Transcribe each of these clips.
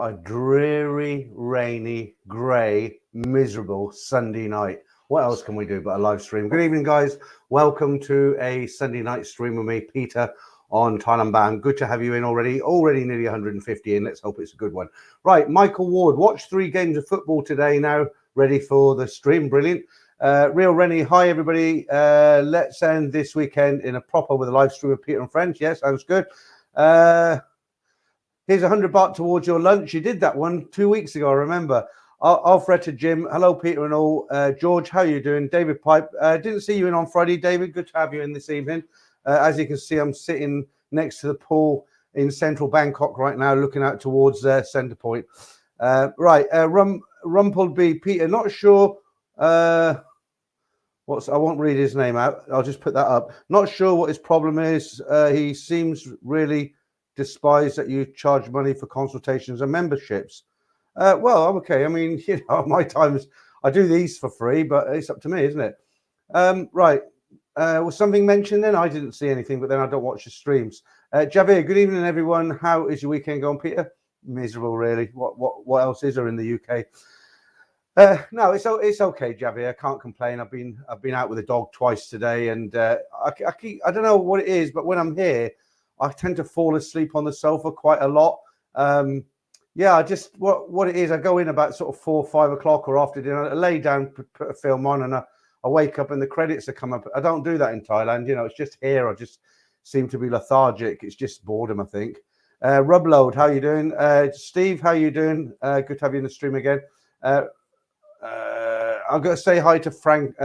What a dreary, rainy, grey, miserable Sunday night. What else can we do but a live stream? Good evening, guys. Welcome to a Sunday night stream with me, Peter, on Thailand Bound. Good to have you in already. Already nearly 150 in. Let's hope it's a good one. Right, Michael Ward. Watched 3 games of football today now. Ready for the stream. Brilliant. Real Rennie. Hi, everybody. Let's end this weekend in a proper with a live stream with Peter and friends. Yes, sounds good. Here's 100 baht towards your lunch. You did that one 2 weeks ago, I remember. Alfred Jim. Hello, Peter and all. George, how are you doing? David Pipe. Didn't see you in on Friday, David. Good to have you in this evening. As you can see, I'm sitting next to the pool in central Bangkok right now, looking out towards Centre Point. Right, Rumpled B. Peter, not sure. I won't read his name out. I'll just put that up. Not sure what his problem is. He seems really despise that you charge money for consultations and memberships. Well, okay. I mean, you know, my times I do these for free, but it's up to me, isn't it? Right. Was something mentioned then? I didn't see anything, but then I don't watch the streams. Javier, good evening, everyone. How is your weekend going, Peter? Miserable, really. What else is there in the UK? No, it's okay, Javier. I can't complain. I've been out with the dog twice today, and I don't know what it is, but when I'm here, I tend to fall asleep on the sofa quite a lot. Yeah, I just what it is. I go in about sort of 4 or 5 o'clock or after dinner. I lay down, put a film on, and I wake up and the credits are come up. I don't do that in Thailand. You know, it's just here. I just seem to be lethargic. It's just boredom, I think. Rubload, how you doing? Steve, how you doing? Good to have you in the stream again. I'm going to say hi to Frank,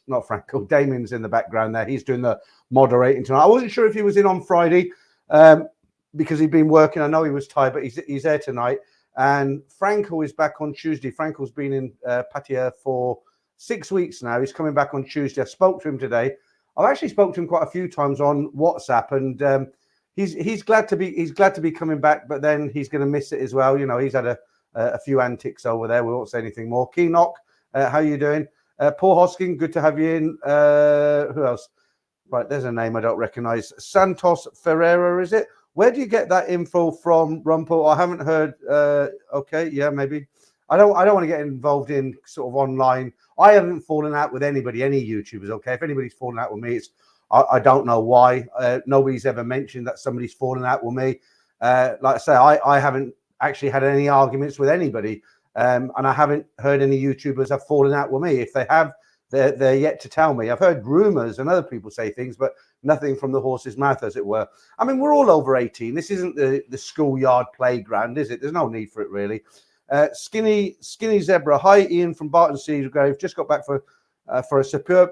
not Franco, Damien's in the background there. He's doing the moderating tonight. I wasn't sure if he was in on Friday because he'd been working. I know he was tired, but he's there tonight. And Franco is back on Tuesday. Franco's been in Pattaya for 6 weeks now. He's coming back on Tuesday. I spoke to him today. I've actually spoke to him quite a few times on WhatsApp, and he's glad to be coming back, but then he's going to miss it as well. You know, he's had a few antics over there. We won't say anything more. Keenock, how you doing? Paul Hoskin, good to have you in. Who else? Right, there's a name I don't recognize. Santos Ferreira, is it? Where do you get that info from, Rumpel? I haven't heard. Okay, yeah, maybe. I don't want to get involved in sort of online. I haven't fallen out with anybody, any YouTubers. Okay, if anybody's fallen out with me, I don't know why. Nobody's ever mentioned that somebody's fallen out with me. Like I say, I haven't actually had any arguments with anybody, and I haven't heard any YouTubers have fallen out with me. If they have, they're yet to tell me. I've heard rumors and other people say things, but nothing from the horse's mouth, as it were. I mean, we're all over 18. This isn't the schoolyard playground, is it? There's no need for it, really. Skinny Zebra. Hi, Ian from Barton Seagrave. Just got back for a superb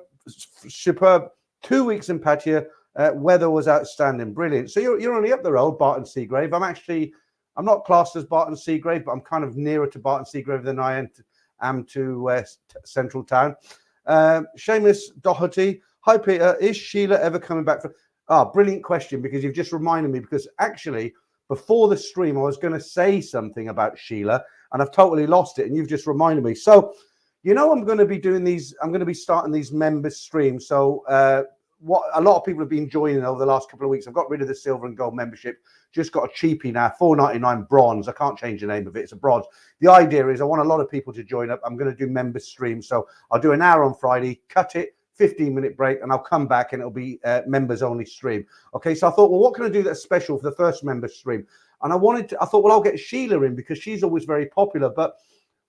2 weeks in Pattaya. Weather was outstanding, brilliant. So you're only up the road, Barton Seagrave. I'm not classed as Barton Seagrave, but I'm kind of nearer to Barton Seagrave than I am to Central Town. Seamus Doherty. Hi, Peter. Is Sheila ever coming back for? Brilliant question, because you've just reminded me, because actually before the stream I was going to say something about Sheila and I've totally lost it, and you've just reminded me. So, you know, I'm going to be starting these members streams. So what a lot of people have been joining over the last couple of weeks. I've got rid of the silver and gold membership. Just got a cheapie now, $4.99 bronze. I can't change the name of it. It's a bronze. The idea is I want a lot of people to join up. I'm going to do member streams. So I'll do an hour on Friday, cut it, 15-minute break, and I'll come back and it'll be members only stream. Okay, so I thought, well, what can I do that's special for the first member stream? And I thought, well, I'll get Sheila in because she's always very popular. But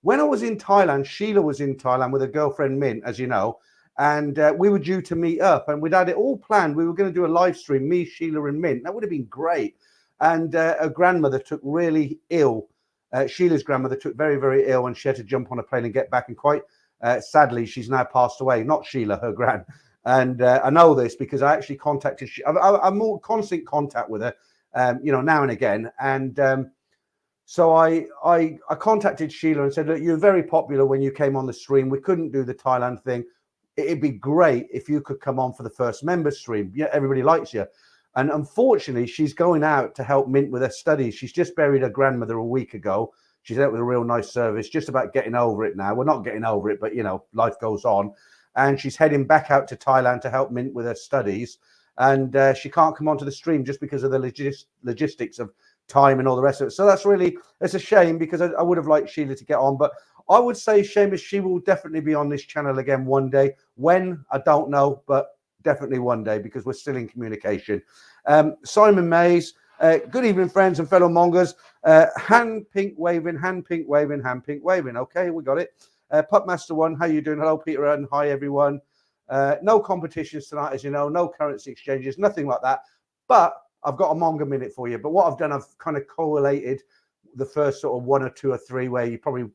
when I was in Thailand, Sheila was in Thailand with her girlfriend Mint, as you know, and we were due to meet up, and we'd had it all planned. We were going to do a live stream, me, Sheila, and Mint. That would have been great. And her grandmother took really ill. Sheila's grandmother took very, very ill, and she had to jump on a plane and get back. And quite sadly, she's now passed away. Not Sheila, her gran. And I know this because I actually contacted. I'm more constant contact with her, you know, now and again. And so I contacted Sheila and said, look, you're very popular when you came on the stream. We couldn't do the Thailand thing. It'd be great if you could come on for the first member stream. Yeah, everybody likes you. And unfortunately, she's going out to help Mint with her studies. She's just buried her grandmother a week ago. She's out with a real nice service, just about getting over it now. We're not getting over it, but, you know, life goes on. And she's heading back out to Thailand to help Mint with her studies. And she can't come onto the stream just because of the logistics of time and all the rest of it. So it's a shame, because I would have liked Sheila to get on, but I would say, Seamus, she will definitely be on this channel again one day. When, I don't know, but definitely one day, because we're still in communication. Simon Mays, good evening, friends and fellow mongers. Hand pink waving, hand pink waving, hand pink waving. Okay, we got it. Pupmaster One, how you doing? Hello, Peter, and hi, everyone. No competitions tonight, as you know, no currency exchanges, nothing like that. But I've got a Monga minute for you. But what I've done, I've kind of collated the first sort of 1 or 2 or 3 where you probably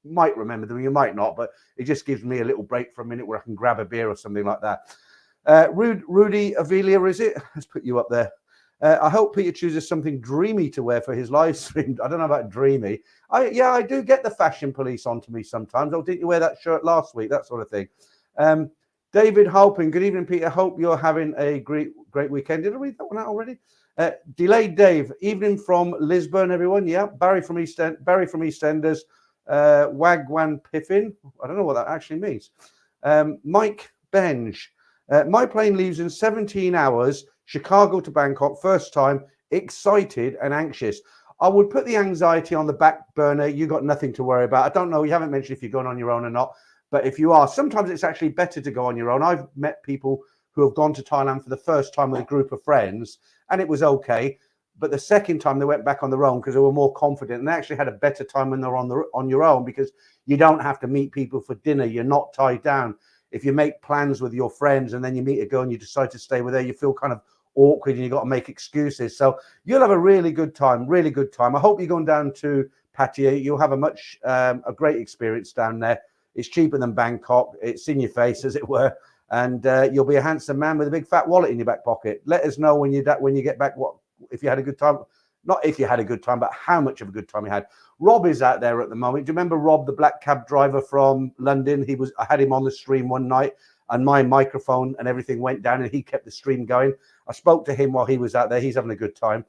might remember them, you might not, but it just gives me a little break for a minute where I can grab a beer or something like that. Rudy Avelia, is it? Let's put you up there. I hope Peter chooses something dreamy to wear for his live stream. I don't know about dreamy. I do get the fashion police onto me sometimes. Oh, didn't you wear that shirt last week? That sort of thing. David Halpin, good evening, Peter. Hope you're having a great weekend. Did I read that one out already? Delayed Dave, evening from Lisbon, everyone. Yeah, Barry from EastEnders. Wagwan Piffin. I don't know what that actually means. Mike Benj. My plane leaves in 17 hours, Chicago to Bangkok, first time, excited and anxious. I would put the anxiety on the back burner. You got nothing to worry about. I don't know. You haven't mentioned if you're going on your own or not. But if you are, sometimes it's actually better to go on your own. I've met people who have gone to Thailand for the first time with a group of friends, and it was okay. But the second time they went back on their own because they were more confident, and they actually had a better time when they're on your own, because you don't have to meet people for dinner. You're not tied down. If you make plans with your friends and then you meet a girl and you decide to stay with her, you feel kind of awkward and you've got to make excuses. So you'll have a really good time, really good time. I hope you're going down to Pattaya. You'll have a great experience down there. It's cheaper than Bangkok. It's in your face, as it were. And you'll be a handsome man with a big fat wallet in your back pocket. Let us know when you get back if you had a good time. Not if you had a good time, but how much of a good time you had. Rob is out there at the moment. Do you remember Rob, the black cab driver from London? I had him on the stream one night, and my microphone and everything went down, and he kept the stream going. I spoke to him while he was out there. He's having a good time.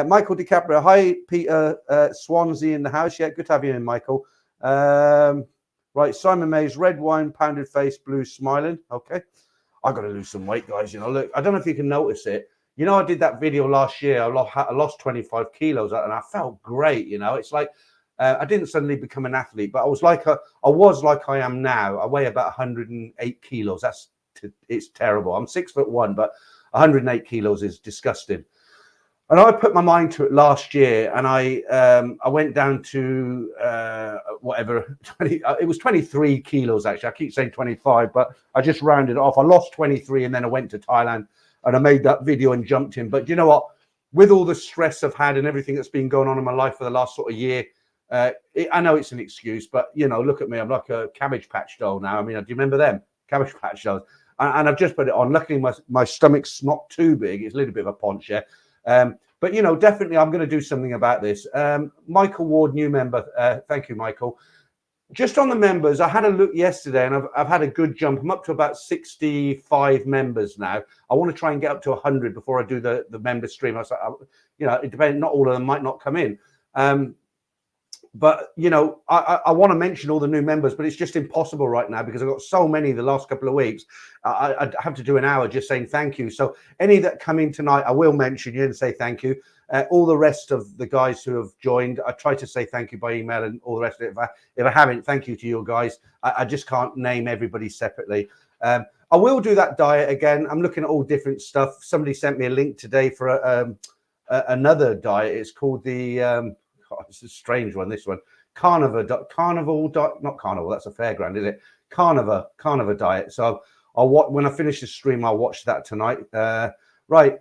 Michael DiCaprio. Hi, Peter. Swansea in the house. Yeah, good to have you in, Michael. Right, Simon Mays, red wine, pounded face, blue, smiling. Okay. I've got to lose some weight, guys. You know, look, I don't know if you can notice it. You know, I did that video last year. I lost 25 kilos, and I felt great. You know, it's like I didn't suddenly become an athlete, but I was like I am now. I weigh about 108 kilos. It's terrible. I'm 6'1", but 108 kilos is disgusting. And I put my mind to it last year, and I went down to whatever 20. It was 23 kilos actually. I keep saying 25, but I just rounded it off. I lost 23, and then I went to Thailand. And I made that video and jumped in. But you know what? With all the stress I've had and everything that's been going on in my life for the last sort of year, I know it's an excuse, but, you know, look at me. I'm like a Cabbage Patch doll now. I mean, do you remember them? Cabbage Patch dolls. And I've just put it on. Luckily, my stomach's not too big. It's a little bit of a paunch, yeah. But, you know, definitely I'm going to do something about this. Michael Ward, new member. Thank you, Michael. Just on the members, I had a look yesterday, and I've had a good jump. I'm up to about 65 members now. I want to try and get up to 100 before I do the member stream. I was like, you know, it depends. Not all of them might not come in. But, you know, I want to mention all the new members, but it's just impossible right now because I've got so many the last couple of weeks. I have to do an hour just saying thank you. So any that come in tonight, I will mention you and say thank you. All the rest of the guys who have joined, I try to say thank you by email and all the rest of it. If I haven't, thank you to you guys. I just can't name everybody separately. I will do that diet again. I'm looking at all different stuff. Somebody sent me a link today for another diet. It's called the... it's a strange one, this one. Carnivore, not carnival, that's a fairground, is it? Carnivore diet. So I'll watch when I finish the stream, I'll watch that tonight. Right.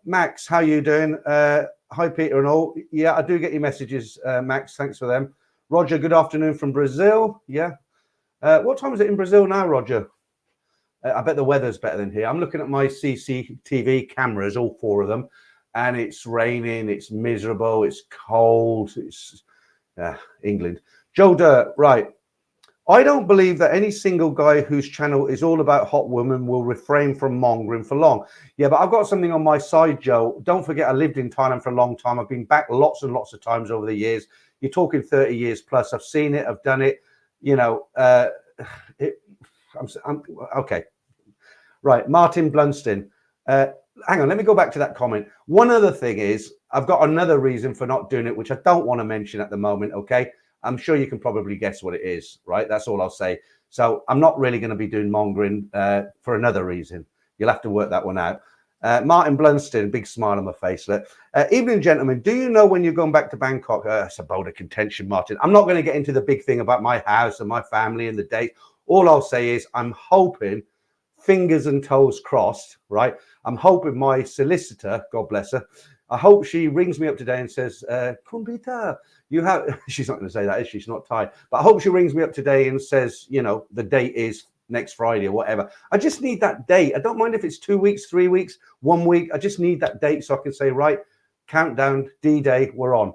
Max, how you doing? Hi, Peter and all. Yeah, I do get your messages, Max. Thanks for them. Roger, good afternoon from Brazil. Yeah. What time is it in Brazil now, Roger? I bet the weather's better than here. I'm looking at my CCTV cameras, all 4 of them. And it's raining, it's miserable, it's cold, it's England. Joe Dirt, right. I don't believe that any single guy whose channel is all about hot women will refrain from mongering for long. Yeah, but I've got something on my side, Joe. Don't forget, I lived in Thailand for a long time. I've been back lots and lots of times over the years. You're talking 30 years plus. I've seen it, I've done it. You know, I'm okay. Right, Martin Blunston. hang on, let me go back to that comment. One other thing is, I've got another reason for not doing it, which I don't want to mention at the moment, okay? I'm sure you can probably guess what it is, right? That's all I'll say. So I'm not really going to be doing mongering for another reason. You'll have to work that one out. Martin Blunston, big smile on my face. Evening, gentlemen. Do you know when you're going back to Bangkok? It's a bold of contention, Martin. I'm not going to get into the big thing about my house and my family and the date. All I'll say is I'm hoping, fingers and toes crossed, right? I'm hoping my solicitor, God bless her, I hope she rings me up today and says, Kumbita, you have, she's not going to say that, is she? She's not Thai. But I hope she rings me up today and says, you know, the date is next Friday or whatever. I just need that date. I don't mind if it's 2 weeks, 3 weeks, 1 week. I just need that date so I can say, right, countdown, D-Day, we're on.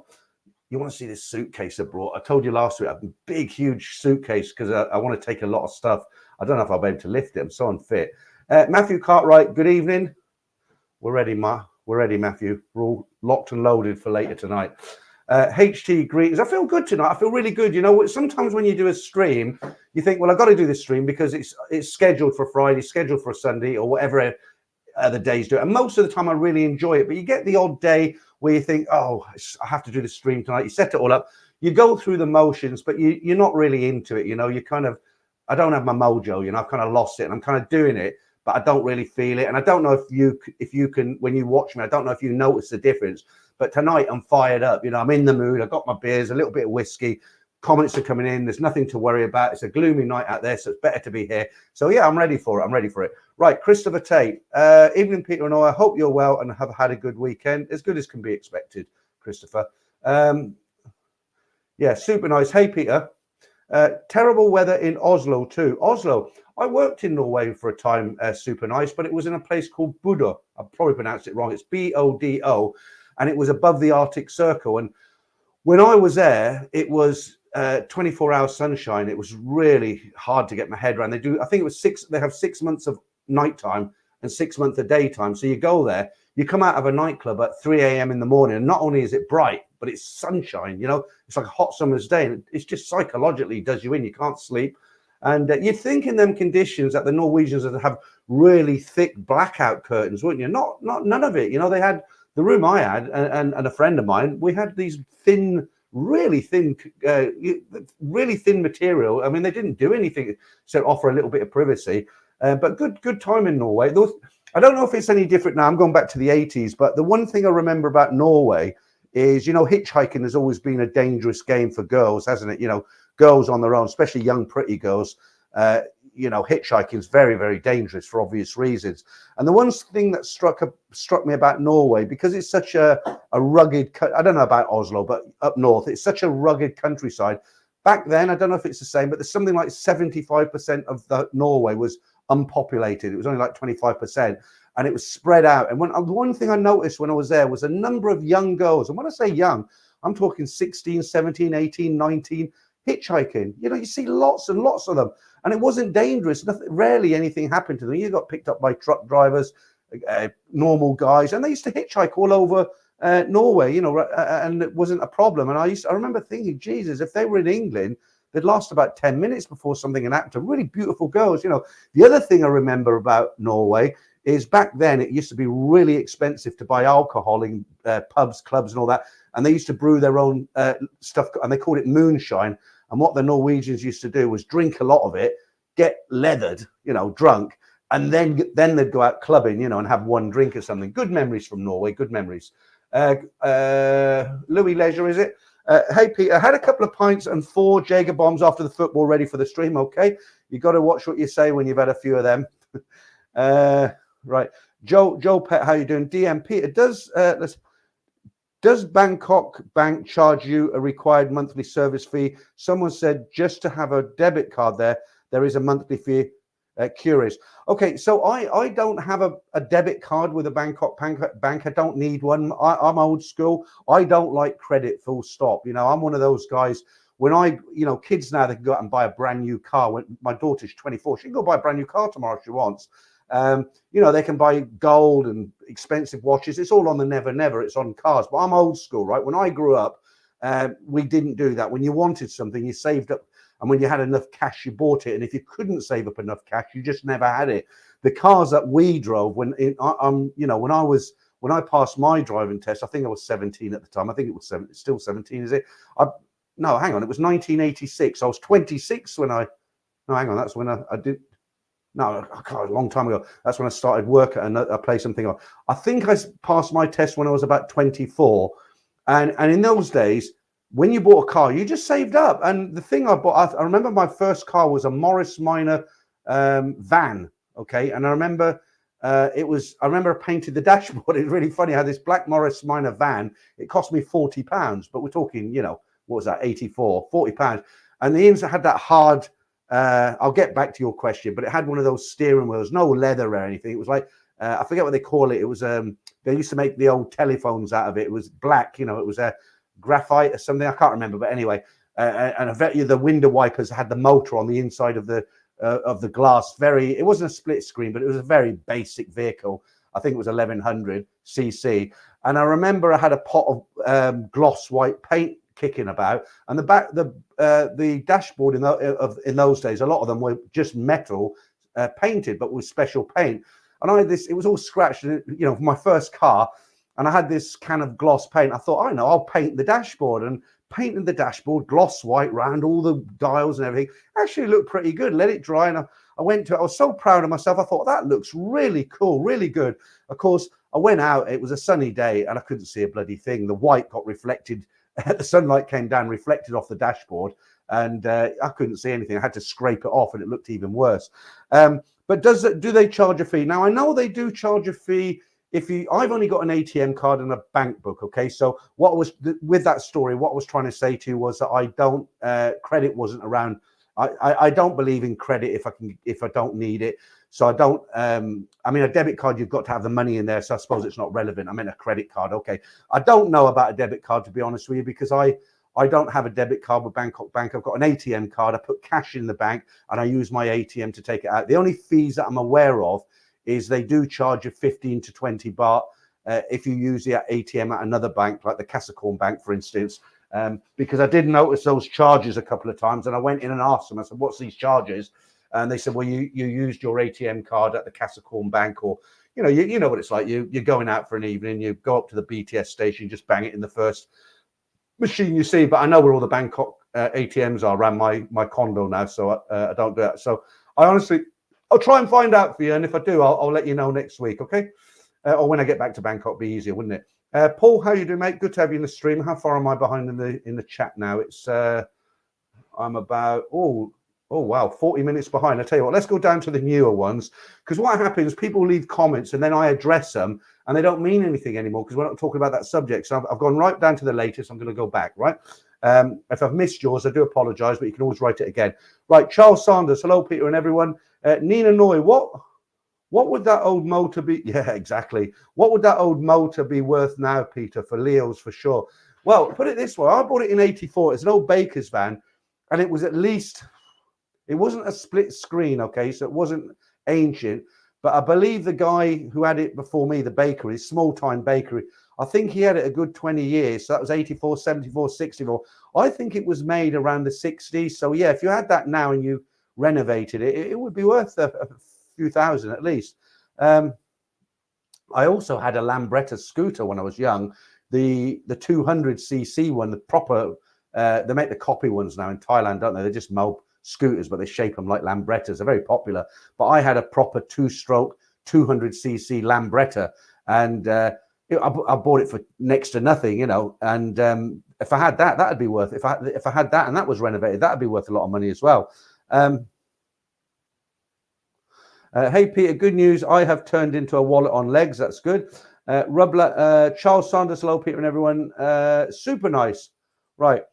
You want to see this suitcase I brought? I told you last week, I have a big, huge suitcase because I want to take a lot of stuff. I don't know if I'll be able to lift it. I'm so unfit. Matthew Cartwright, good evening. We're ready, We're ready, Matthew. We're all locked and loaded for later tonight. HT greetings. I feel good tonight. I feel really good. You know, sometimes when you do a stream, you think, well, I've got to do this stream because it's scheduled for Friday, scheduled for a Sunday or whatever the days do. And most of the time I really enjoy it. But you get the odd day where you think, oh, I have to do the stream tonight. You set it all up. You go through the motions, but you're not really into it. You know, you kind of, I don't have my mojo. You know, I've kind of lost it and I'm kind of doing it, but I don't really feel it. And I don't know if you can, when you watch me, I don't know if you notice the difference. But tonight I'm fired up. You know, I'm in the mood. I've got my beers, a little bit of whiskey. Comments are coming in. There's nothing to worry about. It's a gloomy night out there, so it's better to be here. So yeah, I'm ready for it. I'm ready for it. Right, Christopher Tate. Evening, Peter and I hope you're well and have had a good weekend. As good as can be expected, Christopher. Yeah, super nice. Hey, Peter. Terrible weather in Oslo too. Oslo. I worked in Norway for a time, super nice, but it was in a place called Bodø. I probably pronounced it wrong. It's Bodo, and it was above the Arctic Circle. And when I was there, it was 24-hour sunshine. It was really hard to get my head around. I think it was they have 6 months of nighttime and 6 months of daytime. So you go there, you come out of a nightclub at 3 a.m. in the morning, and not only is it bright, but it's sunshine, you know, it's like a hot summer's day. And it's just psychologically does you in, you can't sleep. And you'd think in them conditions that the Norwegians would have really thick blackout curtains, wouldn't you? Not none of it. You know, they had the room I had and a friend of mine, we had these thin, really thin material. I mean, they didn't do anything to offer a little bit of privacy, but good time in Norway. I don't know if it's any different now. I'm going back to the 80s, but the one thing I remember about Norway is, you know, hitchhiking has always been a dangerous game for girls, hasn't it? You know, girls on their own, especially young, pretty girls, you know, hitchhiking is very, very dangerous for obvious reasons. And the one thing that struck me about Norway, because it's such a rugged, I don't know about Oslo, but up north, it's such a rugged countryside. Back then, I don't know if it's the same, but there's something like 75% of Norway was unpopulated. It was only like 25%. And it was spread out. And one thing I noticed when I was there was a number of young girls. And when I say young, I'm talking 16, 17, 18, 19, hitchhiking. You know, you see lots and lots of them. And it wasn't dangerous. Rarely anything happened to them. You got picked up by truck drivers, normal guys. And they used to hitchhike all over Norway, you know, and it wasn't a problem. And I remember thinking, Jesus, if they were in England, they'd last about 10 minutes before something had happened to really beautiful girls. You know, the other thing I remember about Norway is back then it used to be really expensive to buy alcohol in pubs, clubs and all that. And they used to brew their own stuff, and they called it moonshine. And what the Norwegians used to do was drink a lot of it, get leathered, you know, drunk, and then they'd go out clubbing, you know, and have one drink or something. Good memories from Norway, good memories. Louis Leisure, is it? Hey, Peter, I had a couple of pints and 4 Jaeger bombs after the football, ready for the stream. Okay, you got to watch what you say when you've had a few of them. Right, Joe Pet, how you doing? DM Peter, does Bangkok Bank charge you a required monthly service fee? Someone said just to have a debit card there is a monthly fee. Curious. Okay, so I don't have a debit card with a Bangkok bank. I don't need one. I'm old school. I don't like credit, full stop. You know, I'm one of those guys. When you know, kids now, they can go out and buy a brand new car. When my daughter's 24, she can go buy a brand new car tomorrow if she wants. You know, they can buy gold and expensive watches. It's all on the never. It's on cars. But I'm old school, right? When I grew up, we didn't do that. When you wanted something, you saved up and when you had enough cash, you bought it. And if you couldn't save up enough cash, you just never had it. The cars that we drove when I passed my driving test, I think I was 17 at the time. I think it was still 17, is it? No, hang on. It was 1986. I was 26 when I. No, hang on. That's when I did. No, God, a long time ago. That's when I started work at a place. Something. I think I passed my test when I was about 24, and in those days, when you bought a car, you just saved up. And the thing I bought, I remember my first car was a Morris Minor van. Okay, and I remember I remember I painted the dashboard. It's really funny. I had this black Morris Minor van. It cost me £40, but we're talking, what was that? 84, £40, and the inside had that hard. I'll get back to your question, but it had one of those steering wheels, no leather or anything. It was like, I forget what they call it. It was, they used to make the old telephones out of it. It was black, it was a graphite or something. I can't remember, but anyway, and the window wipers had the motor on the inside of the glass. It wasn't a split screen, but it was a very basic vehicle. I think it was 1100 cc. And I remember I had a pot of gloss white paint kicking about, and the dashboard in those days, a lot of them were just metal painted, but with special paint. And I had this, it was all scratched, for my first car, and I had this can of gloss paint. I thought, I know, I'll paint the dashboard, and painting the dashboard gloss white round all the dials and everything actually looked pretty good. Let it dry, and I went to it. I was so proud of myself. I thought, that looks really cool, really good. Of course, I went out, it was a sunny day, and I couldn't see a bloody thing. The white got reflected. The sunlight came down, reflected off the dashboard, and I couldn't see anything. I had to scrape it off, and it looked even worse. But do they charge a fee? Now, I know they do charge a fee I've only got an ATM card and a bank book. Okay, so with that story, what I was trying to say to you was that I don't credit wasn't around. I don't believe in credit if I don't need it. So I don't, a debit card, you've got to have the money in there. So I suppose it's not relevant. I mean, a credit card. Okay. I don't know about a debit card, to be honest with you, because I don't have a debit card with Bangkok Bank. I've got an ATM card. I put cash in the bank and I use my ATM to take it out. The only fees that I'm aware of is they do charge you 15 to 20 baht if you use the ATM at another bank, like the Casacorn Bank, for instance. Because I did notice those charges a couple of times, and I went in and asked them, I said, what's these charges? And they said, well, you used your ATM card at the Casacorn Bank, or, you know what it's like. You're going out for an evening, you go up to the BTS station, just bang it in the first machine you see. But I know where all the Bangkok ATMs are around my condo now, so I don't do that. So I'll try and find out for you, and if I do, I'll let you know next week, okay? Or when I get back to Bangkok, be easier, wouldn't it? Paul, how you doing, mate? Good to have you in the stream. How far am I behind in the chat now? It's I'm about wow, 40 minutes behind. I tell you what, let's go down to the newer ones, because what happens, people leave comments and then I address them and they don't mean anything anymore because we're not talking about that subject. So I've gone right down to the latest. I'm going to go back, right? If I've missed yours, I do apologize, but you can always write it again. Right, Charles Sanders, hello, Peter and everyone. Nina Noy, what would that old motor be? Yeah, exactly. What would that old motor be worth now, Peter, for Leo's for sure? Well, put it this way. I bought it in 84. It's an old baker's van, and it was it wasn't a split screen, okay? So it wasn't ancient, but I believe the guy who had it before me, the bakery, small-time bakery, I think he had it a good 20 years. So that was 84, 74, 64. I think it was made around the 60s. So, yeah, if you had that now and you renovated it, it would be worth a few thousand at least. I also had a Lambretta scooter when I was young, the 200cc one, the proper, they make the copy ones now in Thailand, don't they? They're just mob scooters, but they shape them like Lambrettas. They're very popular. But I had a proper 2-stroke 200cc Lambretta, and I bought it for next to nothing, and if I had that, that'd be worth it. If I had that and that was renovated, that'd be worth a lot of money as well. Hey, Peter, good news. I have turned into a wallet on legs. That's good. Charles Sanders, hello, Peter and everyone. Super nice. Right.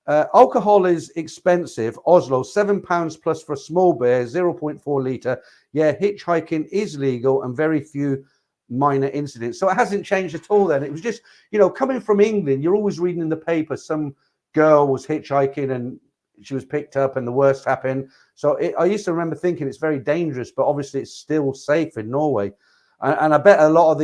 Alcohol is expensive. Oslo, £7 plus for a small beer, 0.4 litre. Yeah, hitchhiking is legal and very few minor incidents. So it hasn't changed at all then. It was just, coming from England, you're always reading in the paper some girl was hitchhiking and she was picked up and the worst happened. So I used to remember thinking it's very dangerous, but obviously it's still safe in Norway. And I bet a lot of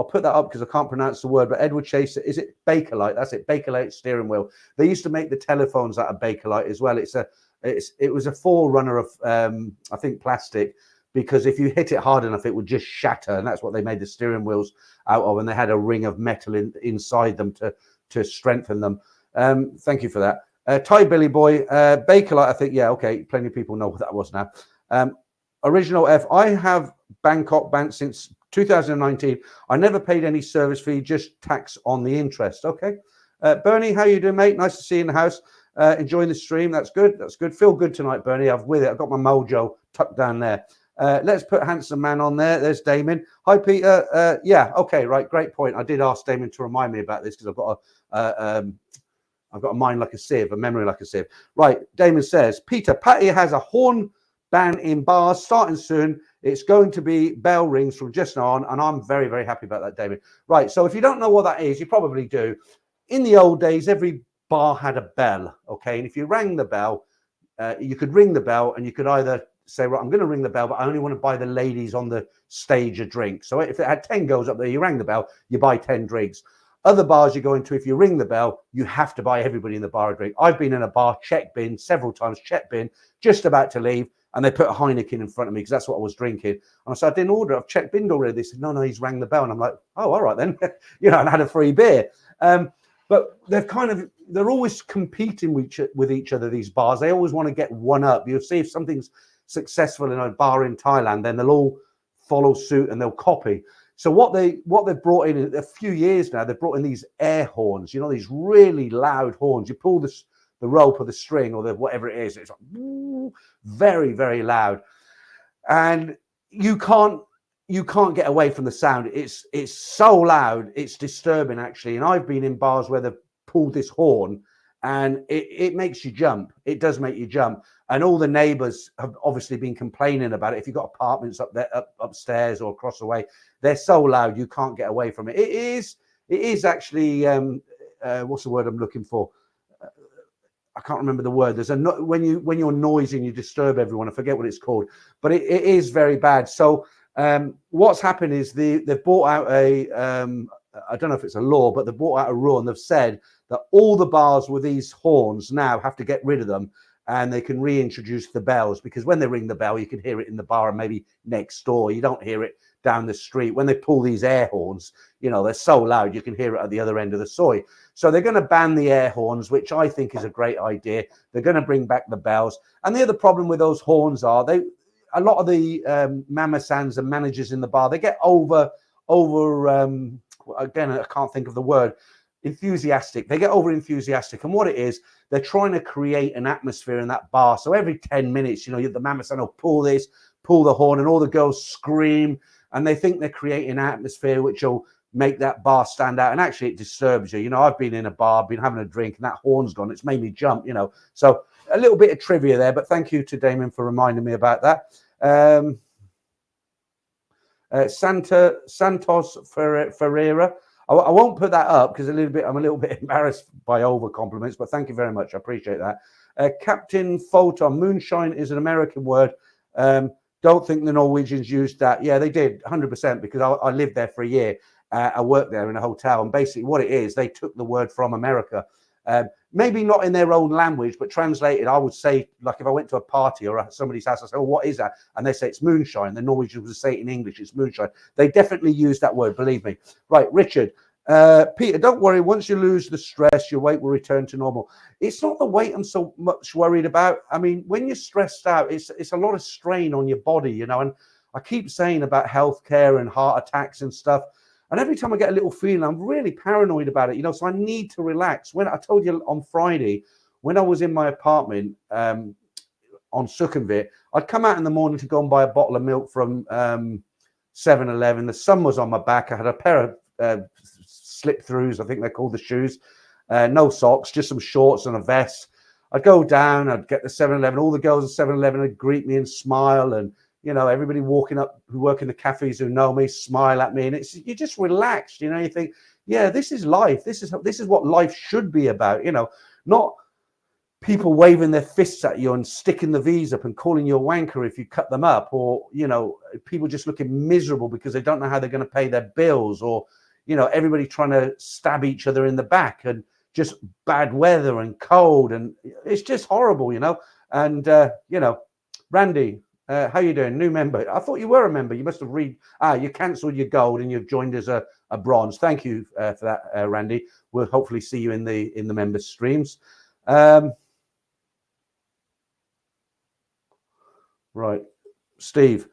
I'll put that up because I can't pronounce the word, but Edward Chase, is it Bakelite? That's it, Bakelite steering wheel. They used to make the telephones out of Bakelite as well. It was a forerunner of, I think, plastic, because if you hit it hard enough, it would just shatter. And that's what they made the steering wheels out of. And they had a ring of metal inside them to strengthen them. Thank you for that. Thai Billy Boy, Bakelite, I think, yeah, okay, plenty of people know what that was now. Original F, I have Bangkok Bank since 2019. I never paid any service fee, just tax on the interest. Okay. Bernie, how you doing, mate? Nice to see you in the house. Enjoying the stream. That's good. That's good. Feel good tonight, Bernie. I've with it. I've got my mojo tucked down there. Let's put Handsome Man on there. There's Damon. Hi, Peter. Yeah, okay, right. Great point. I did ask Damon to remind me about this because I've got a mind like a sieve, a memory like a sieve. Right, Damon says, Peter, Pattaya has a horn ban in bars starting soon. It's going to be bell rings from just now on, and I'm very, very happy about that, David. Right, so if you don't know what that is, you probably do. In the old days, every bar had a bell, okay? And if you rang the bell, you could ring the bell, and you could either say, right, I'm going to ring the bell, but I only want to buy the ladies on the stage a drink. So if it had 10 girls up there, you rang the bell, you buy 10 drinks. Other bars you go into, if you ring the bell, you have to buy everybody in the bar a drink. I've been in a bar, check bin, several times, check bin, just about to leave, and they put a Heineken in front of me because that's what I was drinking. And I said, I didn't order, I've checked binned already. They said, no, he's rang the bell. And I'm like, oh, all right then. You know, and I had a free beer. But they're always competing with each other, these bars. They always want to get one up. You'll see if something's successful in a bar in Thailand, then they'll all follow suit and they'll copy. So what they've brought in a few years now, they've brought in these air horns, you know, these really loud horns. You pull the rope or the string or whatever it is, it's like very, very loud. And you can't get away from the sound. It's so loud, it's disturbing actually. And I've been in bars where they've pulled this horn and it makes you jump. It does make you jump. And all the neighbors have obviously been complaining about it. If you've got apartments up there, upstairs or across the way, they're so loud you can't get away from it. It is actually what's the word I'm looking for? I can't remember the word. There's when you're noisy and you disturb everyone. I forget what it's called, but it is very bad. So what's happened is they've brought out I don't know if it's a law, but they've brought out a rule and they've said that all the bars with these horns now have to get rid of them and they can reintroduce the bells, because when they ring the bell, you can hear it in the bar and maybe next door. You don't hear it down the street. When they pull these air horns, you know, they're so loud, you can hear it at the other end of the soy. So they're going to ban the air horns, which I think is a great idea. They're going to bring back the bells. And the other problem with those horns are a lot of the mama sans and managers in the bar, they get over again, I can't think of the word, enthusiastic. They get over enthusiastic, and what it is, they're trying to create an atmosphere in that bar. So every 10 minutes, you know, the mama san will pull the horn, and all the girls scream, and they think they're creating an atmosphere which will make that bar stand out. And actually, it disturbs you. You know, I've been in a bar, been having a drink, and that horn's gone. It's made me jump. You know, so a little bit of trivia there. But thank you to Damon for reminding me about that. Santos Ferreira. I won't put that up because I'm a little bit embarrassed by over compliments, but thank you very much. I appreciate that. Captain Photon, moonshine is an American word. Don't think the Norwegians used that. Yeah, they did 100% because I lived there for a year. I worked there in a hotel, and basically what it is, they took the word from America. Maybe not in their own language, but translated, I would say, like if I went to a party or somebody's house, I say, oh, what is that? And they say it's moonshine. The Norwegians would say it in English, it's moonshine. They definitely use that word, believe me. Right, Richard. Peter, don't worry. Once you lose the stress, your weight will return to normal. It's not the weight I'm so much worried about. I mean, when you're stressed out, it's a lot of strain on your body, you know, and I keep saying about healthcare and heart attacks and stuff. And every time I get a little feeling, I'm really paranoid about it, you know, so I need to relax. When I told you on Friday, when I was in my apartment on Sukhumvit, I'd come out in the morning to go and buy a bottle of milk from 7-Eleven. The sun was on my back. I had a pair of slip-throughs, I think they're called, the shoes. No socks, just some shorts and a vest. I'd go down, I'd get the 7-Eleven. All the girls at 7-Eleven would greet me and smile, and you know, everybody walking up who work in the cafes who know me smile at me, and you're just relaxed. You know, you think, yeah, this is life. This is what life should be about. You know, not people waving their fists at you and sticking the V's up and calling you a wanker if you cut them up, or, you know, people just looking miserable because they don't know how they're going to pay their bills, or, you know, everybody trying to stab each other in the back, and just bad weather and cold, and it's just horrible, you know. And you know, Randy, how you doing? New member. I thought you were a member. You must have you cancelled your gold and you've joined as a bronze. Thank you for that, Randy. We'll hopefully see you in the member streams. Right, Steve.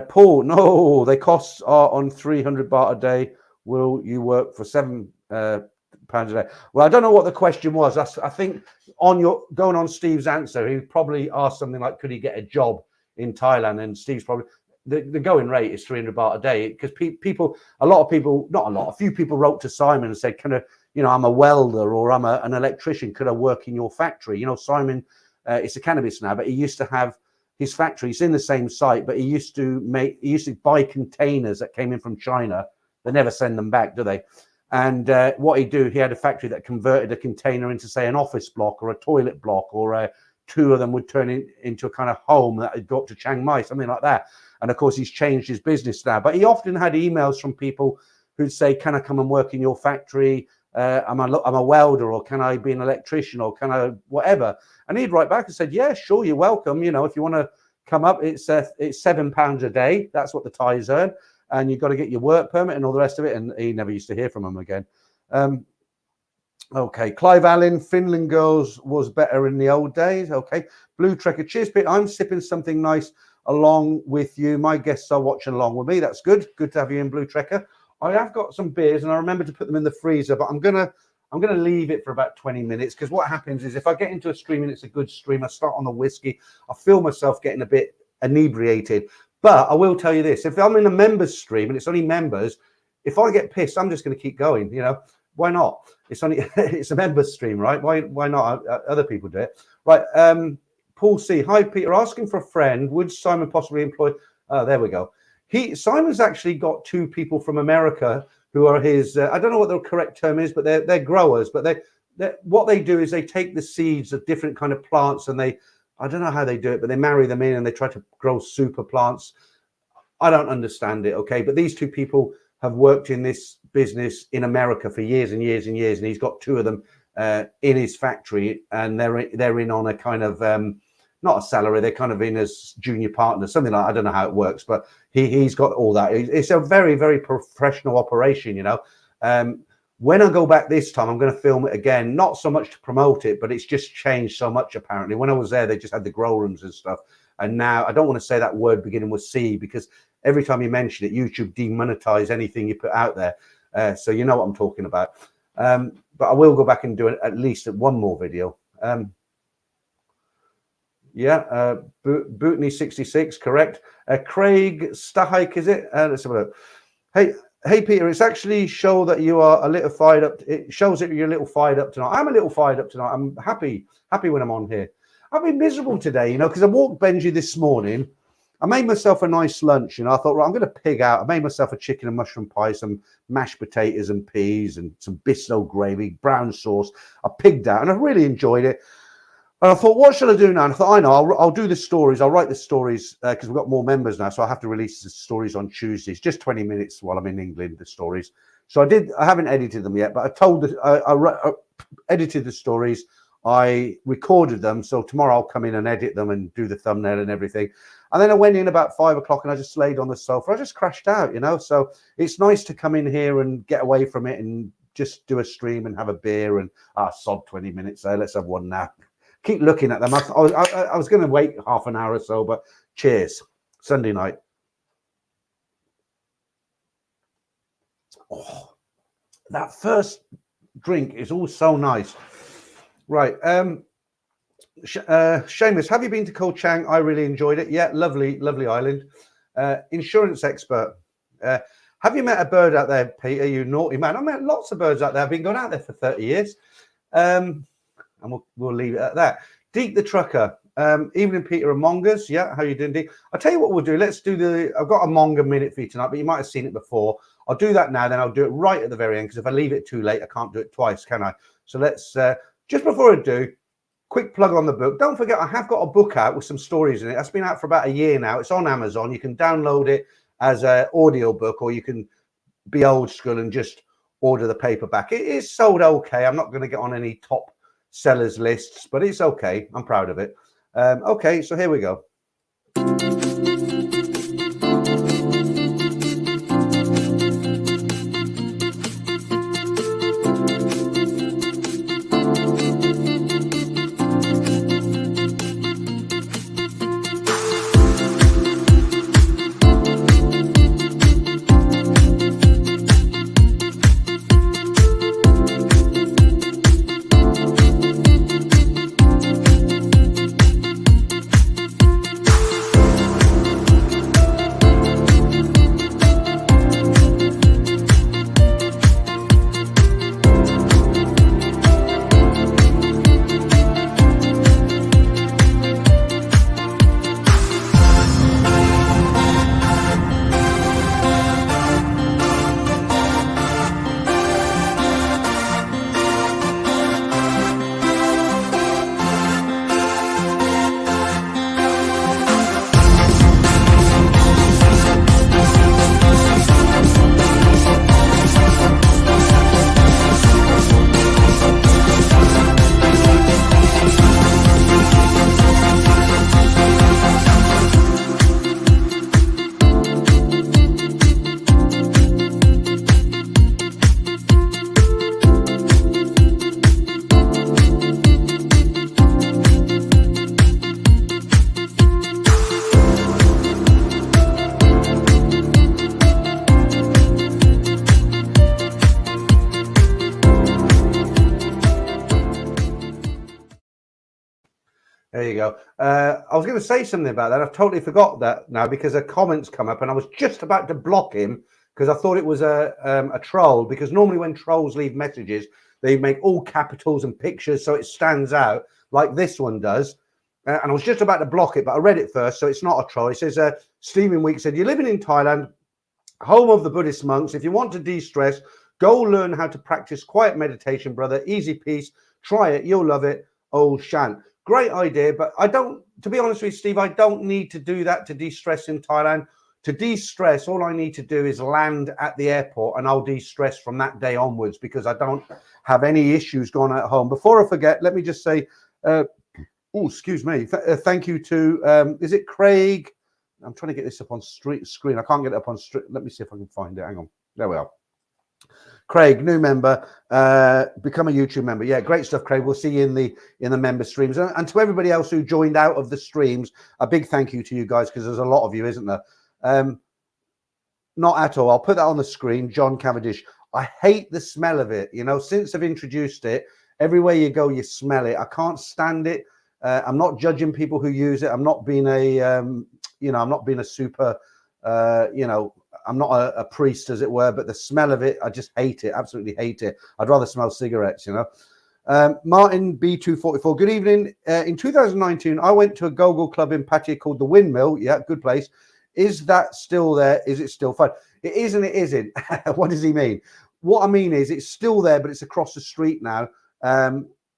Paul, no, they costs are on 300 baht a day. Will you work for £7 a day? Well, I don't know what the question was. I think going on Steve's answer, he probably asked something like, could he get a job in Thailand? And Steve's probably, the going rate is 300 baht a day, because a few people wrote to Simon and said, you know, I'm a welder, or I'm an electrician, could I work in your factory? You know, Simon, it's a cannabis now, but he used to have his factory. It's in the same site, but he used to buy containers that came in from China. They never send them back, do they? And what he'd do, he had a factory that converted a container into, say, an office block or a toilet block, or two of them would turn into a kind of home that would go up to Chiang Mai, something like that. And of course, he's changed his business now. But he often had emails from people who'd say, can I come and work in your factory? I'm a welder, or can I be an electrician, or can I whatever? And he'd write back and said, yeah, sure, you're welcome. You know, if you want to come up, it's £7 a day. That's what the Thais earn. And you've got to get your work permit and all the rest of it. And he never used to hear from him again. Okay, Clive Allen, Finland girls was better in the old days. Okay, Blue Trekker, cheers, Pete. I'm sipping something nice along with you. My guests are watching along with me. That's good. Good to have you in, Blue Trekker. I have got some beers, and I remember to put them in the freezer, but I'm gonna leave it for about 20 minutes, because what happens is, if I get into a stream and it's a good stream, I start on the whiskey, I feel myself getting a bit inebriated. But I will tell you this: if I'm in a members stream and it's only members, if I get pissed, I'm just going to keep going. You know, why not? It's a members stream, right? Why not? Other people do it, right? Paul C. Hi, Peter. Asking for a friend. Would Simon possibly employ? Oh, there we go. Simon's actually got two people from America who are his. I don't know what the correct term is, but they're growers. But what they do is they take the seeds of different kind of plants, and I don't know how they do it, but they marry them in and they try to grow super plants. I don't understand it. Okay, but these two people have worked in this business in America for years and years and years, and he's got two of them in his factory, and they're in on a kind of not a salary, they're kind of in as junior partners, something like, I don't know how it works, but he's got all that. It's a very, very professional operation, you know. When I go back this time, I'm going to film it again, not so much to promote it, but it's just changed so much, apparently. When I was there, they just had the grow rooms and stuff. And now I don't want to say that word beginning with C, because every time you mention it, YouTube demonetize anything you put out there. So you know what I'm talking about. But I will go back and do at least one more video. Yeah, Bootney 66, correct. Craig Stahike, is it? Let's have a look. Hey, Peter, it's actually show that you are a little fired up. It shows that you're a little fired up tonight. I'm a little fired up tonight. I'm happy when I'm on here. I've been miserable today, you know, because I walked Benji this morning. I made myself a nice lunch, you know. I thought, right, I'm going to pig out. I made myself a chicken and mushroom pie, some mashed potatoes and peas, and some bisto gravy, brown sauce. I pigged out, and I really enjoyed it. And I thought, what should I do now? And I thought, I know, I'll do the stories. I'll write the stories, because we've got more members now, so I have to release the stories on Tuesdays, just 20 minutes while I'm in England, the stories. So I haven't edited them yet, but I edited the stories. I recorded them, so tomorrow I'll come in and edit them and do the thumbnail and everything. And then I went in about 5 o'clock and I just laid on the sofa. I just crashed out, you know. So it's nice to come in here and get away from it and just do a stream and have a beer and sod 20 minutes. So let's have one now. Keep looking at them. I was going to wait half an hour or so, but cheers. Sunday night. Oh, that first drink is all so nice. Right. Seamus, have you been to Koh Chang? I really enjoyed it. Yeah, lovely island. Insurance expert. Have you met a bird out there, Peter? You naughty man. I met lots of birds out there. I've been going out there for 30 years. And we'll leave it at that. Deke the trucker. Evening, Peter and Mongers. Yeah, how you doing, Deke? I'll tell you what we'll do. Let's do I've got a Monger minute for you tonight, but you might have seen it before. I'll do that now, then I'll do it right at the very end, because if I leave it too late, I can't do it twice, can I? So let's, just before I do, quick plug on the book. Don't forget, I have got a book out with some stories in it. That's been out for about a year now. It's on Amazon. You can download it as an audio book, or you can be old school and just order the paperback. It is sold okay. I'm not going to get on any top sellers lists, but it's okay. I'm proud of it. Okay, so here we go. There you go. I was going to say something about that. I've totally forgot that now because a comment's come up and I was just about to block him because I thought it was a troll, because normally when trolls leave messages, they make all capitals and pictures so it stands out like this one does. And I was just about to block it, but I read it first, so it's not a troll. It says, Stephen Week said, you're living in Thailand, home of the Buddhist monks. If you want to de-stress, go learn how to practice quiet meditation, brother. Easy peasy. Try it. You'll love it. Oh, Shan. Great idea, but I don't, to be honest with you, Steve, I don't need to do that to de-stress in Thailand. To de-stress, all I need to do is land at the airport and I'll de-stress from that day onwards because I don't have any issues going at home. Before I forget, let me just say, oh, excuse me. Thank you to, is it Craig? I'm trying to get this up on screen. I can't get it up on screen. Let me see if I can find it. Hang on. There we are. Craig, new member, become a YouTube member. Yeah, great stuff, Craig. We'll see you in the member streams. And to everybody else who joined out of the streams, a big thank you to you guys, because there's a lot of you, isn't there? Not at all. I'll put that on the screen. John Cavendish. I hate the smell of it. You know, since I've introduced it, everywhere you go, you smell it. I can't stand it. I'm not judging people who use it. I'm not being a, I'm not being a super, I'm not a priest, as it were, but the smell of it, I just hate it. Absolutely hate it. I'd rather smell cigarettes, Martin B244. Good evening. In 2019, I went to a go-go club in Pattaya called the Windmill. Yeah, good place. Is that still there? Is it still fun? It is and it isn't. What does he mean? What I mean is it's still there, but it's across the street now.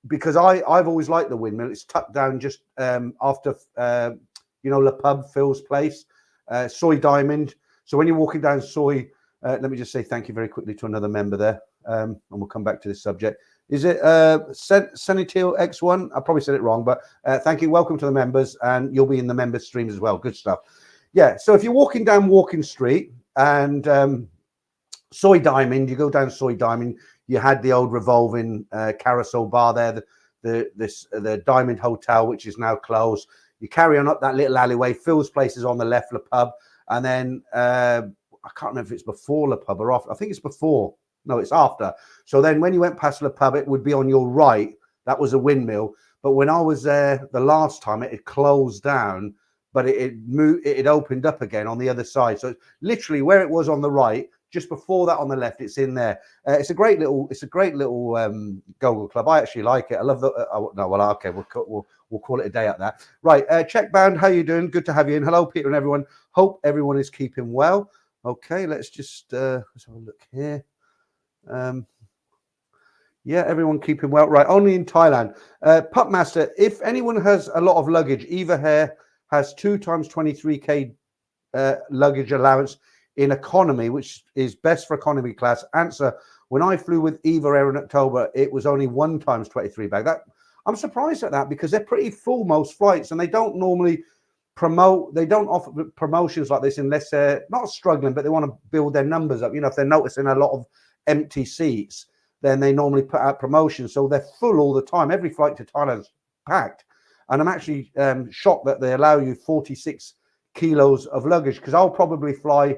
Because I've always liked the Windmill. It's tucked down just after, Le Pub, Phil's place, Soy Diamond. So when you're walking down Soy, let me just say thank you very quickly to another member there. And we'll come back to this subject. Is it Sanitil X1? I probably said it wrong, but thank you. Welcome to the members, and you'll be in the member streams as well. Good stuff. Yeah, so if you're walking down Walking Street and Soy Diamond, you go down Soy Diamond, you had the old revolving carousel bar there, the Diamond Hotel, which is now closed. You carry on up that little alleyway. Phil's place is on the left, the pub. And then I can't remember if it's before the pub or after. I think it's before. No, it's after. So then when you went past the pub, it would be on your right. That was a Windmill. But when I was there the last time, it had closed down, but it moved. It opened up again on the other side. So literally where it was on the right, just before that on the left, it's in there. It's a great little go-go club. I actually like it. I love the. Okay, we'll call it a day at that. Right, Checkbound, how you doing? Good to have you in. Hello, Peter and everyone. Hope everyone is keeping well. Okay, let's just let's have a look here. Yeah, everyone keeping well. Right, only in Thailand. Pupmaster, if anyone has a lot of luggage, Eva Hair has 2 times 23k luggage allowance in economy, which is best for economy class. Answer: when I flew with Eva Air in October, it was only 1 times 23 bag. That I'm surprised at that because they're pretty full most flights, and they don't normally promote. They don't offer promotions like this unless they're not struggling, but they want to build their numbers up. You know, if they're noticing a lot of empty seats, then they normally put out promotions. So they're full all the time. Every flight to Thailand's packed. And I'm actually shocked that they allow you 46 kilos of luggage, because I'll probably fly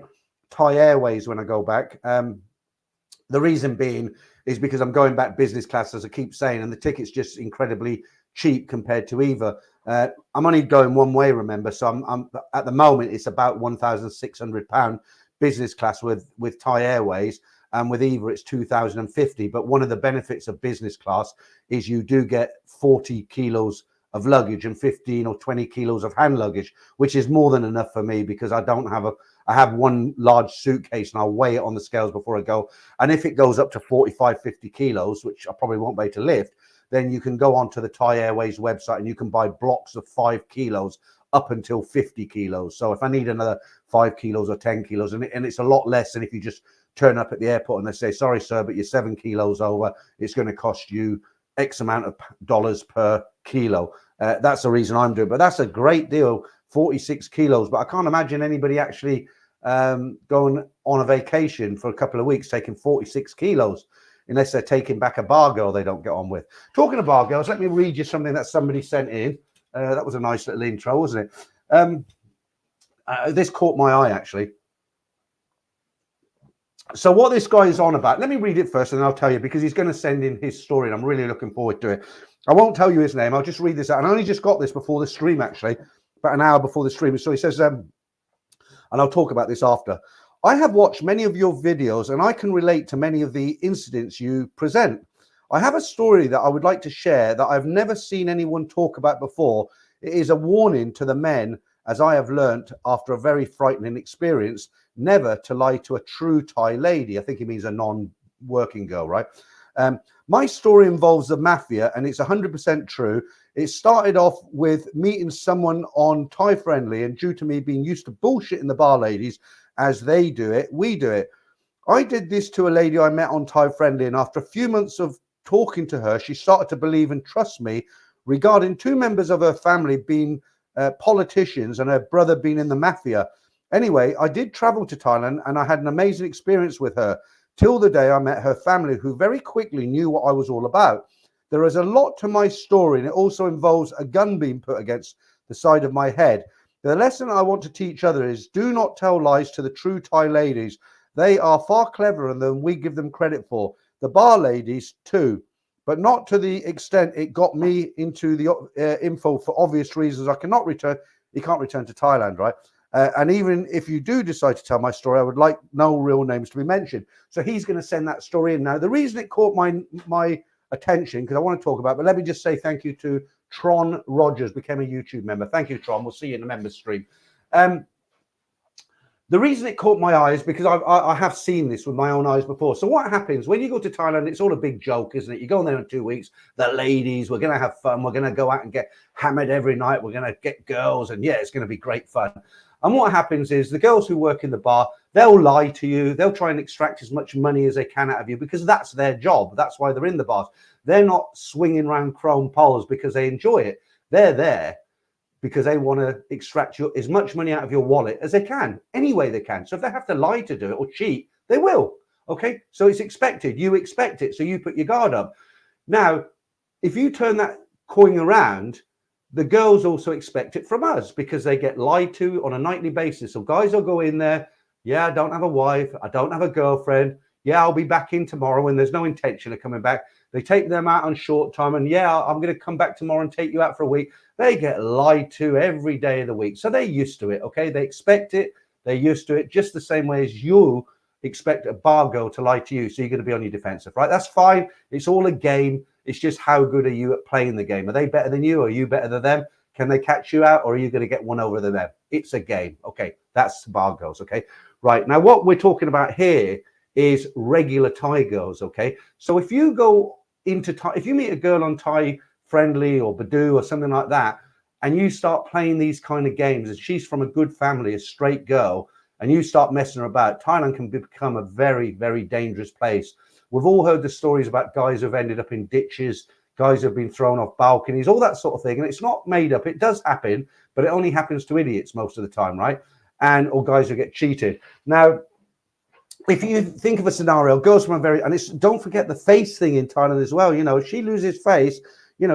Thai Airways when I go back. The reason being is because I'm going back business class, as I keep saying, and the ticket's just incredibly cheap compared to Eva. I'm only going one way, remember, so I'm at the moment it's about £1,600 business class with Thai Airways, and with Eva it's 2,050. But one of the benefits of business class is you do get 40 kilos of luggage and 15 or 20 kilos of hand luggage, which is more than enough for me, because I have one large suitcase and I'll weigh it on the scales before I go. And if it goes up to 45, 50 kilos, which I probably won't be able to lift, then you can go onto the Thai Airways website and you can buy blocks of 5 kilos up until 50 kilos. So if I need another 5 kilos or 10 kilos, and it's a lot less than if you just turn up at the airport and they say, sorry, sir, but you're 7 kilos over. It's going to cost you X amount of dollars per kilo. That's the reason I'm doing it. But that's a great deal, 46 kilos. But I can't imagine anybody actually going on a vacation for a couple of weeks taking 46 kilos, unless they're taking back a bar girl they don't get on with. Talking of bar girls, let me read you something that somebody sent in. That was a nice little intro, wasn't it? This caught my eye, actually. So what this guy is on about, let me read it first and then I'll tell you, because he's going to send in his story and I'm really looking forward to it. I won't tell you his name. I'll just read this out. And I only just got this before the stream, actually, about an hour before the stream. So he says, and I'll talk about this after. I have watched many of your videos and I can relate to many of the incidents you present. I have a story that I would like to share that I've never seen anyone talk about before. It is a warning to the men, as I have learnt after a very frightening experience, never to lie to a true Thai lady. I think he means a non-working girl, right? My story involves the mafia, and it's 100% true. It started off with meeting someone on Thai Friendly, and due to me being used to bullshitting the bar ladies as they do it, we do it. I did this to a lady I met on Thai Friendly, and after a few months of talking to her, she started to believe and trust me regarding 2 members of her family being politicians and her brother being in the mafia. Anyway, I did travel to Thailand and I had an amazing experience with her till the day I met her family, who very quickly knew what I was all about. There is a lot to my story, and it also involves a gun being put against the side of my head. The lesson I want to teach others is do not tell lies to the true Thai ladies. They are far cleverer than we give them credit for. The bar ladies too, but not to the extent it got me into the info for obvious reasons. I cannot return. You can't return to Thailand, right? And even if you do decide to tell my story, I would like no real names to be mentioned. So he's going to send that story in. Now, the reason it caught my attention, because I want to talk about it, but let me just say thank you to Tron Rogers, became a YouTube member. Thank you, Tron. We'll see you in the members stream. The reason it caught my eye is because I have seen this with my own eyes before. So what happens when you go to Thailand? It's all a big joke, isn't it? You go in there in 2 weeks, the ladies, we're going to have fun. We're going to go out and get hammered every night. We're going to get girls, and yeah, it's going to be great fun. And what happens is the girls who work in the bar, they'll lie to you. They'll try and extract as much money as they can out of you because that's their job. That's why they're in the bars. They're not swinging around chrome poles because they enjoy it. They're there because they want to extract as much money out of your wallet as they can, any way they can. So if they have to lie to do it or cheat, they will. Okay, so it's expected. You expect it, so you put your guard up. Now, if you turn that coin around, the girls also expect it from us because they get lied to on a nightly basis. So guys will go in there, yeah, I don't have a wife, I don't have a girlfriend, yeah, I'll be back in tomorrow, when there's no intention of coming back. They take them out on short time, and yeah, I'm going to come back tomorrow and take you out for a week. They get lied to every day of the week. So they're used to it, okay? They expect it, they're used to it, just the same way as you expect a bar girl to lie to you. So you're going to be on your defensive, right? That's fine. It's all a game. It's just how good are you at playing the game? Are they better than you? Are you better than them? Can they catch you out, or are you going to get one over them? It's a game. Okay, that's bar girls. Okay, right. Now what we're talking about here is regular Thai girls. Okay, so if you go into Thai, if you meet a girl on Thai Friendly or Badoo or something like that, and you start playing these kind of games, and she's from a good family, a straight girl, and you start messing her about, Thailand can become a very, very dangerous place. We've all heard the stories about guys who've ended up in ditches, guys who've been thrown off balconies, all that sort of thing. And it's not made up. It does happen, but it only happens to idiots most of the time, right? Or guys who get cheated. Now, if you think of a scenario, girls from a very, and it's, don't forget the face thing in Thailand as well. If she loses face,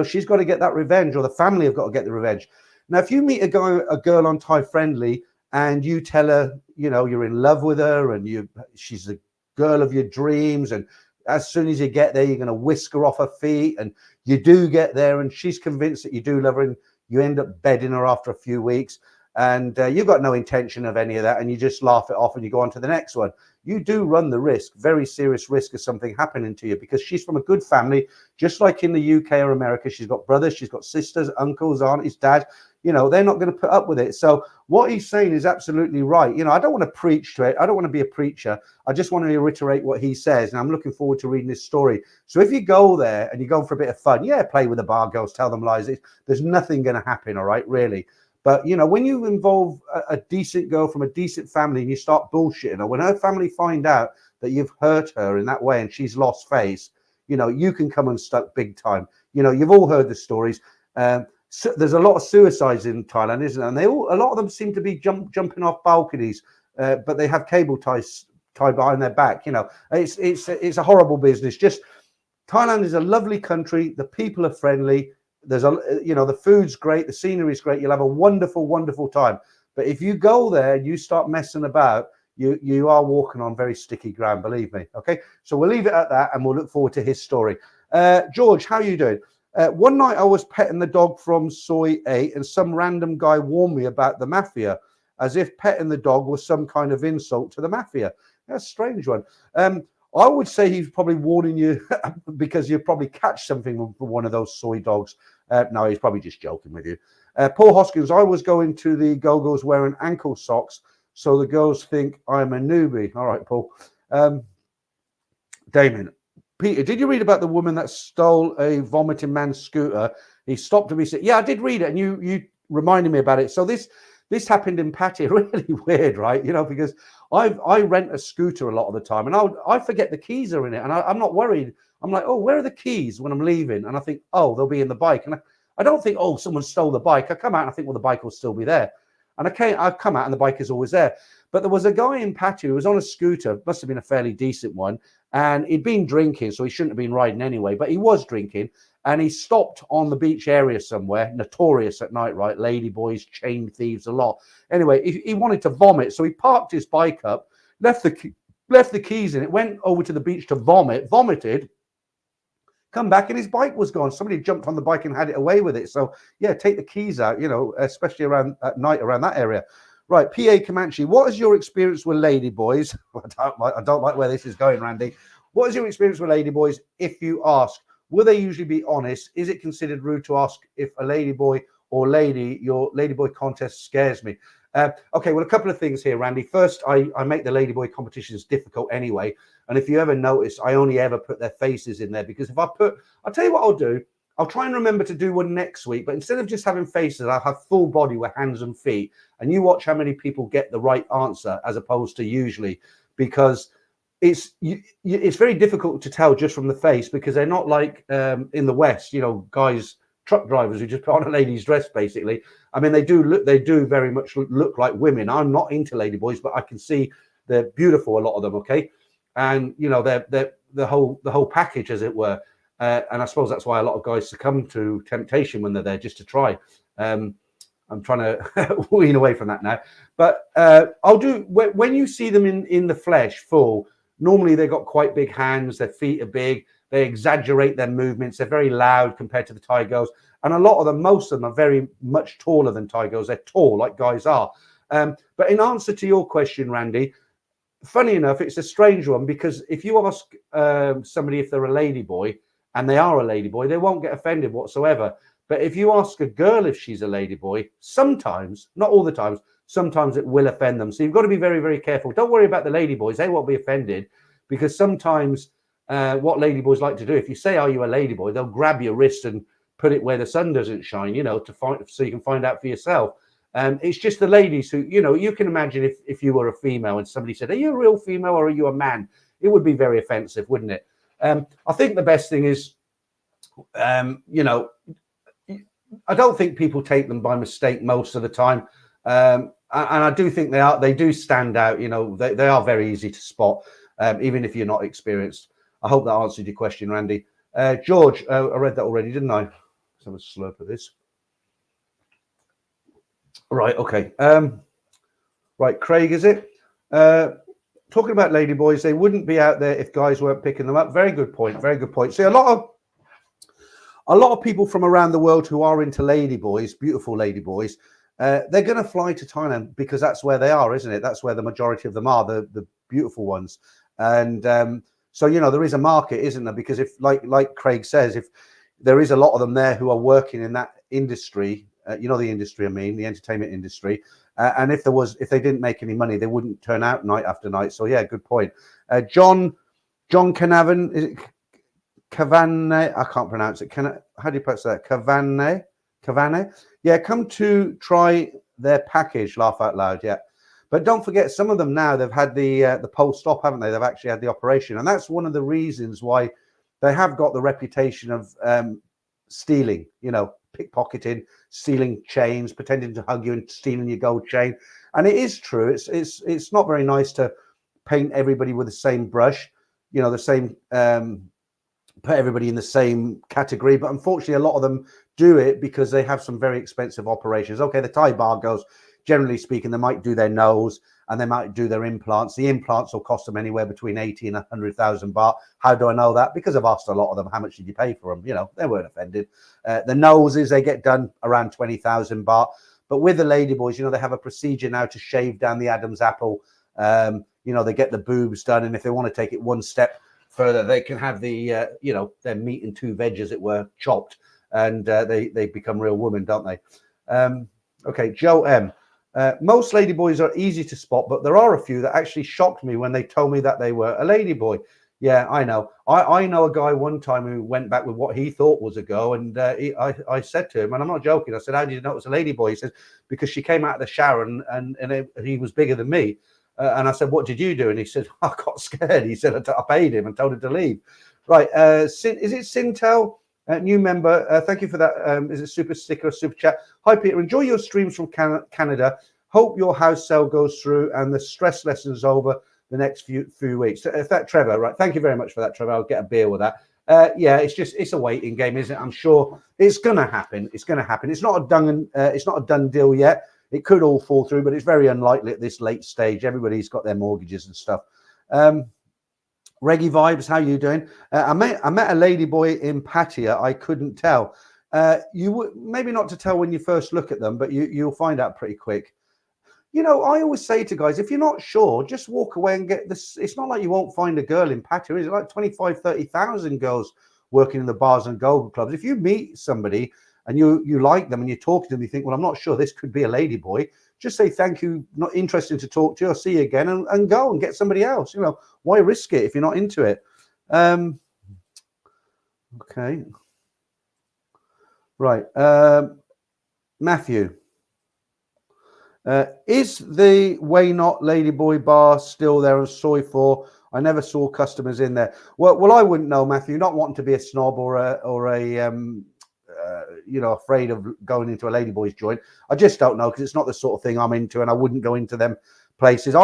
she's got to get that revenge, or the family have got to get the revenge. Now, if you meet a girl on Thai Friendly and you tell her, you're in love with her and she's the girl of your dreams, and as soon as you get there, you're going to whisk her off her feet, and you do get there and she's convinced that you do love her, and you end up bedding her after a few weeks, and you've got no intention of any of that, and you just laugh it off and you go on to the next one. You do run the risk, very serious risk of something happening to you, because she's from a good family, just like in the UK or America. She's got brothers, she's got sisters, uncles, aunties, dad. They're not going to put up with it. So what he's saying is absolutely right. I don't want to preach to it. I don't want to be a preacher. I just want to reiterate what he says. And I'm looking forward to reading this story. So if you go there and you go for a bit of fun, play with the bar girls, tell them lies. There's nothing going to happen, all right, really. But, when you involve a decent girl from a decent family and you start bullshitting her, when her family find out that you've hurt her in that way and she's lost face, you can come unstuck big time. You've all heard the stories. So there's a lot of suicides in Thailand, isn't there? And a lot of them seem to be jumping off balconies, but they have cable ties tied behind their back. It's a horrible business. Just Thailand is a lovely country. The people are friendly. There's the food's great, the scenery's great. You'll have a wonderful, wonderful time. But if you go there and you start messing about, you are walking on very sticky ground, believe me. Okay, so we'll leave it at that, and we'll look forward to his story. George, how are you doing? One night I was petting the dog from Soy 8, and some random guy warned me about the mafia, as if petting the dog was some kind of insult to the mafia. That's a strange one. I would say he's probably warning you because you'll probably catch something from one of those soy dogs. No, he's probably just joking with you. Paul Hoskins, I was going to the Go-Go's wearing ankle socks, so the girls think I'm a newbie. All right, Paul. Damien, Peter, did you read about the woman that stole a vomiting man's scooter? He stopped to be said, yeah, I did read it, and you reminded me about it. So this happened in Pattaya. Really weird, right? Because I rent a scooter a lot of the time, and I forget the keys are in it, and I'm not worried. I'm like, oh, where are the keys when I'm leaving? And I think, oh, they'll be in the bike. And I don't think, oh, someone stole the bike. I come out and I think, well, the bike will still be there. And I come out and the bike is always there. But there was a guy in Pattaya who was on a scooter, must have been a fairly decent one, and he'd been drinking, so he shouldn't have been riding anyway, but he was drinking, and he stopped on the beach area somewhere, notorious at night, right? Lady boys, chain thieves, a lot. Anyway, he wanted to vomit, so he parked his bike up, left the keys in it, went over to the beach to vomited, come back and his bike was gone. Somebody jumped on the bike and had it away with it. So yeah, take the keys out, especially around at night around that area. Right, PA Comanche, what is your experience with ladyboys? I don't like where this is going, Randy. What is your experience with ladyboys? If you ask, will they usually be honest? Is it considered rude to ask if a ladyboy or lady, your ladyboy contest scares me? Okay, well, a couple of things here, Randy. First, I make the ladyboy competitions difficult anyway. And if you ever notice, I only ever put their faces in there, because if I'll tell you what I'll do. I'll try and remember to do one next week, but instead of just having faces, I'll have full body with hands and feet. And you watch how many people get the right answer as opposed to usually, because it's very difficult to tell just from the face, because they're not like in the West, guys, truck drivers who just put on a lady's dress, basically. I mean, they do very much look like women. I'm not into ladyboys, but I can see they're beautiful, a lot of them, okay? And, they're the whole package, as it were. And I suppose that's why a lot of guys succumb to temptation when they're there, just to try. I'm trying to wean away from that now. But I'll do, when you see them in the flesh full, normally they've got quite big hands, their feet are big, they exaggerate their movements, they're very loud compared to the Thai girls. And a lot of them, most of them are very much taller than Thai girls. They're tall like guys are. But in answer to your question, Randy, funny enough, it's a strange one, because if you ask somebody if they're a ladyboy, and they are a ladyboy, they won't get offended whatsoever. But if you ask a girl if she's a ladyboy, sometimes, not all the times, sometimes it will offend them. So you've got to be very, very careful. Don't worry about the ladyboys. They won't be offended, because sometimes what ladyboys like to do. If you say, "Are you a ladyboy?" they'll grab your wrist and put it where the sun doesn't shine, to find so you can find out for yourself. It's just the ladies who, you can imagine if you were a female and somebody said, "Are you a real female or are you a man?" It would be very offensive, wouldn't it? I think the best thing is, I don't think people take them by mistake most of the time. And I do think they do stand out. They are very easy to spot, even if you're not experienced. I hope that answered your question, Randy. George, I read that already, didn't I? Let's have a slurp of this. Right, okay. Right, Craig, is it? Talking about ladyboys, they wouldn't be out there if guys weren't picking them up. Very good point. Very good point. See, a lot of people from around the world who are into ladyboys, beautiful ladyboys, they're going to fly to Thailand because that's where they are, isn't it? That's where the majority of them are, the beautiful ones. And so, there is a market, isn't there? Because if, like Craig says, if there is a lot of them there who are working in that industry, the industry, the entertainment industry. And if they didn't make any money, they wouldn't turn out night after night. So, yeah, good point. John Canavan, is it Cavane? I can't pronounce it. How do you pronounce that? Cavane? Yeah, come to try their package, laugh out loud, yeah. But don't forget, some of them now, they've had the post-op, haven't they? They've actually had the operation. And that's one of the reasons why they have got the reputation of stealing, pickpocketing, stealing chains, pretending to hug you and stealing your gold chain. And it is true. It's not very nice to paint everybody with the same brush, the same, put everybody in the same category. But unfortunately, a lot of them do it because they have some very expensive operations. Okay, the Thai bar girls, generally speaking, they might do their nose and they might do their implants. The implants will cost them anywhere between 80 and 100,000 baht. How do I know that? Because I've asked a lot of them, how much did you pay for them? They weren't offended. The noses, they get done around 20,000 baht. But with the ladyboys, they have a procedure now to shave down the Adam's apple. They get the boobs done. And if they want to take it one step further, they can have the, their meat and two veg, as it were, chopped. And they become real women, don't they? Okay, Joe M. Most ladyboys are easy to spot, but there are a few that actually shocked me when they told me that they were a ladyboy. Yeah, I know. I know a guy one time who went back with what he thought was a girl, and I said to him, and I'm not joking, I said, "How did you know it was a ladyboy?" He said, "Because she came out of the shower and he was bigger than me." And I said, "What did you do?" And he said, "I got scared." He said, "I paid him and told him to leave." Right. Is it Sintel? New member, thank you for that. Is it super sticker or super chat? Hi, Peter. Enjoy your streams from Canada. Hope your house sale goes through and the stress lessons over the next few weeks. If that, Trevor, right? Thank you very much for that, Trevor. I'll get a beer with that. Yeah, it's a waiting game, isn't it? I'm sure it's going to happen. It's going to happen. It's not a done deal yet. It could all fall through, but it's very unlikely at this late stage. Everybody's got their mortgages and stuff. Reggae Vibes, how you doing? I met a ladyboy in Pattaya. I couldn't tell. You would maybe not to tell when you first look at them, but you'll find out pretty quick. I always say to guys, if you're not sure, just walk away and get this. It's not like you won't find a girl in Pattaya. It's like 25, 30,000 girls working in the bars and go clubs. If you meet somebody and you like them and you're talking to them, you think, well, I'm not sure this could be a ladyboy. Just say thank you, not interested to talk to you. I'll see you again, and go and get somebody else. Why risk it if you're not into it? Okay. Right. Matthew. Is the Way Not Ladyboy bar still there on Soy 4? I never saw customers in there. Well, I wouldn't know, Matthew. Not wanting to be a snob or a afraid of going into a ladyboy's joint. I just don't know because it's not the sort of thing I'm into, and I wouldn't go into them places.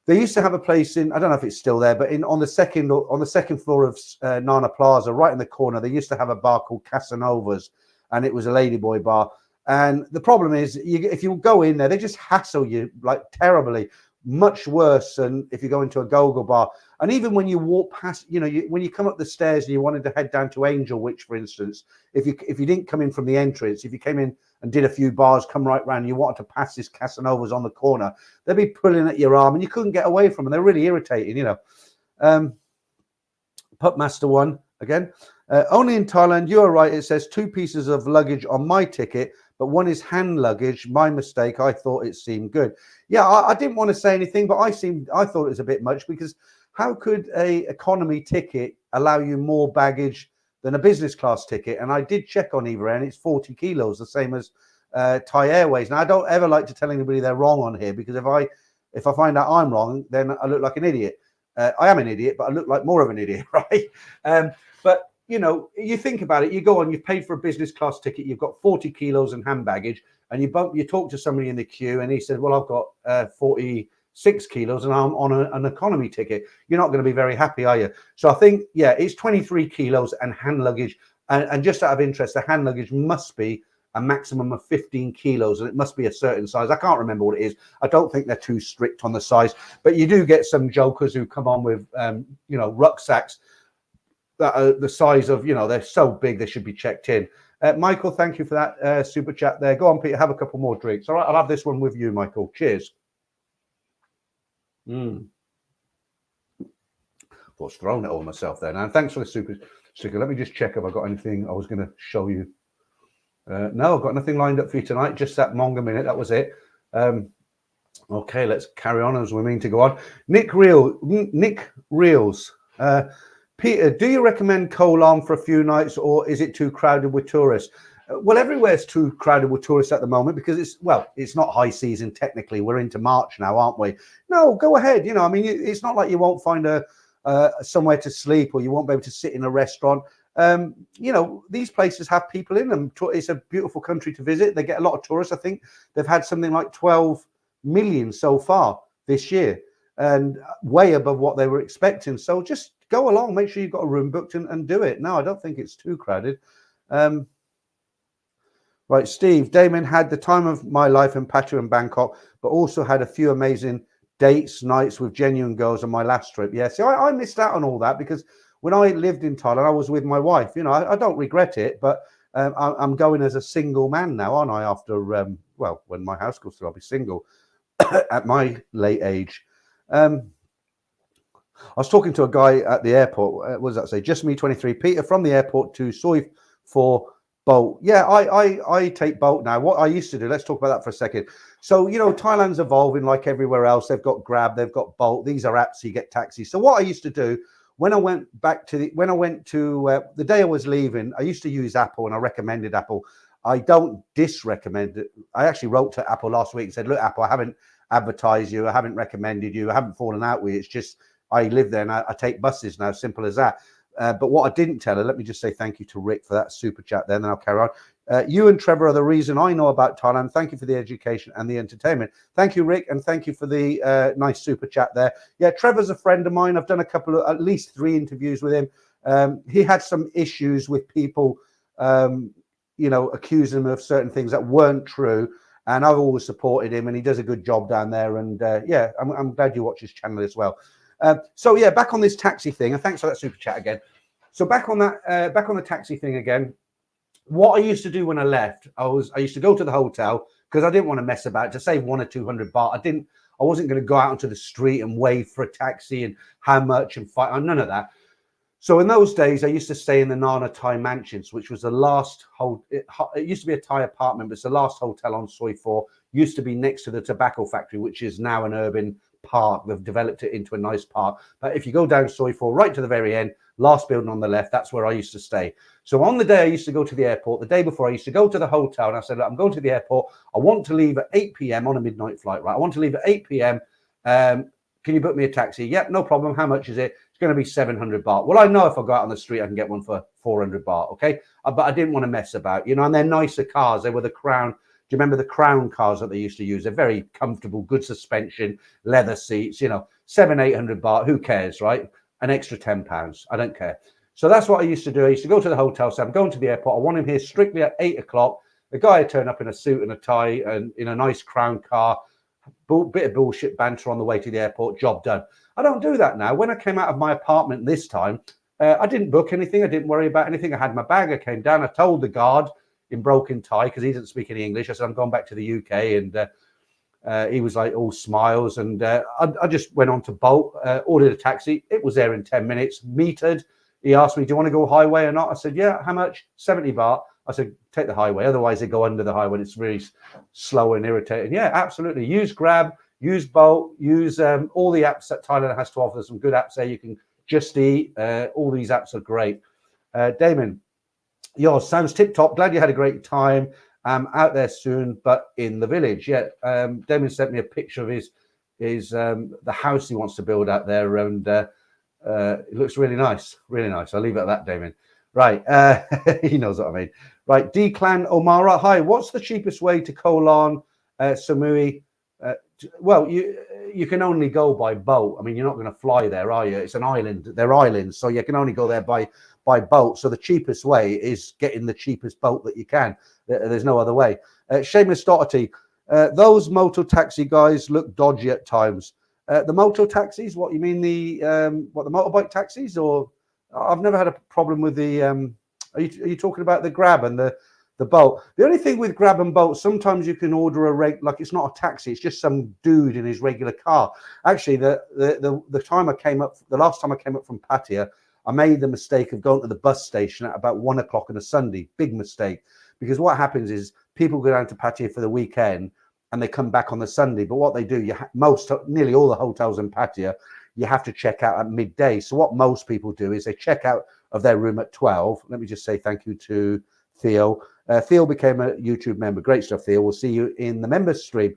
They used to have a place in, I don't know if it's still there, but on the second floor of Nana Plaza, right in the corner, they used to have a bar called Casanova's, and it was a ladyboy bar. And the problem is, if you go in there, they just hassle you like terribly, much worse than if you go into a go-go bar. And even when you walk past, when you come up the stairs and you wanted to head down to Angel Witch, for instance, if you didn't come in from the entrance, if you came in and did a few bars, come right round, and you wanted to pass this Casanova's on the corner, they'd be pulling at your arm and you couldn't get away from them. They're really irritating, Pupmaster 1 again. Only in Thailand, you are right. It says 2 pieces of luggage on my ticket, but one is hand luggage. My mistake. I thought it seemed good. Yeah, I didn't want to say anything, but I thought it was a bit much because how could a economy ticket allow you more baggage than a business class ticket? And I did check on either end, it's 40 kilos, the same as Thai Airways. Now, I don't ever like to tell anybody they're wrong on here, because if I find out I'm wrong, then I look like an idiot. I am an idiot, but I look like more of an idiot, right? But you know, you think about it, you go on, you've paid for a business class ticket, you've got 40 kilos and hand baggage, and you talk to somebody in the queue and he said, well, I've got 46 kilos and I'm on an economy ticket. You're not going to be very happy, are you? So I think, yeah, it's 23 kilos and hand luggage. And just out of interest, the hand luggage must be a maximum of 15 kilos, and it must be a certain size. I can't remember what it is. I don't think they're too strict on the size, but you do get some jokers who come on with, you know, rucksacks that are the size of, you know, they're so big they should be checked in. Michael, thank you for that super chat there. Go on, Peter, have a couple more drinks. All right, I'll have this one with you, Michael. Cheers. I was throwing it all myself there. Now, thanks for the super sticker. Let me just check if I got anything I was going to show you. No, I've got nothing lined up for you tonight. Just that Monga minute. That was it. Okay, let's carry on as we mean to go on. Nick Reels. Peter, do you recommend Koh Larn for a few nights, or is it too crowded with tourists? Well, everywhere's too crowded with tourists at the moment, because it's not high season technically. We're into March now, aren't we? No, go ahead. You know, I mean, it's not like you won't find somewhere to sleep, or you won't be able to sit in a restaurant. You know, these places have people in them. It's a beautiful country to visit. They get a lot of tourists. I think they've had something like 12 million so far this year, and way above what they were expecting. So just go along, make sure you've got a room booked and do it. No, I don't think it's too crowded. Right, Steve, Damien had the time of my life in Pattaya and Bangkok, but also had a few amazing nights with genuine girls on my last trip. Yeah, see, I missed out on all that, because when I lived in Thailand, I was with my wife. You know, I don't regret it, but I'm going as a single man now, aren't I? After, well, when my house goes through, I'll be single at my late age. I was talking to a guy at the airport. What does that say? Just me, 23. Peter, from the airport to Soi for Bolt. Yeah, I take Bolt now. What I used to do, let's talk about that for a second. So, you know, Thailand's evolving like everywhere else. They've got Grab, they've got Bolt. These are apps, so you get taxis. So what I used to do, when I went to the day I was leaving, I used to use Apple, and I recommended Apple. I don't disrecommend it. I actually wrote to Apple last week and said, look, Apple, I haven't advertised you. I haven't recommended you. I haven't fallen out with you. It's just, I live there and I take buses now, simple as that. But what I didn't tell her, let me just say thank you to Rick for that super chat there, and then I'll carry on. You and Trevor are the reason I know about Thailand. Thank you for the education and the entertainment. Thank you, Rick, and thank you for the nice super chat there. Yeah, Trevor's a friend of mine. I've done at least 3 interviews with him. He had some issues with people, you know, accusing him of certain things that weren't true. And I've always supported him, and he does a good job down there. And yeah, I'm glad you watch his channel as well. So yeah, back on this taxi thing, and thanks for that super chat again. So back on the taxi thing again. What I used to do when I left, I used to go to the hotel, because I didn't want to mess about to save 100 or 200 baht. I wasn't going to go out onto the street and wave for a taxi and how much and fight. None of that. So in those days, I used to stay in the Nana Thai Mansions, which was the last it used to be a Thai apartment, but it's the last hotel on Soi 4. Used to be next to the tobacco factory, which is now an urban park. They've developed it into a nice park. But if you go down Soi 4, right to the very end, last building on the left, that's where I used to stay. So on the day I used to go to the airport, the day before I used to go to the hotel, and I said, look, I'm going to the airport. I want to leave at 8 p.m. on a midnight flight, right? I want to leave at 8 p.m. Can you book me a taxi? Yep, no problem. How much is it? It's going to be 700 baht. Well, I know if I go out on the street, I can get one for 400 baht, okay? But I didn't want to mess about, you know, and they're nicer cars. They were the Crown. Do you remember the Crown cars that they used to use? They're very comfortable, good suspension, leather seats, you know, 700-800 baht. Who cares, right? An extra £10. I don't care. So that's what I used to do. I used to go to the hotel. So I'm going to the airport. I want him here strictly at 8 o'clock. The guy would turn up in a suit and a tie and in a nice Crown car. Bit of bullshit banter on the way to the airport. Job done. I don't do that now. When I came out of my apartment this time, I didn't book anything. I didn't worry about anything. I had my bag. I came down. I told the guard in broken Thai, because he didn't speak any English. I said, I'm going back to the UK. And he was like all smiles. And I just went on to Bolt, ordered a taxi. It was there in 10 minutes, metered. He asked me, do you want to go highway or not? I said, yeah. How much? 70 baht. I said, take the highway. Otherwise, they go under the highway. It's really slow and irritating. Yeah, absolutely. Use Grab, use Bolt, use all the apps that Thailand has to offer. There's some good apps there. You can just eat. All these apps are great. Damon, yours sounds tip top. Glad you had a great time. Out there soon, but in the village. Yeah. Damon sent me a picture of his the house he wants to build out there, and it looks really nice. Really nice. I'll leave it at that, Damon. Right. He knows what I mean. Right. D-Clan Omara. Hi. What's the cheapest way to Koh Larn, Samui? Well, you can only go by boat. I mean, you're not going to fly there, are you? It's an island. They're islands, so you can only go there by boat. So the cheapest way is getting the cheapest boat that you can. There's no other way. Seamus Doherty, those motor taxi guys look dodgy at times. The motor taxis? What you mean the motorbike taxis? Or I've never had a problem with the. Are you talking about the Grab and the boat? The only thing with Grab and boat, sometimes you can order like it's not a taxi, it's just some dude in his regular car. Actually, the last time I came up from Pattaya, I made the mistake of going to the bus station at about 1 o'clock on a Sunday. Big mistake, because what happens is people go down to Pattaya for the weekend and they come back on the Sunday. But what they do, nearly all the hotels in Pattaya, you have to check out at midday. So what most people do is they check out of their room at 12. Let me just say thank you to Theo. Theo became a YouTube member. Great stuff, Theo. We'll see you in the members stream.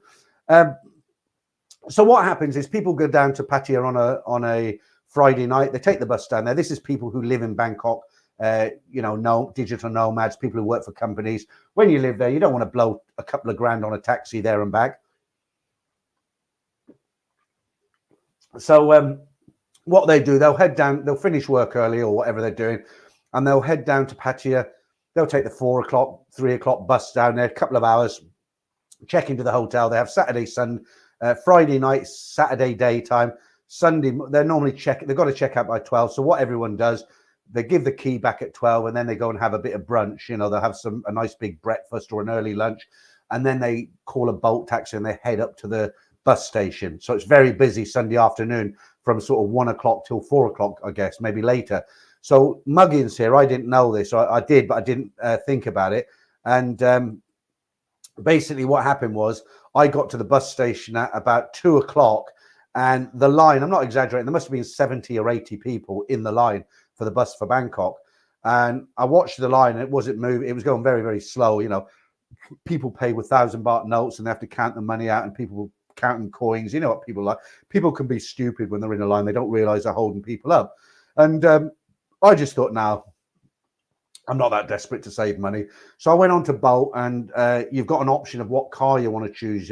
So what happens is people go down to Pattaya on a Friday night. They take the bus down there. This is people who live in Bangkok, no digital nomads, people who work for companies. When you live there, you don't want to blow a couple of grand on a taxi there and back. So what they do, they'll head down, they'll finish work early or whatever they're doing, and they'll head down to Pattaya. They'll take the 4 o'clock, 3 o'clock bus down there, a couple of hours, check into the hotel. They have Friday night, Saturday daytime, Sunday. They're normally they've got to check out by 12. So what everyone does, they give the key back at 12, and then they go and have a bit of brunch. They'll have a nice big breakfast or an early lunch, and then they call a boat taxi and they head up to the bus station. So it's very busy Sunday afternoon from sort of 1 o'clock till 4 o'clock, I guess, maybe later. So muggins here, I didn't know this. I did, but I didn't think about it. And basically what happened was I got to the bus station at about 2 o'clock, and the line, I'm not exaggerating, there must have been 70 or 80 people in the line for the bus for Bangkok. And I watched the line and it wasn't moving. It was going very, very slow. People pay with 1,000 baht notes and they have to count the money out, and people counting coins. You know what people like. People can be stupid when they're in a line. They don't realize they're holding people up. And I just thought, now, I'm not that desperate to save money. So I went on to Bolt, and you've got an option of what car you want to choose.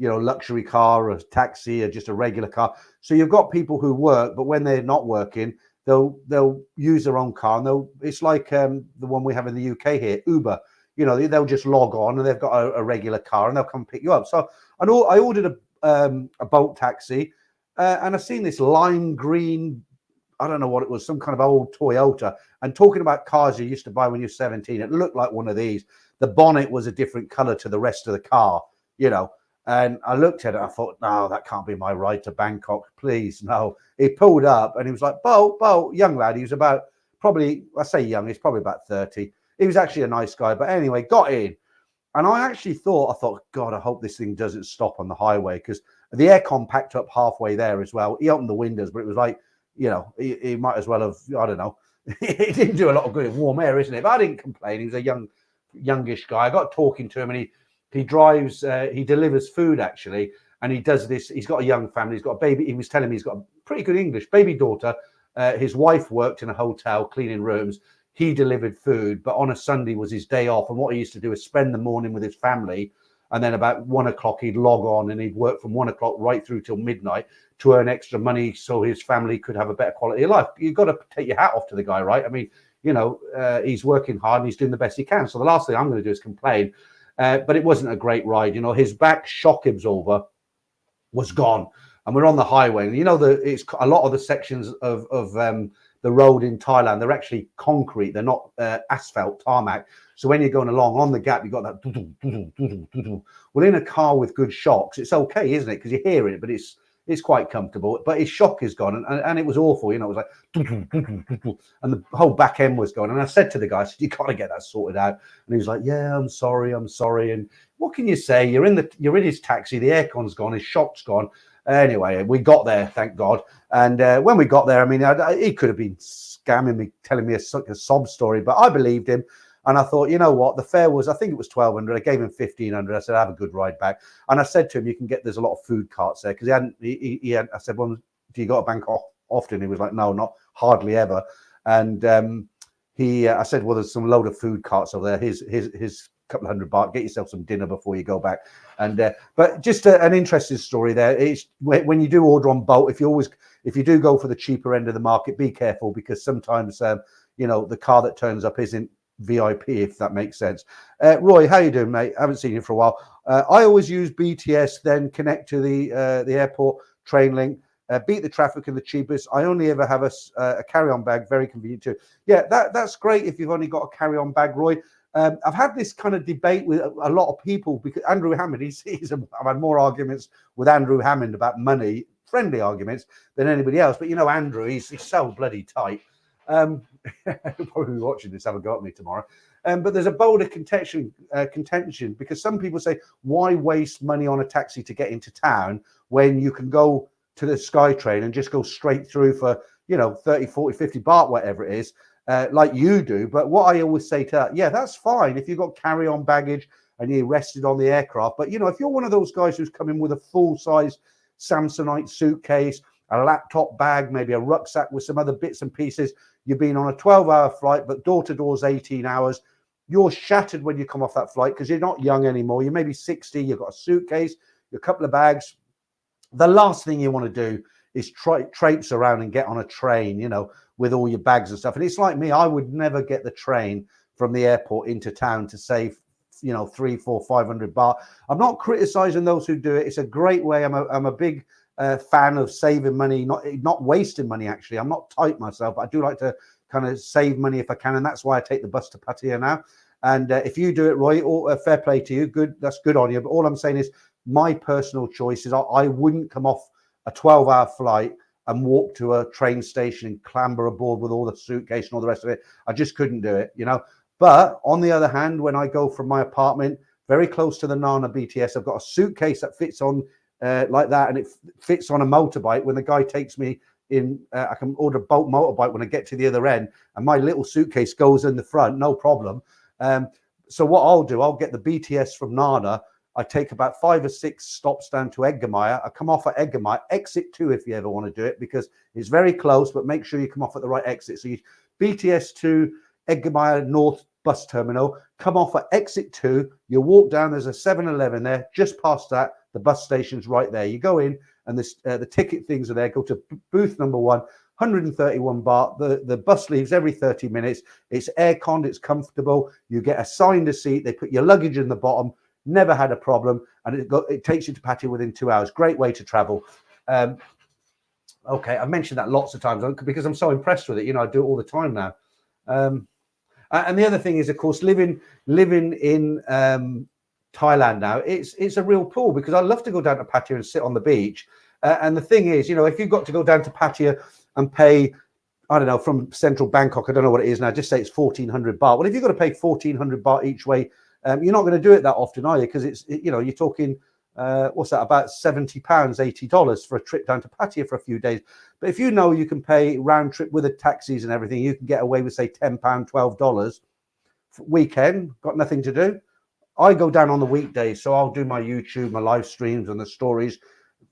Luxury car, a taxi, or just a regular car. So you've got people who work, but when they're not working, they'll use their own car, and it's like the one we have in the UK here, Uber. They'll just log on and they've got a regular car and they'll come pick you up. So I ordered a Bolt taxi, and I've seen this lime green, I don't know what it was, some kind of old Toyota. And talking about cars you used to buy when you're 17, it looked like one of these. The bonnet was a different color to the rest of the car, And I looked at it, I thought, no, that can't be my ride to Bangkok, please, no. He pulled up and he was like, Bolt, young lad. He was about, probably, I say young, he's probably about 30. He was actually a nice guy, but anyway, got in. And I thought, God, I hope this thing doesn't stop on the highway, because the aircon packed up halfway there as well. He opened the windows, but it was like, he might as well have, I don't know. It didn't do a lot of good. Warm air, isn't it? But I didn't complain. He was a youngish guy. I got talking to him, and he drives, he delivers food actually, and he does this. He's got a young family. He's got a baby. He was telling me he's got a pretty good English baby daughter. His wife worked in a hotel cleaning rooms. He delivered food, but on a Sunday was his day off. And what he used to do is spend the morning with his family, and then about 1 o'clock he'd log on and he'd work from 1 o'clock right through till midnight to earn extra money so his family could have a better quality of life. You've got to take your hat off to the guy, right? I mean, he's working hard and he's doing the best he can. So the last thing I'm going to do is complain. But it wasn't a great ride. His back shock absorber was gone, and we're on the highway. And it's a lot of the sections of the road in Thailand, they're actually concrete. They're not asphalt, tarmac. So when you're going along on the gap, you've got that. Well, in a car with good shocks, it's okay, isn't it? Because you hear it, but it's it's quite comfortable, but his shock is gone, and it was awful. You know, it was like, and the whole back end was gone. And I said to the guy, I said, you got to get that sorted out. And he was like, yeah, I'm sorry. And what can you say? You're in his taxi. The aircon's gone. His shock's gone. Anyway, we got there, thank God. And when we got there, I mean, he could have been scamming me, telling me a sob story, but I believed him. And I thought, you know what, the fare was, I think it was 1,200. I gave him 1,500. I said, have a good ride back. And I said to him, you can get, there's a lot of food carts there, because he hadn't, I said, well, do you go to Bangkok often? He was like, no, not hardly ever. And I said, well, there's some load of food carts over there. His couple of $100, get yourself some dinner before you go back. And but just an interesting story there. It's when you do order on boat, if you do go for the cheaper end of the market, be careful, because sometimes you know, the car that turns up isn't VIP, if that makes sense. Roy, how you doing, mate? I haven't seen you for a while. I always use BTS, then connect to the airport train link. Beat the traffic and the cheapest. I only ever have a carry-on bag, very convenient too. Yeah, that's great if you've only got a carry-on bag, Roy. I've had this kind of debate with a lot of people, because Andrew Hammond, I've had more arguments with Andrew Hammond about money, friendly arguments, than anybody else. But you know, Andrew, he's so bloody tight. He'll probably be watching this, have a go at me tomorrow. But there's a bolder contention, because some people say, why waste money on a taxi to get into town when you can go to the SkyTrain and just go straight through for, you know, 30, 40, 50 baht, whatever it is, like you do. But what I always say to that, yeah, that's fine if you've got carry-on baggage and you're rested on the aircraft. But, you know, if you're one of those guys who's coming with a full-size Samsonite suitcase, a laptop bag, maybe a rucksack with some other bits and pieces, you've been on a 12-hour flight, but door-to-door is 18 hours. You're shattered when you come off that flight, because you're not young anymore. You're maybe 60. You've got a suitcase, a couple of bags. The last thing you want to do is traipse around and get on a train, you know, with all your bags and stuff. And it's like me, I would never get the train from the airport into town to save, you know, 300, 400, 500 baht. I'm not criticizing those who do it. It's a great way. I'm a big fan of saving money, not wasting money. Actually, I'm not tight myself, but I do like to kind of save money if I can, and that's why I take the bus to Pattaya now. And if you do it, Roy, fair play to you. Good, that's good on you. But all I'm saying is, my personal choice is I wouldn't come off a 12-hour flight and walk to a train station and clamber aboard with all the suitcase and all the rest of it. I just couldn't do it, you know. But on the other hand, when I go from my apartment very close to the Nana BTS, I've got a suitcase that fits on like that, and it fits on a motorbike. When the guy takes me in, I can order a boat motorbike when I get to the other end, and my little suitcase goes in the front, no problem. So what I'll do, I'll get the BTS from Nana. I take about 5 or 6 stops down to Edgemere. I come off at Edgemere, exit 2 if you ever want to do it, because it's very close, but make sure you come off at the right exit. So you BTS to Edgemere North bus terminal, come off at exit 2, you walk down, there's a 7-Eleven there, just past that, the bus station's right there. You go in, and the ticket things are there. Go to booth number 1, 131 baht. The bus leaves every 30 minutes. It's air-conned, it's comfortable. You get assigned a seat. They put your luggage in the bottom. Never had a problem, and it takes you to Pattaya within 2 hours. Great way to travel. Okay, I've mentioned that lots of times because I'm so impressed with it. You know, I do it all the time now. And the other thing is, of course, living in Thailand now, it's a real pull, because I love to go down to Pattaya and sit on the beach. And the thing is, you know, if you've got to go down to Pattaya and pay, I don't know, from central Bangkok, I don't know what it is now, just say it's 1,400 baht. Well, if you've got to pay 1,400 baht each way, you're not going to do it that often, are you? Because you know, you're talking, what's that, about £70, $80 for a trip down to Pattaya for a few days. But if you know you can pay round trip with the taxis and everything, you can get away with, say, £10, $12 weekend, got nothing to do. I go down on the weekdays, so I'll do my YouTube, my live streams and the stories,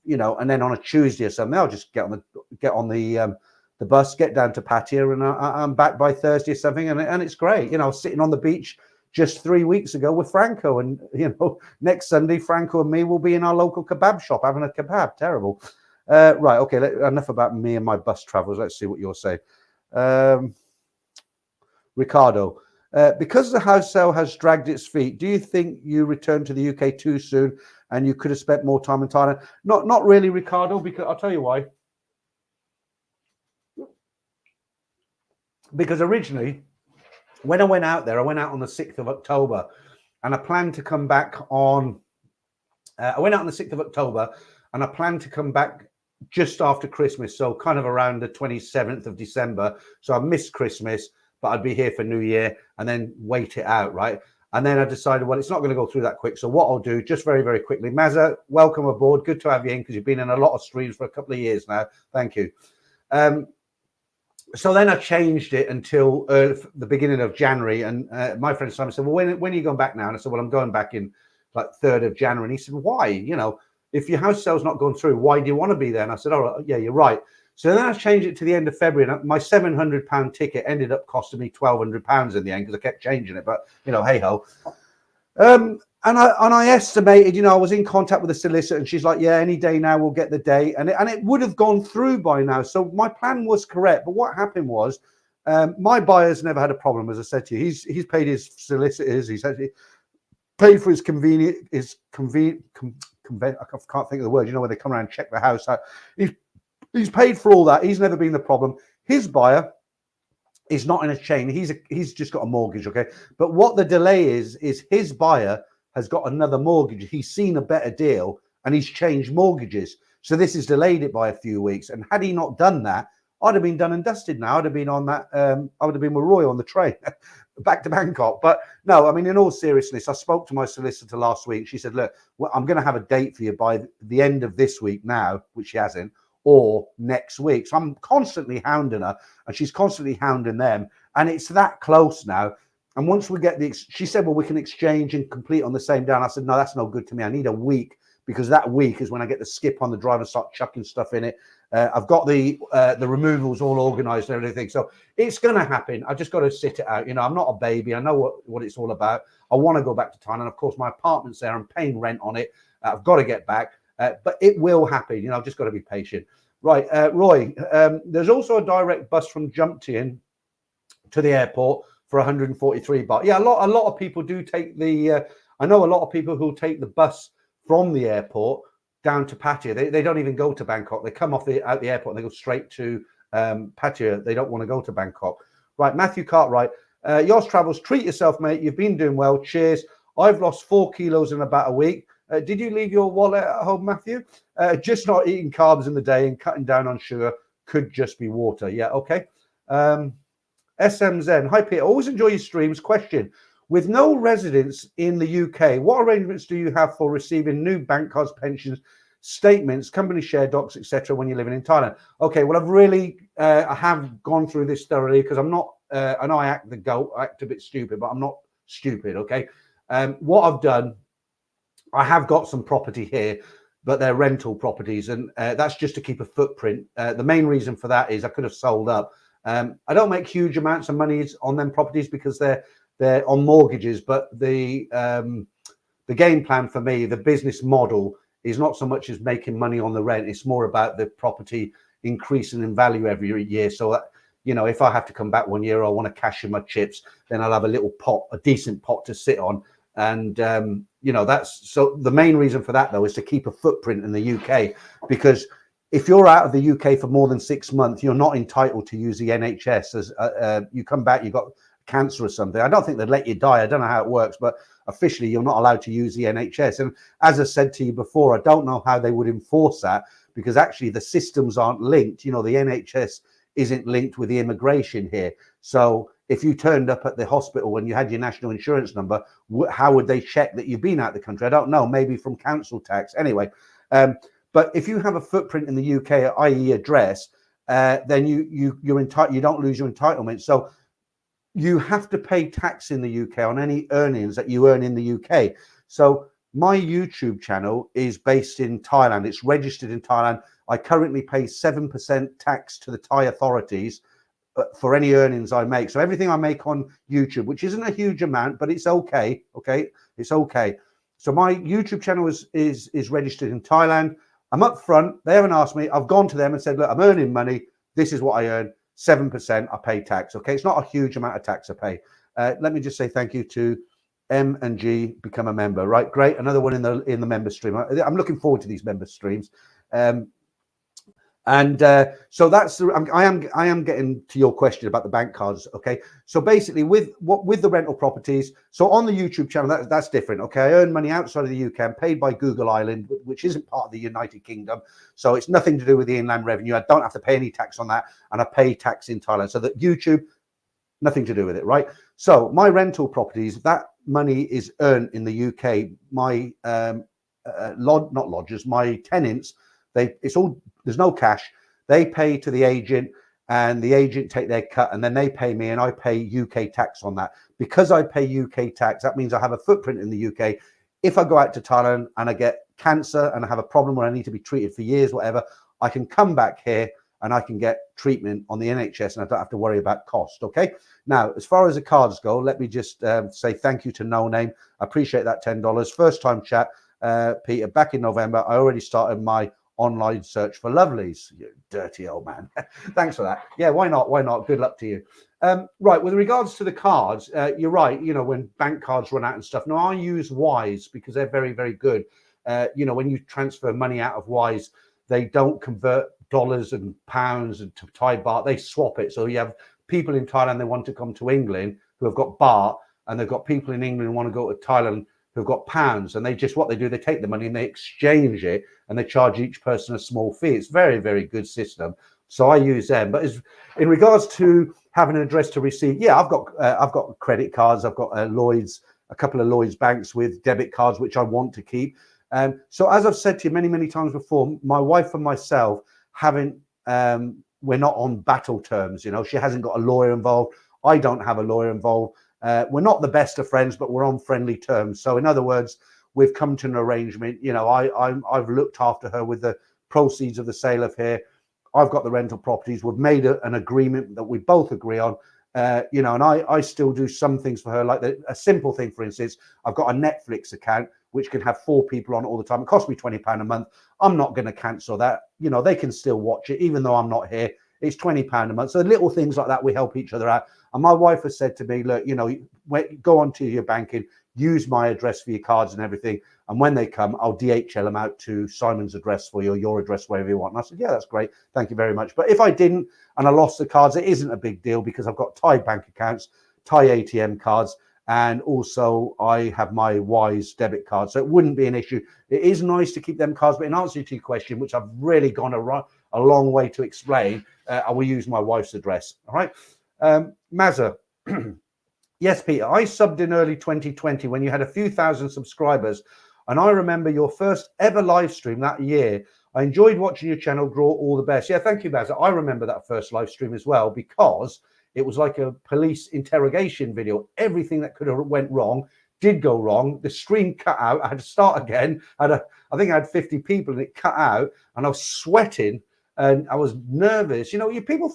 you know, and then on a Tuesday or something, I'll just get on the bus, get down to Pattaya, and I'm back by Thursday or something, and it's great. You know, sitting on the beach just 3 weeks ago with Franco, and you know, next Sunday Franco and me will be in our local kebab shop having a kebab. Terrible. Right, okay, enough about me and my bus travels. Let's see what you're saying. Ricardo, because the house sale has dragged its feet, do you think you returned to the UK too soon and you could have spent more time in Thailand? Not really, Ricardo, because I'll tell you why. Because originally, when I went out there, I went out on the 6th of October, and I planned to come back on. I went out on the 6th of October, and I planned to come back just after Christmas, so kind of around the 27th of December. So I missed Christmas, but I'd be here for New Year and then wait it out, right? And then I decided, well, it's not going to go through that quick. So what I'll do, just very, very quickly, Mazza, welcome aboard. Good to have you in because you've been in a lot of streams for a couple of years now. Thank you. So then I changed it until the beginning of January. And my friend Simon said, well, when are you going back now? And I said, well, I'm going back in like 3rd of January. And he said, why? You know, if your house sale's not going through, why do you want to be there? And I said, oh, yeah, you're right. So then I changed it to the end of February, and my £700 ticket ended up costing me £1,200 in the end because I kept changing it. But, you know, hey ho. And I estimated, you know, I was in contact with the solicitor, and she's like, yeah, any day now we'll get the date. And it would have gone through by now. So my plan was correct. But what happened was my buyer's never had a problem, as I said to you. He's paid his solicitors. He's actually paid for his I can't think of the word, you know, when they come around and check the house out. He's paid for all that. He's never been the problem. His buyer is not in a chain. He's just got a mortgage, okay? But what the delay is his buyer has got another mortgage. He's seen a better deal and he's changed mortgages. So this has delayed it by a few weeks. And had he not done that, I'd have been done and dusted now. I'd have been on that. I would have been with Roy on the train back to Bangkok. But no, I mean, in all seriousness, I spoke to my solicitor last week. She said, look, well, I'm going to have a date for you by the end of this week now, which she hasn't, or next week. So I'm constantly hounding her and she's constantly hounding them. And it's that close now. And once we get she said, well, we can exchange and complete on the same day. And I said, no, that's no good to me. I need a week because that week is when I get the skip on the drive and start chucking stuff in it. I've got the removals all organized and everything. So it's going to happen. I just got to sit it out. You know, I'm not a baby. I know what it's all about. I want to go back to Thailand. Of course, my apartment's there. I'm paying rent on it. I've got to get back. But it will happen. You know, I've just got to be patient. Right, Roy, there's also a direct bus from Jumtian to the airport for 143 baht. Yeah, a lot of people do take the, I know a lot of people who take the bus from the airport down to Pattaya. They don't even go to Bangkok. They come out the airport and they go straight to Pattaya. They don't want to go to Bangkok. Right, Matthew Cartwright, Yours Travels, treat yourself, mate. You've been doing well. Cheers. I've lost 4 kilos in about a week. Did you leave your wallet at home, Matthew? Just not eating carbs in the day and cutting down on sugar. Could just be water. Yeah, okay. SMZ. Hi, Peter. Always enjoy your streams. Question. With no residence in the UK, what arrangements do you have for receiving new bank cards, pensions, statements, company share docs, etc. when you're living in Thailand? Okay, well, I have gone through this thoroughly because I'm not, I know I act the goat, I act a bit stupid, but I'm not stupid, okay? What I've done, I have got some property here, but they're rental properties, and that's just to keep a footprint. The main reason for that is I could have sold up. I don't make huge amounts of money on them properties because they're on mortgages, but the game plan for me, the business model, is not so much as making money on the rent. It's more about the property increasing in value every year. So that, you know, if I have to come back 1 year, I want to cash in my chips, then I'll have a little pot, a decent pot to sit on. And, you know, that's so the main reason for that, though, is to keep a footprint in the UK, because if you're out of the UK for more than 6 months, you're not entitled to use the NHS. As you come back, you've got cancer or something. I don't think they'd let you die. I don't know how it works, but officially you're not allowed to use the NHS. And as I said to you before, I don't know how they would enforce that, because actually the systems aren't linked. You know, the NHS isn't linked with the immigration here. So if you turned up at the hospital when you had your national insurance number, how would they check that you've been out of the country? I don't know, maybe from council tax. Anyway, but if you have a footprint in the UK, i.e. address, then you're entitled, you don't lose your entitlement. So you have to pay tax in the UK on any earnings that you earn in the UK. So my YouTube channel is based in Thailand. It's registered in Thailand. I currently pay 7% tax to the Thai authorities for any earnings I make. So everything I make on YouTube, which isn't a huge amount, but it's okay. Okay, it's okay. So my YouTube channel is registered in Thailand. I'm up front. They haven't asked me. I've gone to them and said, look, I'm earning money. This is what I earn. 7% I pay tax. Okay, it's not a huge amount of tax I pay. Let me just say thank you to M&G, become a member. Right, great. Another one in the member stream. I'm looking forward to these member streams. And And so that's I am getting to your question about the bank cards. Okay, so basically with the rental properties, so on the YouTube channel, that's different. Okay, I earn money outside of the UK. I'm paid by Google Island, which isn't part of the United Kingdom, so it's nothing to do with the inland revenue. I don't have to pay any tax on that, and I pay tax in Thailand. So that YouTube, nothing to do with it, right? So my rental properties, that money is earned in the UK. My not lodgers, my tenants, there's no cash. They pay to the agent, and the agent take their cut, and then they pay me, and I pay UK tax on that. Because I pay UK tax, that means I have a footprint in the UK. If I go out to Thailand and I get cancer and I have a problem where I need to be treated for years, whatever, I can come back here and I can get treatment on the NHS, and I don't have to worry about cost. Okay. Now, as far as the cards go, let me just say thank you to No Name. I appreciate that $10. First time chat, Peter. Back in November, I already started my online search for lovelies. You dirty old man. Thanks for that. Yeah, why not? Why not? Good luck to you. Right, with regards to the cards, you're right. You know, when bank cards run out and stuff. Now, I use Wise because they're very, very good. You know, when you transfer money out of Wise, they don't convert dollars and pounds and to Thai baht. They swap it. So you have people in Thailand, they want to come to England who have got baht, and they've got people in England who want to go to Thailand who've got pounds, and they just, what they do, they take the money and they exchange it, and they charge each person a small fee. It's very, very good system. So I use them. But as in regards to having an address to receive, yeah, I've got credit cards. I've got Lloyd's, a couple of Lloyd's banks with debit cards, which I want to keep. So as I've said to you many, many times before, my wife and myself haven't, we're not on battle terms. You know, she hasn't got a lawyer involved. I don't have a lawyer involved. We're not the best of friends, but we're on friendly terms. So in other words, we've come to an arrangement. You know, I've looked after her with the proceeds of the sale of here. I've got the rental properties. We've made an agreement that we both agree on. You know, and I still do some things for her, like a simple thing, for instance, I've got a Netflix account which can have 4 people on it all the time. It costs me £20 a month. I'm not going to cancel that. You know, they can still watch it even though I'm not here. It's £20 a month. So little things like that, we help each other out. And my wife has said to me, look, you know, go on to your banking, use my address for your cards and everything. And when they come, I'll DHL them out to Simon's address for you, or your address, wherever you want. And I said, yeah, that's great. Thank you very much. But if I didn't and I lost the cards, it isn't a big deal because I've got Thai bank accounts, Thai ATM cards, and also I have my Wise debit card. So it wouldn't be an issue. It is nice to keep them cards. But in answer to your question, which I've really gone a long way to explain, I will use my wife's address. All right. Mazza. Yes, Peter, I subbed in early 2020 when you had a few thousand subscribers, and I remember your first ever live stream that year. I enjoyed watching your channel grow. All the best. Yeah, thank you, Mazza. I remember that first live stream as well, because it was like a police interrogation video. Everything that could have went wrong did go wrong. The stream cut out. I had to start again. I think I had 50 people and it cut out, and I was sweating and I was nervous. You know, people,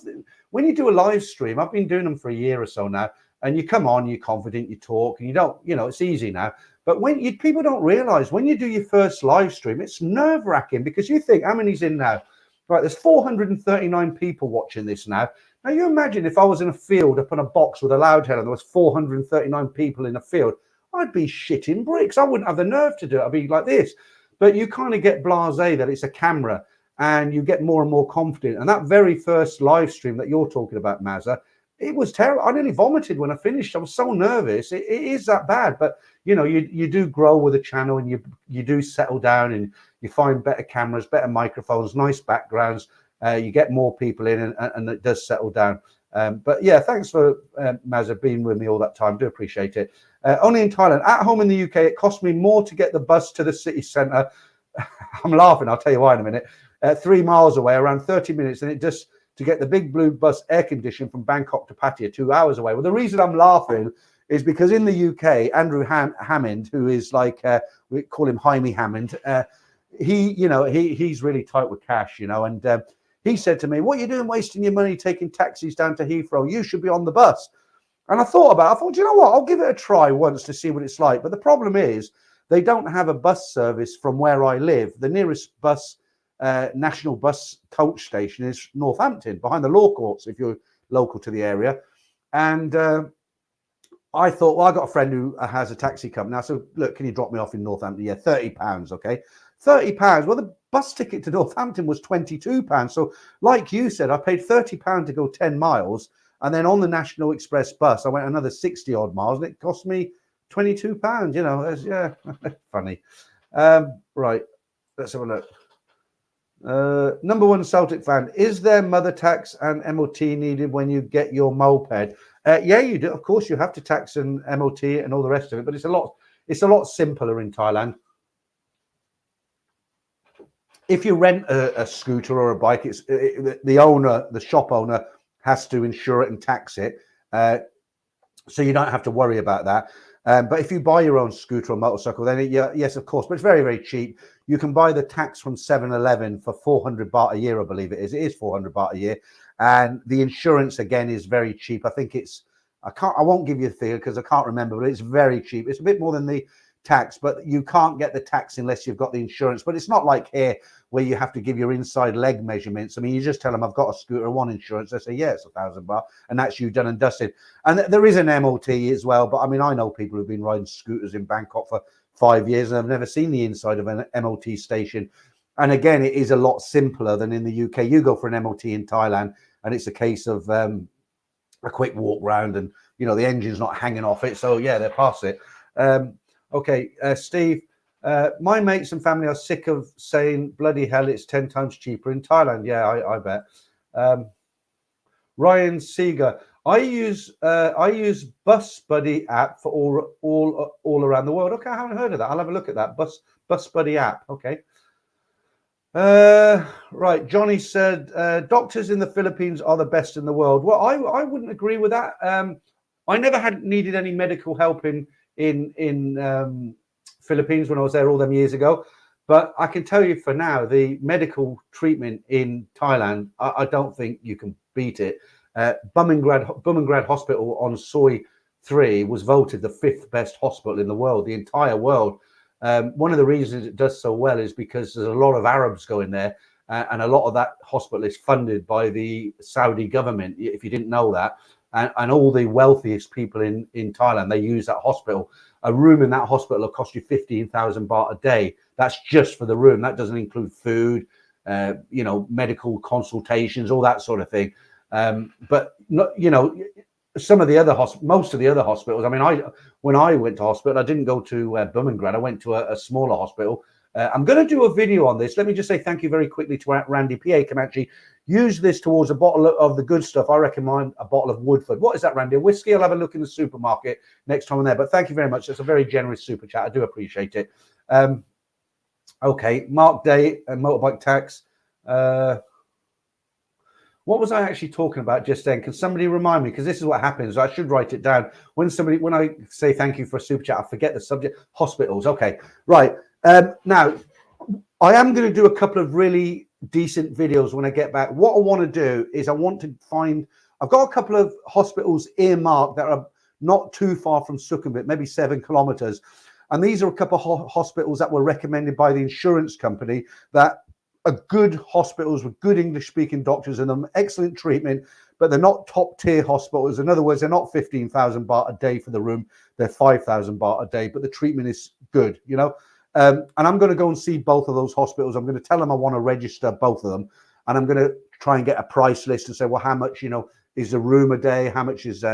when you do a live stream, I've been doing them for a year or so now, and you come on, you're confident, you talk, and you don't, you know, it's easy now. But when people don't realize when you do your first live stream, it's nerve wracking because you think, how many's in now? Right, there's 439 people watching this now. Now you imagine if I was in a field up on a box with a loud head and there was 439 people in a field, I'd be shitting bricks. I wouldn't have the nerve to do it. I'd be like this. But you kind of get blasé that it's a camera, and you get more and more confident. And that very first live stream that you're talking about, Mazza, it was terrible. I nearly vomited when I finished. I was so nervous. It is that bad. But, you know, you do grow with a channel, and you do settle down, and you find better cameras, better microphones, nice backgrounds. You get more people in, and it does settle down. But yeah, thanks for Mazza being with me all that time. Do appreciate it. Only in Thailand. At home in the UK, it cost me more to get the bus to the city centre. I'm laughing. I'll tell you why in a minute. 3 miles away, around 30 minutes, and it just to get the big blue bus air conditioned from Bangkok to Pattaya, 2 hours away. Well, the reason I'm laughing is because in the UK, Andrew Hammond, who is like, we call him Jaime Hammond, he's really tight with cash, you know, and he said to me, what are you doing wasting your money taking taxis down to Heathrow? You should be on the bus. And I thought, do you know what? I'll give it a try once to see what it's like. But the problem is they don't have a bus service from where I live. The nearest bus national bus coach station is Northampton, behind the law courts, if you're local to the area. And I thought, well, I got a friend who has a taxi company. I said, look, can you drop me off in Northampton? Yeah, £30, okay. £30. Well, the bus ticket to Northampton was £22. So like you said, I paid £30 to go 10 miles. And then on the National Express bus, I went another 60 odd miles and it cost me £22. You know, yeah, funny. Right, let's have a look. Number one Celtic fan, is there mother tax and MOT needed when you get your moped? Yeah, you do. Of course, you have to tax and MOT and all the rest of it, but it's a lot simpler in Thailand. If you rent a scooter or a bike, the shop owner has to insure it and tax it, so you don't have to worry about that. But if you buy your own scooter or motorcycle, then yes, of course, but it's very, very cheap. You can buy the tax from 7-Eleven for 400 baht a year, I believe it is. It is 400 baht a year. And the insurance, again, is very cheap. I think I won't give you a figure because I can't remember, but it's very cheap. It's a bit more than the tax, but you can't get the tax unless you've got the insurance. But it's not like here where you have to give your inside leg measurements. I mean, you just tell them I've got a scooter, I want insurance. They say, yeah, it's 1,000 baht, and that's you done and dusted. And there is an MOT as well, but I mean, I know people who've been riding scooters in Bangkok for 5 years and I've never seen the inside of an MOT station. And again, it is a lot simpler than in the UK. You go for an MOT in Thailand and it's a case of a quick walk round and, you know, the engine's not hanging off it. So yeah, they're past it. Okay, Steve, my mates and family are sick of saying, bloody hell, it's 10 times cheaper in Thailand. Yeah, I bet. Ryan Seeger, I use Bus Buddy app for all around the world. Okay, I haven't heard of that. I'll have a look at that. Bus Buddy app. Okay. Right, Johnny said doctors in the Philippines are the best in the world. Well, I wouldn't agree with that. I never needed any medical help in Philippines when I was there all them years ago, but I can tell you for now, the medical treatment in Thailand, I don't think you can beat it. Bumrungrad Hospital on Soi 3 was voted the 5th best hospital in the world, the entire world. One of the reasons it does so well is because there's a lot of Arabs going there, and a lot of that hospital is funded by the Saudi government, if you didn't know that. And all the wealthiest people in Thailand, they use that hospital. A room in that hospital will cost you 15,000 baht a day. That's just for the room. That doesn't include food, you know, medical consultations, all that sort of thing. But not, you know, some of the other most of the other hospitals. I mean, when I went to hospital, I didn't go to Bumrungrad. I went to a smaller hospital. I'm going to do a video on this. Let me just say thank you very quickly to Randy P.A. Comanche. Use this towards a bottle of the good stuff. I recommend a bottle of Woodford. What is that, Randy? A whiskey? I'll have a look in the supermarket next time I'm there. But thank you very much. It's a very generous super chat. I do appreciate it. Okay, Mark Day and motorbike tax. What was I actually talking about just then? Can somebody remind me? Because this is what happens. I should write it down. When I say thank you for a super chat, I forget the subject. Hospitals. Okay, right. Now, I am going to do a couple of really decent videos when I get back. What I want to do is I've got a couple of hospitals earmarked that are not too far from Sukhumvit, maybe 7 kilometers. And these are a couple of hospitals that were recommended by the insurance company that are good hospitals with good English-speaking doctors and them, excellent treatment, but they're not top-tier hospitals. In other words, they're not 15,000 baht a day for the room. They're 5,000 baht a day, but the treatment is good, you know. And I'm going to go and see both of those hospitals. I'm going to tell them I want to register both of them, and I'm going to try and get a price list and say, well, how much, you know, is a room a day? How much is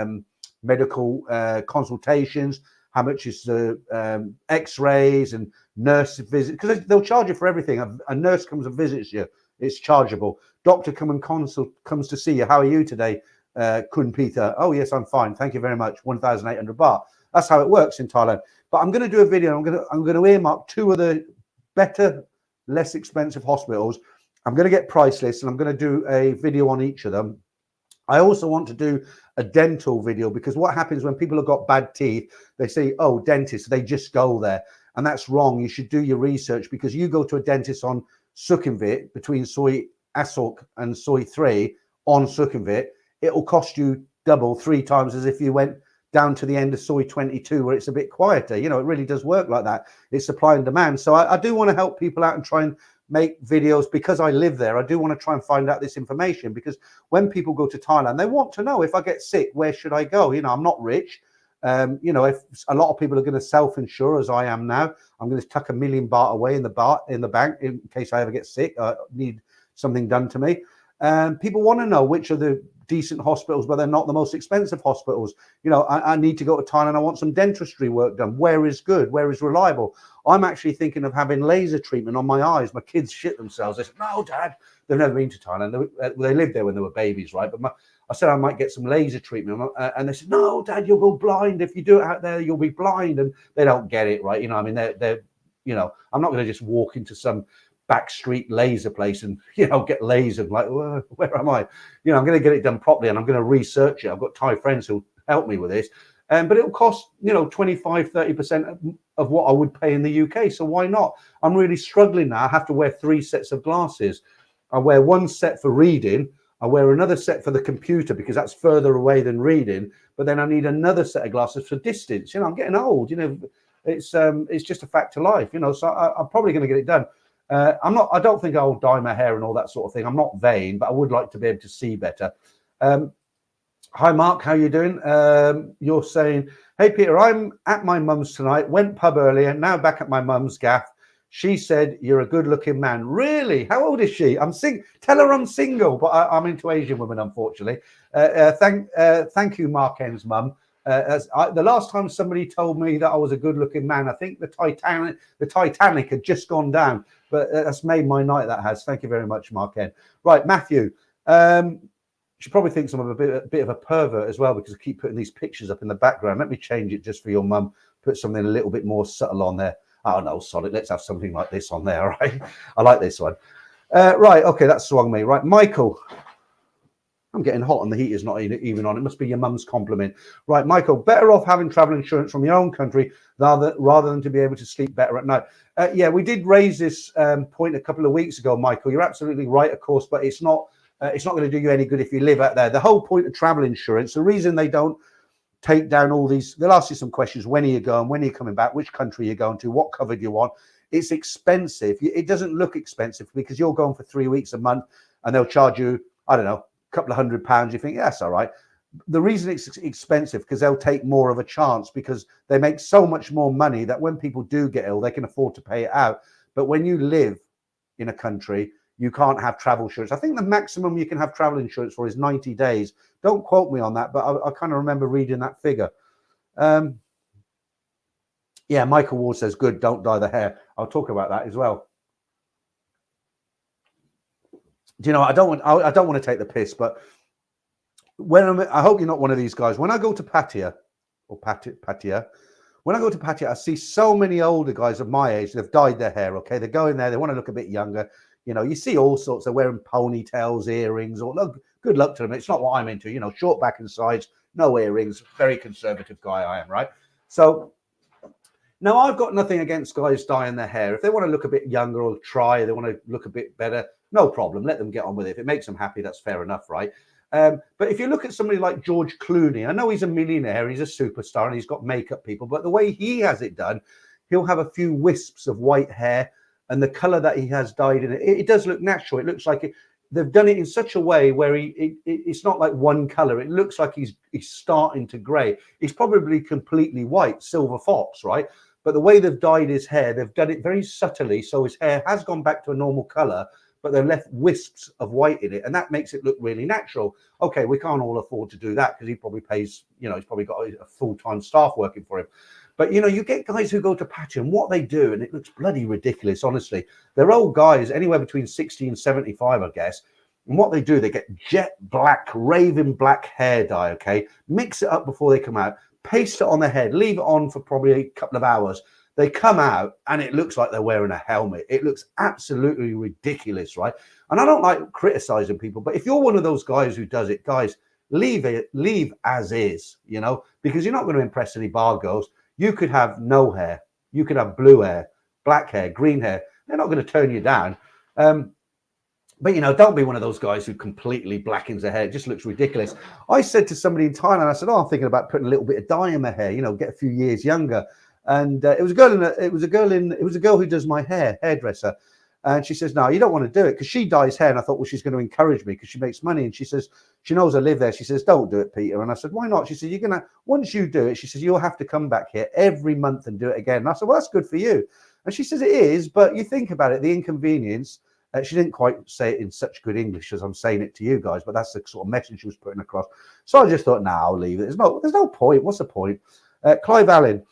medical consultations? How much is the X-rays and nurse visits? Because they'll charge you for everything. A nurse comes and visits you; it's chargeable. Doctor comes to see you. How are you today, Kun Peter? Oh yes, I'm fine. Thank you very much. 1,800 baht. That's how it works in Thailand. But I'm going to do a video. I'm going to earmark 2 of the better, less expensive hospitals. I'm going to get price lists, and I'm going to do a video on each of them. I also want to do a dental video, because what happens when people have got bad teeth, they say, oh, dentist, they just go there. And that's wrong. You should do your research, because you go to a dentist on Sukhumvit between Soi Asok and Soi 3 on Sukhumvit, it will cost you double, 3 times as if you went down to the end of Soi 22 where it's a bit quieter. You know, it really does work like that. It's supply and demand. So I do want to help people out and try and make videos, because I live there. I do want to try and find out this information, because when people go to Thailand, they want to know, if I get sick, where should I go? You know, I'm not rich. You know, if a lot of people are going to self-insure, as I am now, I'm going to tuck $1 million baht away in the bank in case I ever get sick, need something done to me. People want to know which are the decent hospitals, but they're not the most expensive hospitals. You know, I need to go to Thailand. I want some dentistry work done. Where is good? Where is reliable? I'm actually thinking of having laser treatment on my eyes. My kids shit themselves. They said, no, Dad. They've never been to Thailand. They lived there when they were babies, right? But I said I might get some laser treatment. And they said, no, Dad, you'll go blind. If you do it out there, you'll be blind. And they don't get it, right? You know, I mean, they're you know, I'm not going to just walk into some backstreet laser place and, you know, get lasered. Like, where am I? You know, I'm going to get it done properly and I'm going to research it. I've got Thai friends who'll help me with this. But it'll cost, you know, 25, 30% of what I would pay in the UK. So why not? I'm really struggling now. I have to wear 3 sets of glasses. I wear 1 set for reading. I wear another set for the computer because that's further away than reading. But then I need another set of glasses for distance. You know, I'm getting old. You know, it's just a fact of life. You know, so I'm probably going to get it done. I don't think I'll dye my hair and all that sort of thing. I'm not vain, but I would like to be able to see better. Hi, Mark. How you doing? You're saying, hey, Peter, I'm at my mum's tonight. Went pub earlier. Now back at my mum's gaff. She said, you're a good looking man. Really? How old is she? Tell her I'm single, but I'm into Asian women, unfortunately. Thank you, Mark N's mum. The last time somebody told me that I was a good looking man, I think the Titanic had just gone down, but that's made my night. That has. Thank you very much, Mark N. Right, Matthew. She probably thinks I'm a bit of a pervert as well because I keep putting these pictures up in the background. Let me change it just for your mum. Put something a little bit more subtle on there. Oh no, solid. Let's have something like this on there. All right. I like this one. Right. Okay, that swung me. Right, Michael. I'm getting hot and the heat is not even on. It must be your mum's compliment. Right, Michael, better off having travel insurance from your own country rather than to be able to sleep better at night. Yeah, we did raise this point a couple of weeks ago, Michael. You're absolutely right, of course, but it's not going to do you any good if you live out there. The whole point of travel insurance, the reason they don't take down all these, they'll ask you some questions. When are you going? When are you coming back? Which country are you going to? What cover do you want? It's expensive. It doesn't look expensive because you're going for 3 weeks a month and they'll charge you, I don't know, a couple of £100. You think, yeah, that's all right. The reason it's expensive because they'll take more of a chance because they make so much more money that when people do get ill, they can afford to pay it out. But when you live in a country, you can't have travel insurance. I think the maximum you can have travel insurance for is 90 days. Don't quote me on that, but I kind of remember reading that figure. Yeah, Michael Ward says, good, don't dye the hair. I'll talk about that as well. Do you know, I don't want to take the piss, but I hope you're not one of these guys. When I go to Pattaya, when I go to Pattaya, I see so many older guys of my age that have dyed their hair. Okay, they go in there, they want to look a bit younger. You know, you see all sorts. They're wearing ponytails, earrings, or look, good luck to them. It's not what I'm into. You know, short back and sides, no earrings. Very conservative guy I am, right? So now I've got nothing against guys dyeing their hair. If they want to look a bit younger or try, they want to look a bit better, no problem. Let them get on with it. If it makes them happy, that's fair enough, right? But if you look at somebody like George Clooney, I know he's a millionaire, he's a superstar, and he's got makeup people, but the way he has it done, he'll have a few wisps of white hair, and the color that he has dyed in it, it does look natural. It looks like they've done it in such a way where it's not like one color. It looks like he's starting to gray. He's probably completely white, silver fox, right? But the way they've dyed his hair, they've done it very subtly, so his hair has gone back to a normal color, but they've left wisps of white in it, and that makes it look really natural. Okay, we can't all afford to do that because he probably pays, you know, he's probably got a full-time staff working for him. But, you know, you get guys who go to Pattaya and what they do, and it looks bloody ridiculous, honestly. They're old guys, anywhere between 60 and 75, I guess. And what they do, they get jet black, raven black hair dye, okay? Mix it up before they come out, paste it on their head, leave it on for probably a couple of hours. They come out and it looks like they're wearing a helmet. It looks absolutely ridiculous, right? And I don't like criticizing people, but if you're one of those guys who does it, guys, leave as is, you know, because you're not going to impress any bar girls. You could have no hair. You could have blue hair, black hair, green hair. They're not going to turn you down. But, you know, don't be one of those guys who completely blackens their hair. It just looks ridiculous. I said to somebody in Thailand, I said, oh, I'm thinking about putting a little bit of dye in my hair, you know, get a few years younger. And it was a girl who does my hair, hairdresser. And she says, no, you don't want to do it, because she dyes hair. And I thought, well, she's going to encourage me because she makes money. And she says, she knows I live there. She says, don't do it, Peter. And I said, why not? She said, once you do it, she says, you'll have to come back here every month and do it again. And I said, well, that's good for you. And she says, it is, but you think about it, the inconvenience. She didn't quite say it in such good English as I'm saying it to you guys, but that's the sort of message she was putting across. So I just thought, nah, I'll leave it. There's no point. What's the point? Clive Allen,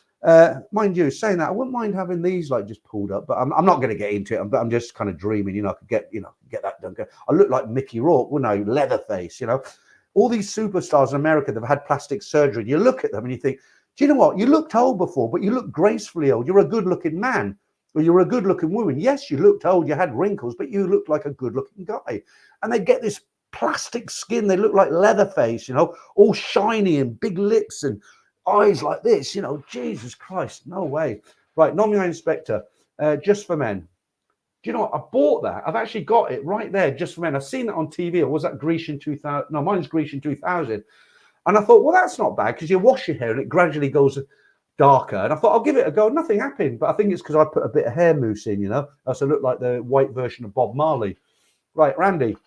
mind you, saying that, I wouldn't mind having these like just pulled up, but I'm not going to get into it. But I'm just kind of dreaming, I could get that done. I look like Mickey Rourke, wouldn't I? Leatherface, all these superstars in America that have had plastic surgery. You look at them and you think, do you know what? You looked old before, but you look gracefully old. You're a good-looking man. Or you're a good-looking woman. Yes, you looked old, you had wrinkles, but you looked like a good-looking guy. And they get this plastic skin. They look like Leatherface, all shiny and big lips and eyes like this. Jesus Christ, no way. Right, Nominee Inspector, Just for Men. Do you know what? I bought that. I've actually got it right there, Just for Men. I've seen it on TV. Or was that Grecian 2000? No, mine's Grecian 2000. And I thought, well, that's not bad, because you wash your hair and it gradually goes darker. And I thought, I'll give it a go. Nothing happened, but I think it's because I put a bit of hair mousse in, so I look like the white version of Bob Marley. Right, Randy,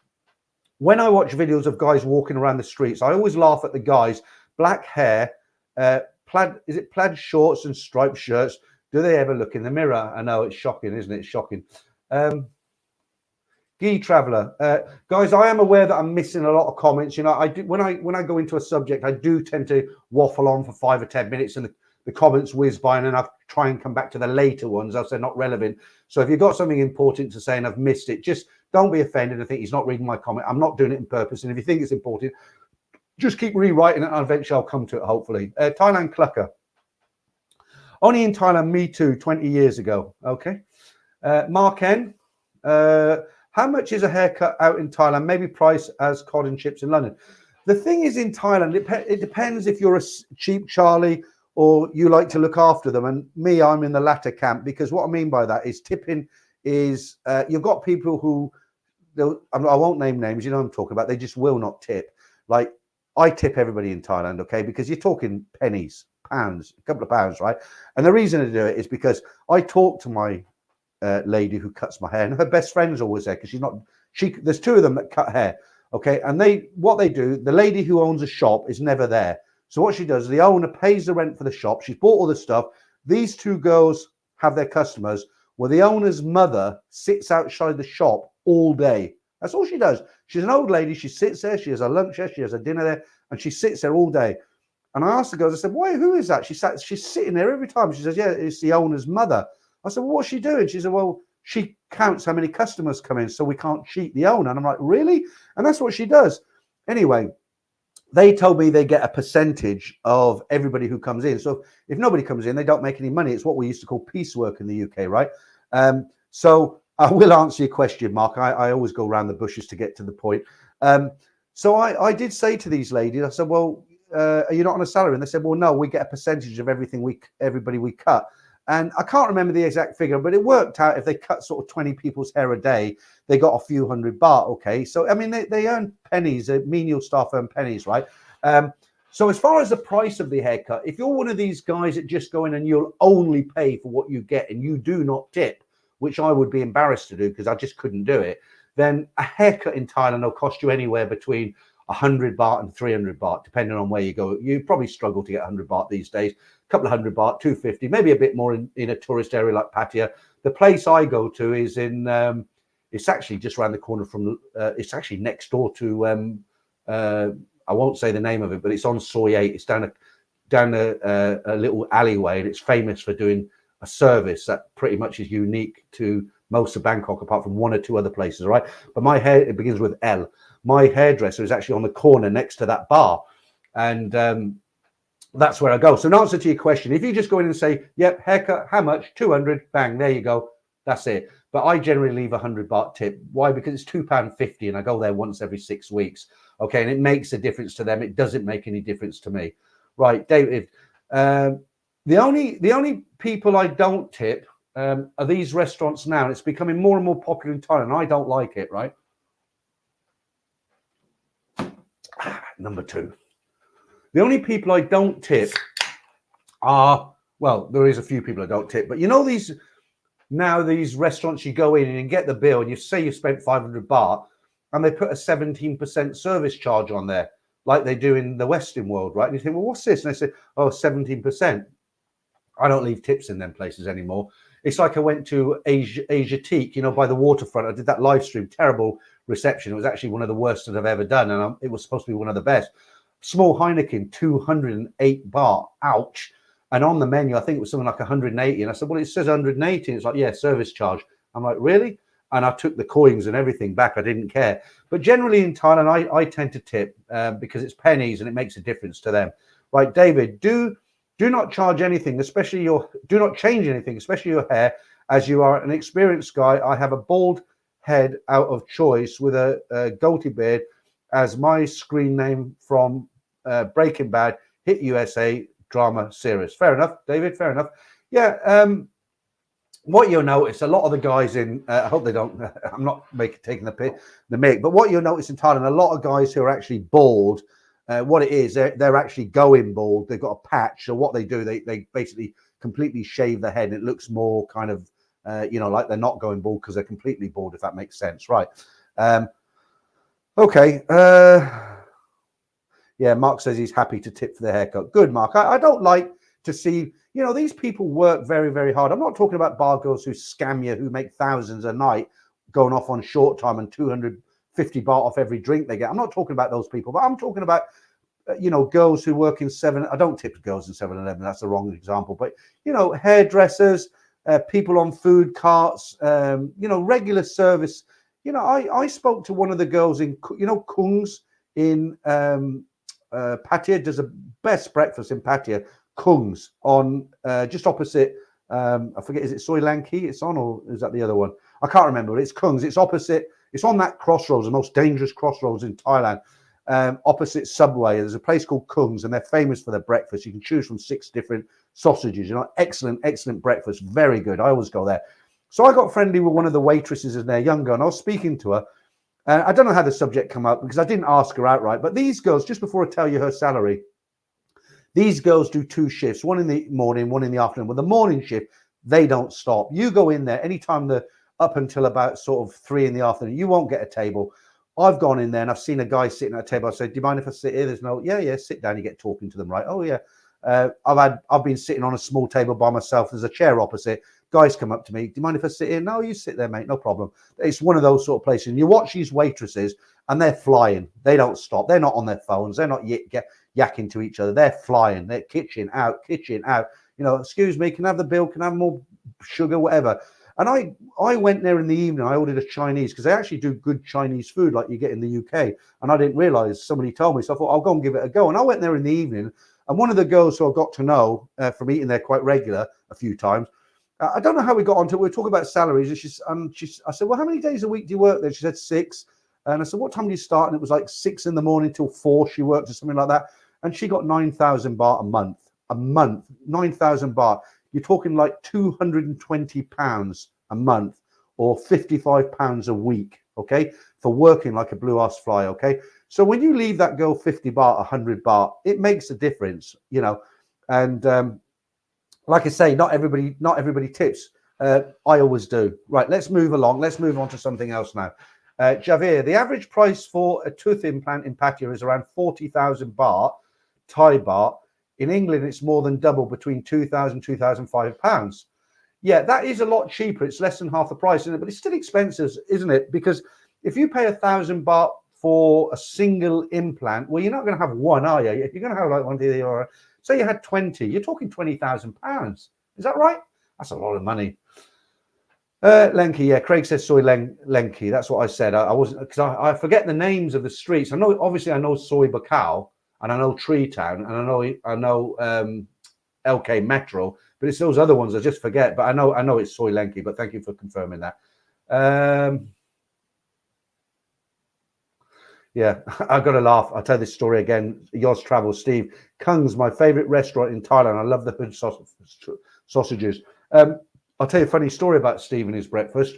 when I watch videos of guys walking around the streets, I always laugh at the guys, black hair, plaid shorts and striped shirts. Do they ever look in the mirror? I know, it's shocking, isn't it? It's shocking. Guy Traveller, guys, I am aware that I'm missing a lot of comments. I do, when I go into a subject, I do tend to waffle on for 5 or 10 minutes, and the comments whiz by, and then I try and come back to the later ones as they're not relevant. So if you've got something important to say and I've missed it, just don't be offended and think he's not reading my comment. I'm not doing it on purpose. And if you think it's important, just keep rewriting it, and eventually I'll come to it, hopefully. Thailand Clucker. Only in Thailand, me too, 20 years ago. Okay. Mark N. How much is a haircut out in Thailand? Maybe price as cod and chips in London. The thing is, in Thailand, it depends if you're a cheap Charlie or you like to look after them. And me, I'm in the latter camp, because what I mean by that is tipping is you've got people who, I won't name names, you know what I'm talking about. They just will not tip. Like, I tip everybody in Thailand, okay? Because you're talking pennies, pounds, a couple of pounds, right? And the reason to do it is because I talk to my lady who cuts my hair, and her best friend's always there, because there's two of them that cut hair, okay? And what they do, the lady who owns a shop is never there. So what she does, the owner pays the rent for the shop. She's bought all the stuff. These two girls have their customers. Well, the owner's mother sits outside the shop all day. That's all she does. She's an old lady. She sits there. She has a lunch there. She has a dinner there. And she sits there all day. And I asked the girls, I said, why, who is that? She's sitting there every time. She says, yeah, it's the owner's mother. I said, well, what's she doing? She said, well, she counts how many customers come in, so we can't cheat the owner. And I'm like, really? And that's what she does. Anyway, they told me they get a percentage of everybody who comes in. So if nobody comes in, they don't make any money. It's what we used to call piecework in the UK, right? So I will answer your question, Mark. I always go around the bushes to get to the point. So I did say to these ladies, I said, well, are you not on a salary? And they said, well, no, we get a percentage of everybody we cut. And I can't remember the exact figure, but it worked out if they cut sort of 20 people's hair a day, they got a few hundred baht. Okay. So, I mean, they earn pennies. Menial staff earn pennies, right? So as far as the price of the haircut, if you're one of these guys that just go in and you'll only pay for what you get and you do not tip, which I would be embarrassed to do because I just couldn't do it, then a haircut in Thailand will cost you anywhere between 100 baht and 300 baht, depending on where you go. You probably struggle to get 100 baht these days. A couple of 100 baht, 250, maybe a bit more in a tourist area like Pattaya. The place I go to is in, it's actually just around the corner from, it's actually next door to, I won't say the name of it, but it's on Soi 8. It's down a little alleyway, and it's famous for doing a service that pretty much is unique to most of Bangkok, apart from one or two other places, right? But my hair, it begins with L. My hairdresser is actually on the corner next to that bar. And that's where I go. So in answer to your question, if you just go in and say, yep, haircut, how much? 200, bang, there you go. That's it. But I generally leave 100 baht tip. Why? Because it's £2.50 and I go there once every 6 weeks. Okay, and it makes a difference to them. It doesn't make any difference to me. Right, David. The only people I don't tip are these restaurants now, and it's becoming more and more popular in Thailand. I don't like it, right? Number two. The only people I don't tip are, well, there is a few people I don't tip, but you know these Now these restaurants, you go in and you get the bill and you say you spent 500 baht and they put a 17% service charge on there, like they do in the Western world, right? And you think, well, what's this? And they say, oh, 17%. I don't leave tips in them places anymore. It's like I went to Asiatique, you know, by the waterfront. I did that live stream, terrible reception. It was actually one of the worst that I've ever done. And it was supposed to be one of the best. Small Heineken, 208 baht. Ouch. And on the menu, I think it was something like 180. And I said, well, it says 180. And it's like, yeah, service charge. I'm like, really? And I took the coins and everything back. I didn't care. But generally in Thailand, I tend to tip because it's pennies and it makes a difference to them. Right, David, do not charge anything, especially do not change anything, especially your hair, as you are an experienced guy. I have a bald head out of choice with a goatee beard as my screen name from Breaking Bad, Hit USA drama series. Fair enough, David, fair enough. Yeah, what you'll notice, a lot of the guys in, I hope they don't, I'm not taking the mic, but what you'll notice in Thailand, a lot of guys who are actually bald, what it is, they're actually going bald. They've got a patch. So what they do, they basically completely shave their head. It looks more kind of, like they're not going bald because they're completely bald, if that makes sense. Right. Okay. Yeah, Mark says he's happy to tip for the haircut. Good, Mark. I don't like to see, these people work very, very hard. I'm not talking about bar girls who scam you, who make thousands a night going off on short time and 250 baht off every drink they get. I'm not talking about those people, but I'm talking about, girls who work in I don't tip girls in 7-Eleven. That's the wrong example. But, hairdressers, people on food carts, regular service. I spoke to one of the girls in, Kung's in Pattaya. Does the best breakfast in Pattaya. Kung's on just opposite. I forget, is it Soy Lanky it's on, or is that the other one? I can't remember, but it's Kung's. It's opposite. It's on that crossroads, the most dangerous crossroads in Thailand, opposite Subway. There's a place called Kung's, and they're famous for their breakfast. You can choose from 6 different sausages. Excellent breakfast. Very good. I always go there. So I got friendly with one of the waitresses in there, young girl, and I was speaking to her. I don't know how the subject came up because I didn't ask her outright. But these girls, just before I tell you her salary, these girls do 2 shifts, one in the morning, one in the afternoon. With the morning shift, they don't stop. You go in there anytime up until about sort of 3 in the afternoon, you won't get a table. I've gone in there and I've seen a guy sitting at a table. I said, do you mind if I sit here? There's no, yeah, sit down. You get talking to them, right? Oh, yeah. I've been sitting on a small table by myself. There's a chair opposite. Guys come up to me. Do you mind if I sit here? No, you sit there, mate. No problem. It's one of those sort of places. And you watch these waitresses and they're flying. They don't stop. They're not on their phones. They're not yakking to each other. They're flying. They're kitchen out. Excuse me, can I have the bill? Can I have more sugar, whatever? And I went there in the evening. I ordered a Chinese because they actually do good Chinese food like you get in the UK. And I didn't realize, somebody told me. So I thought, I'll go and give it a go. And I went there in the evening. And one of the girls who I got to know from eating there quite regular a few times, I don't know how we got onto it. We were talking about salaries. And I said, well, how many days a week do you work there? She said 6. And I said, what time do you start? And it was like 6 in the morning till 4 she worked or something like that. And she got 9,000 baht a month. 9,000 baht. You're talking like £220 a month or £55 a week, okay, for working like a blue-ass fly, okay? So when you leave that girl 50 baht, 100 baht, it makes a difference, And like I say, not everybody tips. I always do. Right, let's move along. Let's move on to something else now. Javier, the average price for a tooth implant in Pattaya is around 40,000 baht, Thai baht. In England, it's more than double, between 2,000 £2,500. Yeah, that is a lot cheaper. It's less than half the price, isn't it? But it's still expensive, isn't it? Because if you pay 1,000 baht for a single implant, well, you're not going to have one, are you? You're going to have like one day, or say you had 20, you're talking £20,000. Is that right? That's a lot of money. Lenky, yeah. Craig says Soy Lenky. That's what I said. I wasn't, because I forget the names of the streets. I know Soy Bacau, and I know Tree Town, and I know LK Metro, but it's those other ones I just forget. But I know it's Soy Lenky. But thank you for confirming that. Yeah, I've got to laugh. I'll tell this story again. Yours Travel, Steve. Kung's, my favorite restaurant in Thailand. I love the hood sausages. I'll tell you a funny story about Steve and his breakfast.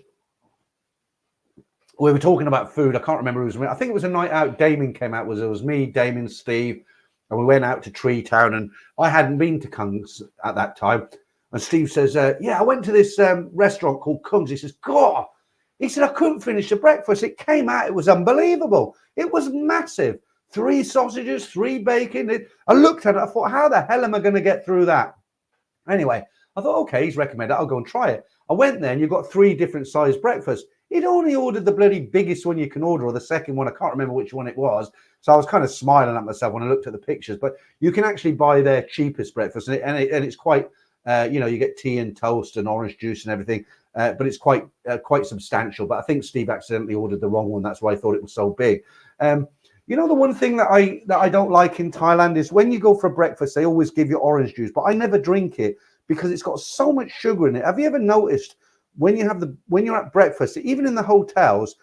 We were talking about food. I can't remember who was me. I think it was a night out. Damien came out. It was me, Damien, Steve, and we went out to Tree Town. And I hadn't been to Kung's at that time. And Steve says, yeah, I went to this restaurant called Kung's. He says, God, he said, I couldn't finish the breakfast. It came out. It was unbelievable. It was massive. 3 sausages, 3 bacon. I looked at it. I thought, how the hell am I going to get through that? Anyway, I thought, okay, he's recommended it. I'll go and try it. I went there and you've got 3 different sized breakfasts. He'd only ordered the bloody biggest one you can order, or the second one. I can't remember which one it was. So I was kind of smiling at myself when I looked at the pictures. But you can actually buy their cheapest breakfast, and it's quite, you get tea and toast and orange juice and everything. But it's quite substantial. But I think Steve accidentally ordered the wrong one. That's why I thought it was so big. The one thing that I don't like in Thailand is when you go for breakfast, they always give you orange juice, but I never drink it because it's got so much sugar in it. Have you ever noticed when you're at breakfast, even in the hotels,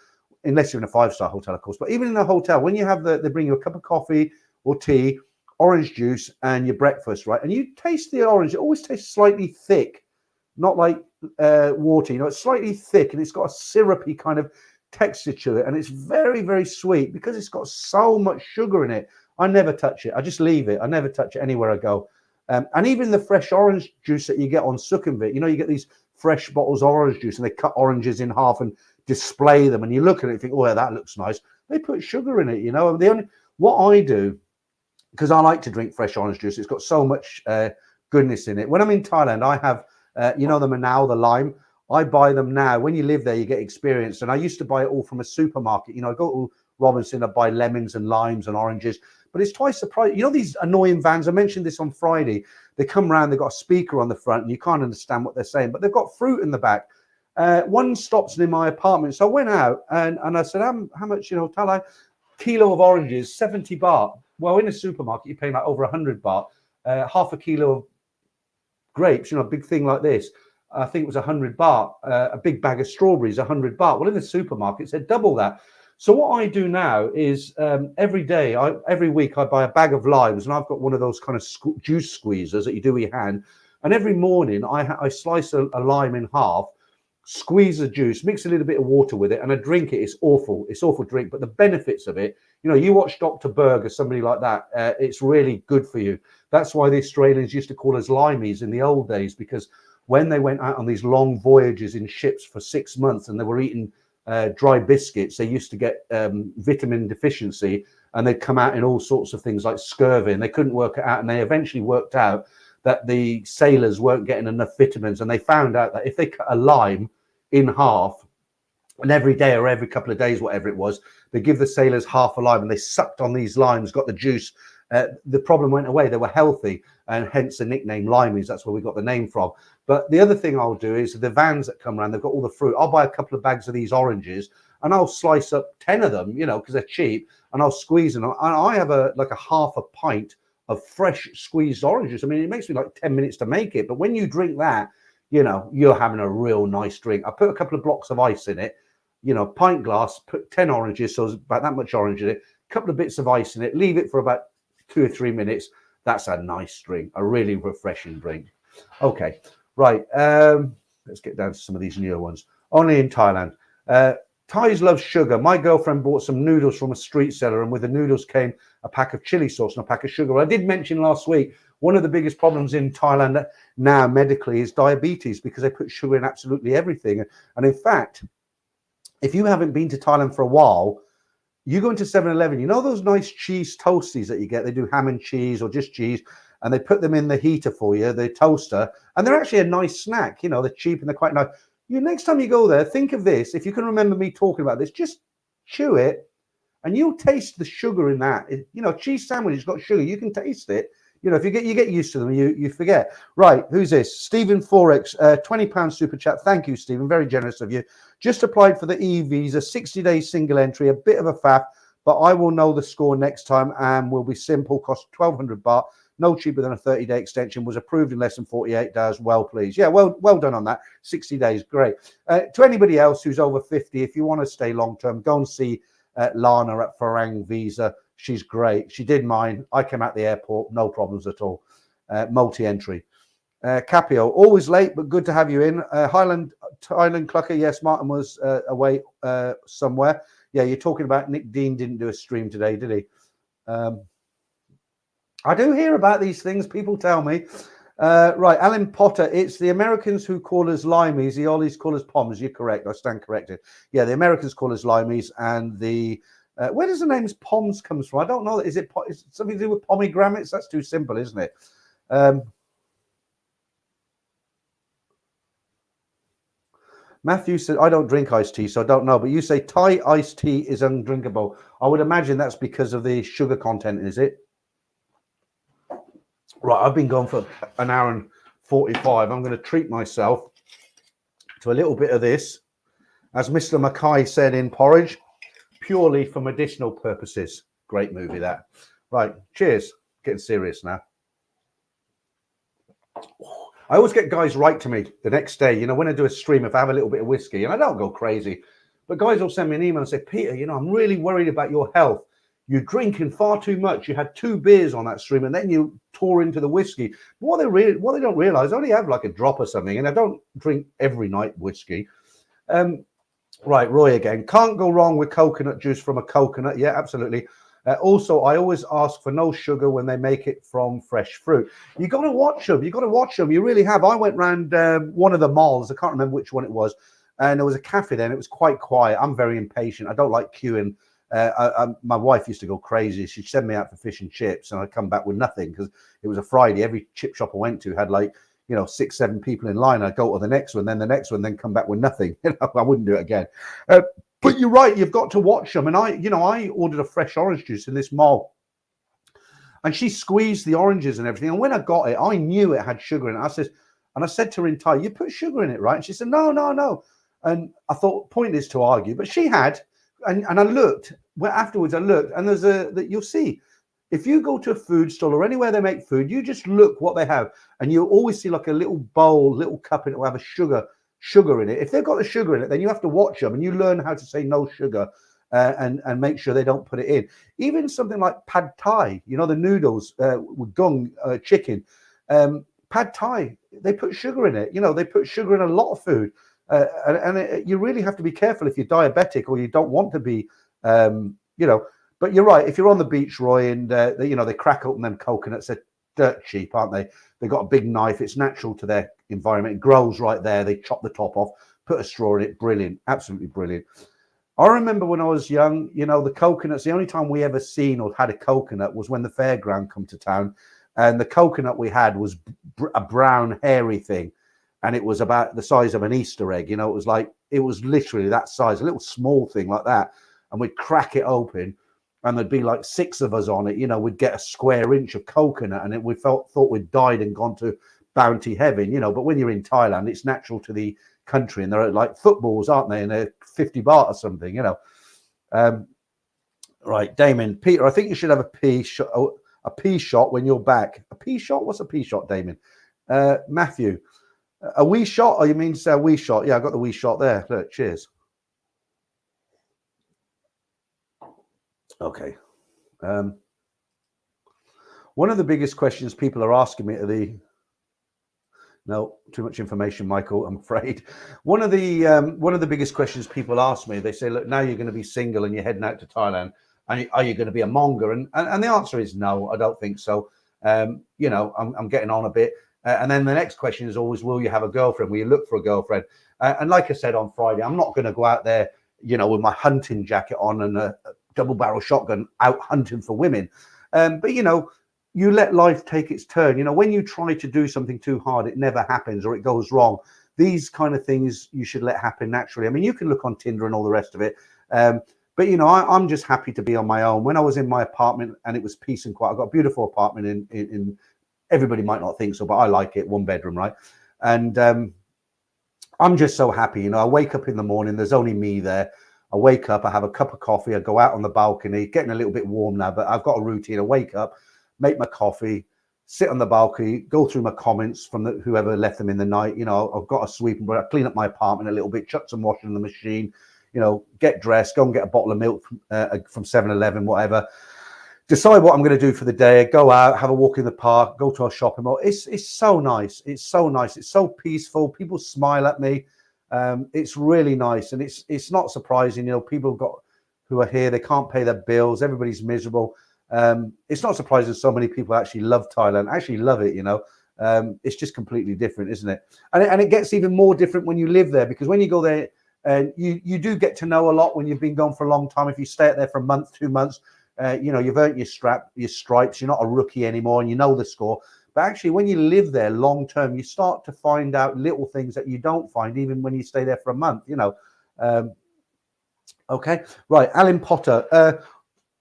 unless you're in a 5-star hotel, of course, but even in a hotel, when you have they bring you a cup of coffee or tea, orange juice, and your breakfast, right? And you taste the orange, it always tastes slightly thick, not like water. It's slightly thick, and it's got a syrupy kind of texture to it, and it's very, very sweet because it's got so much sugar in it. I never touch it. I just leave it. I never touch it anywhere I go. And even the fresh orange juice that you get on Sukhumvit, you get these fresh bottles of orange juice, and they cut oranges in half and display them, and you look at it and think, oh yeah, that looks nice. They put sugar in it. What I do, because I like to drink fresh orange juice, it's got so much goodness in it. When I'm in Thailand, I have the Manao, the lime. I buy them now. When you live there, you get experience. And I used to buy it all from a supermarket. I go to Robinson, I buy lemons and limes and oranges. But it's twice the price. These annoying vans, I mentioned this on Friday. They come around, they've got a speaker on the front, and you can't understand what they're saying. But they've got fruit in the back. One stops in my apartment. So I went out and I said, how much, Talai? Kilo of oranges, 70 baht. Well, in a supermarket, you're paying like over 100 baht. Half a kilo of grapes, a big thing like this. I think it was 100 baht. A big bag of strawberries, 100 baht. Well, in the supermarket, it said double that. So what I do now is every week I buy a bag of limes, and I've got one of those kind of juice squeezers that you do with your hand. And every morning I slice a lime in half, squeeze the juice, mix a little bit of water with it, and I drink it. It's awful. It's awful drink, but the benefits of it, you watch Dr. Berg or somebody like that, it's really good for you. That's why the Australians used to call us limeys in the old days, because when they went out on these long voyages in ships for 6 months and they were eating dry biscuits, they used to get vitamin deficiency, and they'd come out in all sorts of things like scurvy, and they couldn't work it out. And they eventually worked out that the sailors weren't getting enough vitamins, and they found out that if they cut a lime in half, and every day or every couple of days, whatever it was, they give the sailors half a lime, and they sucked on these limes, got the juice. The problem went away. They were healthy, and hence the nickname limeys. That's where we got the name from. But the other thing I'll do is the vans that come around, they've got all the fruit. I'll buy a couple of bags of these oranges, and I'll slice up 10 of them, because they're cheap, and I'll squeeze them. And I have a half a pint of fresh squeezed oranges. I mean, it makes me like 10 minutes to make it, but when you drink that, you're having a real nice drink. I put a couple of blocks of ice in it, pint glass, put 10 oranges, so there's about that much orange in it, a couple of bits of ice in it, leave it for about 2 or 3 minutes. That's a nice drink, a really refreshing drink. Okay, right. Let's get down to some of these newer ones. Only in Thailand. Thais love sugar. My girlfriend bought some noodles from a street seller, and with the noodles came a pack of chili sauce and a pack of sugar. I did mention last week, one of the biggest problems in Thailand now medically is diabetes, because they put sugar in absolutely everything. And in fact, if you haven't been to Thailand for a while, you go into 7-Eleven, those nice cheese toasties that you get, they do ham and cheese or just cheese, and they put them in the heater for you, the toaster, and they're actually a nice snack. They're cheap and they're quite nice. Next time you go there, think of this. If you can remember me talking about this, just chew it and you'll taste the sugar in that. Cheese sandwich has got sugar. You can taste it. If you get used to them, you forget. Right, who's this? Stephen Forex, £20 super chat. Thank you, Stephen. Very generous of you. Just applied for the e-visa, 60-day single entry, a bit of a faff, but I will know the score next time and will be simple. Cost 1,200 baht. No cheaper than a 30-day extension. Was approved in less than 48 days. Well, please. Yeah, well done on that. 60 days, great. To anybody else who's over 50, if you want to stay long-term, go and see Lana at Farang Visa. She's great. She did mine. I came out the airport, no problems at all. Multi-entry. Capio, always late, but good to have you in. Thailand Clucker, yes, Martin was away somewhere. Yeah, you're talking about Nick Dean didn't do a stream today, did he? I do hear about these things. People tell me. Right, Alan Potter. It's the Americans who call us limeys. The Ollies call us poms. You're correct. I stand corrected. Yeah, the Americans call us limeys, and the where does the name poms comes from? I don't know. Is it something to do with pomegranates? That's too simple, isn't it? Matthew said, I don't drink iced tea, so I don't know. But you say Thai iced tea is undrinkable. I would imagine that's because of the sugar content, is it? Right, I've been going for an hour and 45. I'm going to treat myself to a little bit of this. As Mr. Mackay said in Porridge, purely for medicinal purposes. Great movie, that. Right, cheers. Getting serious now. I always get guys write to me the next day, you know, when I do a stream, if I have a little bit of whiskey, and I don't go crazy, but guys will send me an email and say, Peter, you know, I'm really worried about your health. You're drinking far too much. You had 2 beers on that stream, and then you tore into the whiskey. What they don't realize, I only have like a drop or something, and I don't drink every night whiskey. Right, Roy again. Can't go wrong with coconut juice from a coconut. Yeah, absolutely. Also, I always ask for no sugar when they make it from fresh fruit. You got to watch them. You got to watch them. You really have. I went round one of the malls. I can't remember which one it was. And there was a cafe there, and it was quite quiet. I'm very impatient. I don't like queuing. My wife used to go crazy. She'd send me out for fish and chips, and I'd come back with nothing because it was a Friday. Every chip shop I went to had like, you know, 6, 7 people in line. I'd go to the next one, then the next one, then come back with nothing. You know, I wouldn't do it again. But you're right, you've got to watch them. And I ordered a fresh orange juice in this mall, and she squeezed the oranges and everything. And when I got it, I knew it had sugar in it. I said to her in Thai, you put sugar in it, right? And she said, no, no, no. And I thought, point is to argue, but she had. And I looked, well, afterwards I looked, and that you'll see, if you go to a food stall or anywhere they make food, you just look what they have, and you'll always see like a little bowl, little cup, and it will have a sugar in it. If they've got the sugar in it, then you have to watch them, and you learn how to say no sugar, and make sure they don't put it in. Even something like pad thai, you know, the noodles with gung chicken, pad thai, they put sugar in it. You know, they put sugar in a lot of food, you really have to be careful if you're diabetic or you don't want to be, you know. But you're right. If you're on the beach, Roy, and you know, they crack open them coconuts, they're dirt cheap, aren't they? They've got a big knife. It's natural to their environment. It grows right there. They chop the top off, put a straw in it. Brilliant. Absolutely brilliant. I remember when I was young, you know, the coconuts, the only time we ever seen or had a coconut was when the fairground come to town. And the coconut we had was a brown, hairy thing. And it was about the size of an Easter egg. You know, it was literally that size, a little small thing like that. And we'd crack it open, and there'd be like 6 of us on it. You know, we'd get a square inch of coconut, and we thought we'd died and gone to bounty heaven, you know. But when you're in Thailand, it's natural to the country, and they're like footballs, aren't they? And they're 50 baht or something, you know. Right, Damon, Peter, I think you should have a pea shot when you're back. A pea shot? What's a pea shot, Damon? Matthew, a wee shot? Oh, you mean a wee shot? Yeah, I got the wee shot there. Look, cheers. Okay. One of the biggest questions people are asking me no, too much information, Michael, I'm afraid. One of the biggest questions people ask me, they say, look, now you're going to be single and you're heading out to Thailand, and are you going to be a monger? And the answer is no, I don't think so. You know, I'm getting on a bit. And then the next question is always, will you have a girlfriend? Will you look for a girlfriend? And like I said on Friday, I'm not going to go out there, you know, with my hunting jacket on and a double barrel shotgun out hunting for women. But, you know, you let life take its turn. You know, when you try to do something too hard, it never happens or it goes wrong. These kind of things you should let happen naturally. I mean, you can look on Tinder and all the rest of it. But, you know, I'm just happy to be on my own. When I was in my apartment and it was peace and quiet, I got a beautiful apartment in everybody might not think so, but I like it, 1 bedroom, right? And I'm just so happy. You know, I wake up in the morning, there's only me there. I wake up, I have a cup of coffee, I go out on the balcony, getting a little bit warm now, but I've got a routine. I wake up, make my coffee, sit on the balcony, go through my comments from whoever left them in the night. You know, I've got a sweep, but I clean up my apartment a little bit, chuck some washing in the machine, you know, get dressed, go and get a bottle of milk from 7-Eleven, whatever. Decide what I'm going to do for the day, go out, have a walk in the park, go to a shopping mall. It's so nice. It's so nice. It's so peaceful. People smile at me. It's really nice. And it's not surprising, you know, people who are here, they can't pay their bills. Everybody's miserable. It's not surprising so many people actually love Thailand, actually love it, you know. It's just completely different, isn't it? And it gets even more different when you live there, because when you go there, and you do get to know a lot when you've been gone for a long time. If you stay out there for a month, 2 months, you've earned your stripes. You're not a rookie anymore, and you know the score. But actually, when you live there long term, you start to find out little things that you don't find even when you stay there for a month. Okay, right. Alan Potter.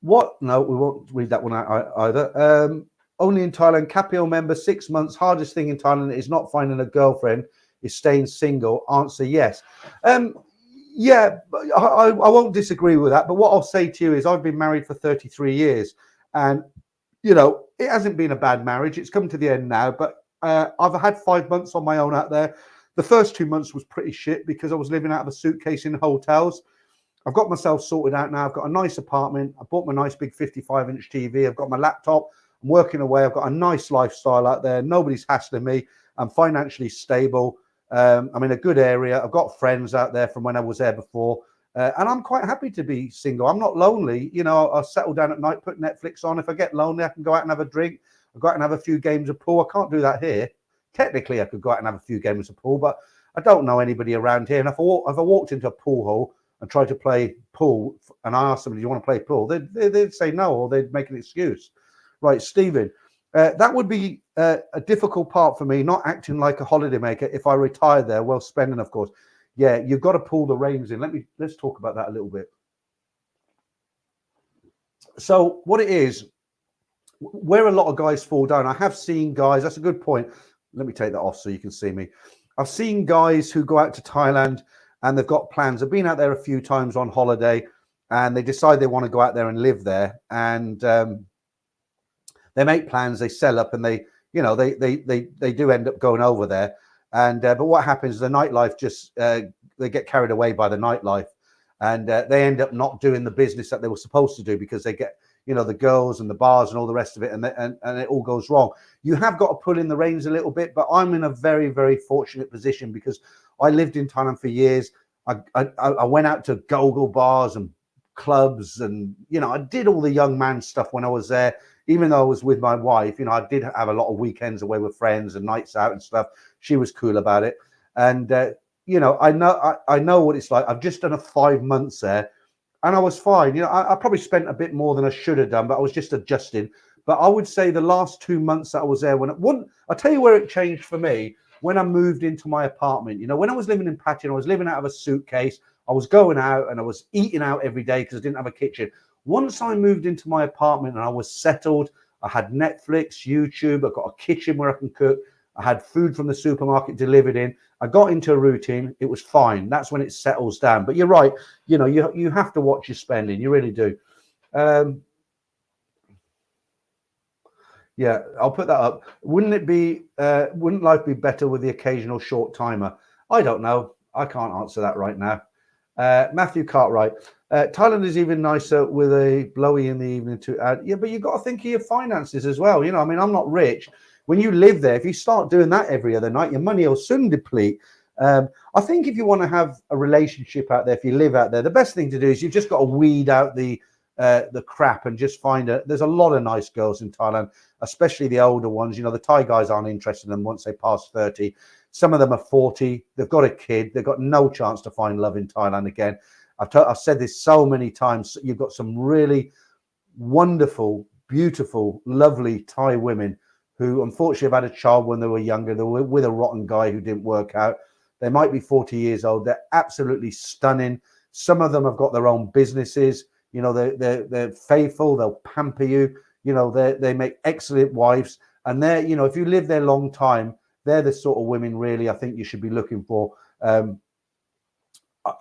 What? No, we won't read that one out either. Only in Thailand. Capio member, 6 months. Hardest thing in Thailand is not finding a girlfriend. Is staying single. Answer yes. Yeah, I won't disagree with that. But what I'll say to you is, I've been married for 33 years, and it hasn't been a bad marriage. It's come to the end now, but I've had 5 months on my own out there. The first 2 months was pretty shit because I was living out of a suitcase in hotels. I've got myself sorted out now. I've got a nice apartment. I bought my nice big 55-inch TV. I've got my laptop. I'm working away. I've got a nice lifestyle out there. Nobody's hassling me. I'm financially stable. I'm in a good area. I've got friends out there from when I was there before. And I'm quite happy to be single. I'm not lonely. I'll settle down at night, put Netflix on. If I get lonely, I can go out and have a drink. I'll go out and have a few games of pool. I can't do that here. Technically, I could go out and have a few games of pool, but I don't know anybody around here. And if I walked into a pool hall and tried to play pool, and I asked somebody, do you want to play pool? They'd say no, or they'd make an excuse. Right, Stephen, that would be a difficult part for me, not acting like a holidaymaker if I retired there, well spending, of course. Yeah, you've got to pull the reins in. Let's talk about that a little bit. So what it is, where a lot of guys fall down, I have seen guys, that's a good point. Let me take that off so you can see me. I've seen guys who go out to Thailand and they've got plans. I've been out there a few times on holiday, and they decide they want to go out there and live there. And they make plans, they sell up, and they do end up going over there. And but what happens? The nightlife just they get carried away by the nightlife, and they end up not doing the business that they were supposed to do because they get the girls and the bars and all the rest of it, and it all goes wrong. You have got to pull in the reins a little bit, but I'm in a very, very fortunate position because I lived in Thailand for years. I went out to go-go bars and clubs, and I did all the young man stuff when I was there. Even though I was with my wife, I did have a lot of weekends away with friends and nights out and stuff. She was cool about it, and I know what it's like. I've just done a 5 months there, and I was fine. I probably spent a bit more than I should have done, but I was just adjusting. But I would say the last 2 months that I was there, I'll tell you where it changed for me. When I moved into my apartment, when I was living in Pattaya, I was living out of a suitcase. I was going out and I was eating out every day because I didn't have a kitchen. Once I moved into my apartment and I was settled, I had Netflix, YouTube, I got a kitchen where I can cook. I had food from the supermarket delivered in. I got into a routine. It was fine. That's when it settles down. But you're right. You have to watch your spending. You really do. Yeah, I'll put that up. Wouldn't life be better with the occasional short timer? I don't know. I can't answer that right now. Matthew Cartwright. Thailand is even nicer with a blowy in the evening to add. Yeah, but you've got to think of your finances as well. I'm not rich. When you live there, if you start doing that every other night, your money will soon deplete. I think if you want to have a relationship out there, if you live out there, the best thing to do is you've just got to weed out the crap and just there's a lot of nice girls in Thailand, especially the older ones. The Thai guys aren't interested in them once they pass 30. Some of them are 40. They've got a kid. They've got no chance to find love in Thailand again. I've said this so many times. You've got some really wonderful, beautiful, lovely Thai women who unfortunately have had a child when they were younger. They were with a rotten guy who didn't work out. They might be 40 years old. They're absolutely stunning. Some of them have got their own businesses. They're faithful. They'll pamper you. They make excellent wives. And they're, if you live there a long time, they're the sort of women really I think you should be looking for.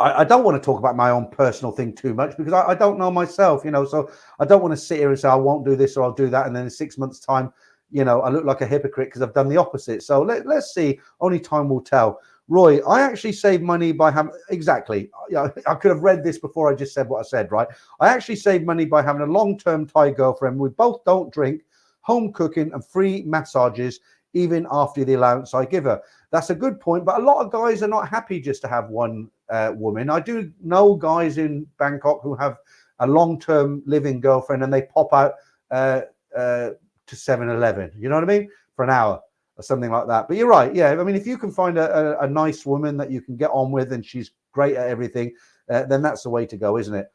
I don't want to talk about my own personal thing too much because I don't know myself, so I don't want to sit here and say I won't do this or I'll do that. And then in 6 months' time, I look like a hypocrite because I've done the opposite. So let's see. Only time will tell. Roy, I actually save money by having, exactly. I could have read this before I just said what I said, right? I actually save money by having a long-term Thai girlfriend. We both don't drink, home cooking and free massages, even after the allowance I give her. That's a good point. But a lot of guys are not happy just to have one woman. I do know guys in Bangkok who have a long-term living girlfriend and they pop out to 7-Eleven, you know what I mean, for an hour. or something like that. But you're right. Yeah. I mean, if you can find a nice woman that you can get on with and she's great at everything, then that's the way to go, isn't it?